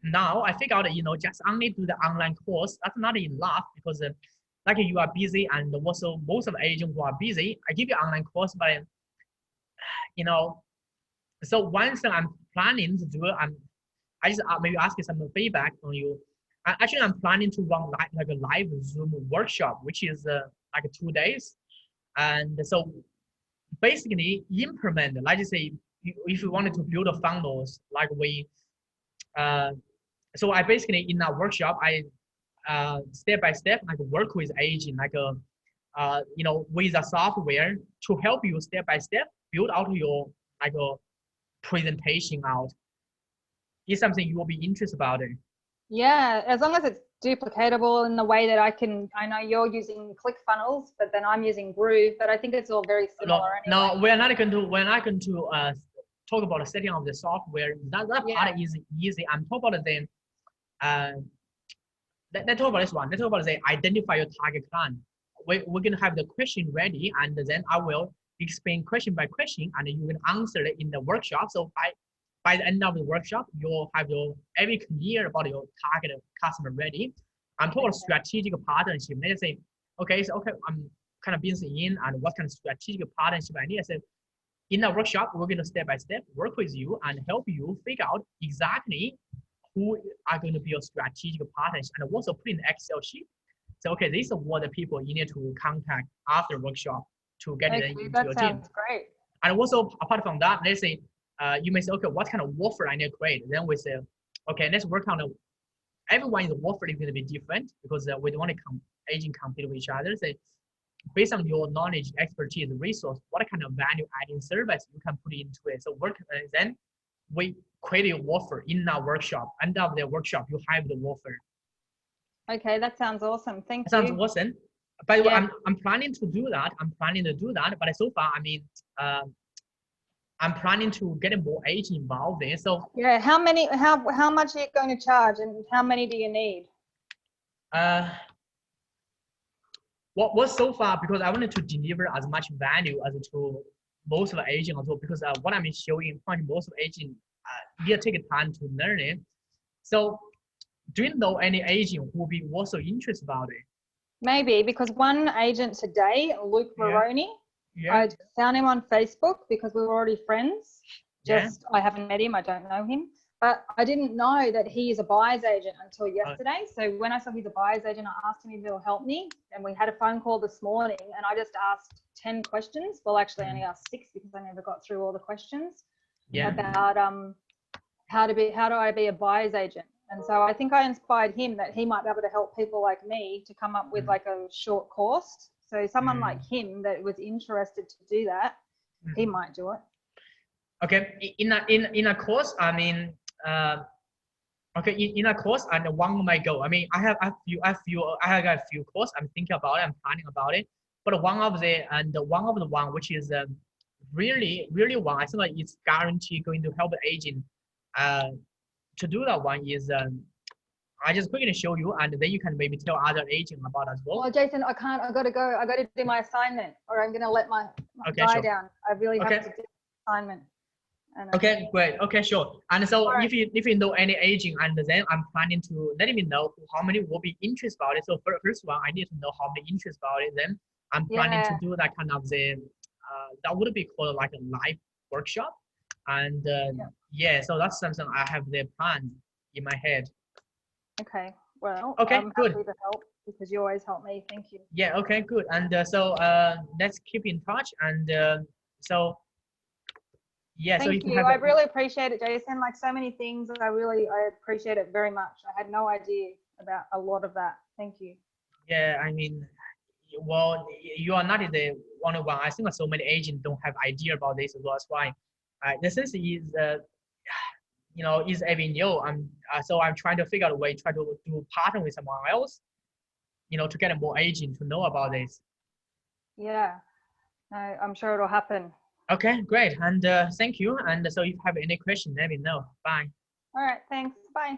now I figure out, just only do the online course. That's not enough because like you are busy, and also most of the agents who are busy, I give you online course, but you know, so one thing I'm planning to do, I just maybe ask you some feedback from you. Actually, I'm planning to run like a live Zoom workshop, which is like 2 days, and so basically implement, like you say, if you wanted to build a funnels, like we, uh, so I basically in that workshop, I step by step like work with agent, like with a software to help you step by step build out your like a presentation out. Is something you will be interested about it? Yeah, as long as it's duplicatable in the way that I know you're using ClickFunnels, but then I'm using Groove, but I think it's all very similar anyway. No, we're not going to talk about the setting of the software. That part is easy. I'm talking about the let's talk about this one. Let's talk about the identify your target client. We're gonna have the question ready, and then I will explain question by question, and you can answer it in the workshop. So by the end of the workshop, you'll have your every clear about your target customer ready. I'm talking about strategic partnership. Let's say, okay, so okay, I'm kind of busy in, and what kind of strategic partnership I need. I said, in the workshop, we're going to step by step work with you and help you figure out exactly who are going to be your strategic partners, and also put in the Excel sheet. So, okay, these are what the people you need to contact after workshop to get it into your team. Sounds great. And also, apart from that, let's say you may say, okay, what kind of offer I need to create? Then we say, okay, let's work on everyone's offer is going to be different because we don't want to agent compete with each other. So based on your knowledge, expertise, resource, what kind of value adding service you can put into it. So then we create an offer in our workshop. End of the workshop, you have the offer. Okay, that sounds awesome. Thank you. Sounds awesome. By the way, I'm planning to do that. But so far, I mean, I'm planning to get more agents involved in. So yeah, how much are you going to charge, and how many do you need? What so far, because I wanted to deliver as much value as to most of the agents also, because what I'm showing most of the agents need to take time to learn it. So do you know any agent who will be also interested about it? Maybe, because one agent today, Luke Baroni, I found him on Facebook because we were already friends. I haven't met him, I don't know him. But I didn't know that he is a buyer's agent until yesterday. So when I saw he's a buyer's agent, I asked him if he'll help me. And we had a phone call this morning, and I just asked 10 questions. Well, actually, I only asked 6 because I never got through all the questions about how do I be a buyer's agent. And so I think I inspired him that he might be able to help people like me to come up with like a short course. So someone like him that was interested to do that, he might do it. Okay, in a course, I mean, okay, in a course, and one might go. I mean, I have a few courses I'm thinking about it, I'm planning about it. But one of the one which is really one, I think like it's guaranteed going to help the agent to do that one is I just quickly show you, and then you can maybe tell other agents about as well. Oh, Jason, I can't. I got to go. I got to do my assignment, or I'm going to let my guy down. I really have to do the assignment. Okay, great. Okay, sure. And so if you know any agent, and then I'm planning to let me know how many will be interested about it. So for the first one, I need to know how many interested about it. Then I'm planning to do that kind of that would be called like a live workshop. And so that's something I have the plan in my head. Okay, well, okay, I'm good. happy to help because you always help me. Thank you. Yeah, okay, good. And so let's keep in touch. And so yeah, thank you. I really appreciate it, Jason. Like so many things, I appreciate it very much. I had no idea about a lot of that. Thank you. Yeah, I mean, well, you are not the only one. I think so many agents don't have idea about this as well. That's why the sense is, is avenue. So I'm trying to figure out a way, try to partner with someone else, to get more agent to know about this. Yeah, no, I'm sure it'll happen. Okay, great. And thank you. And so if you have any question, let me know. Bye. All right, thanks. Bye.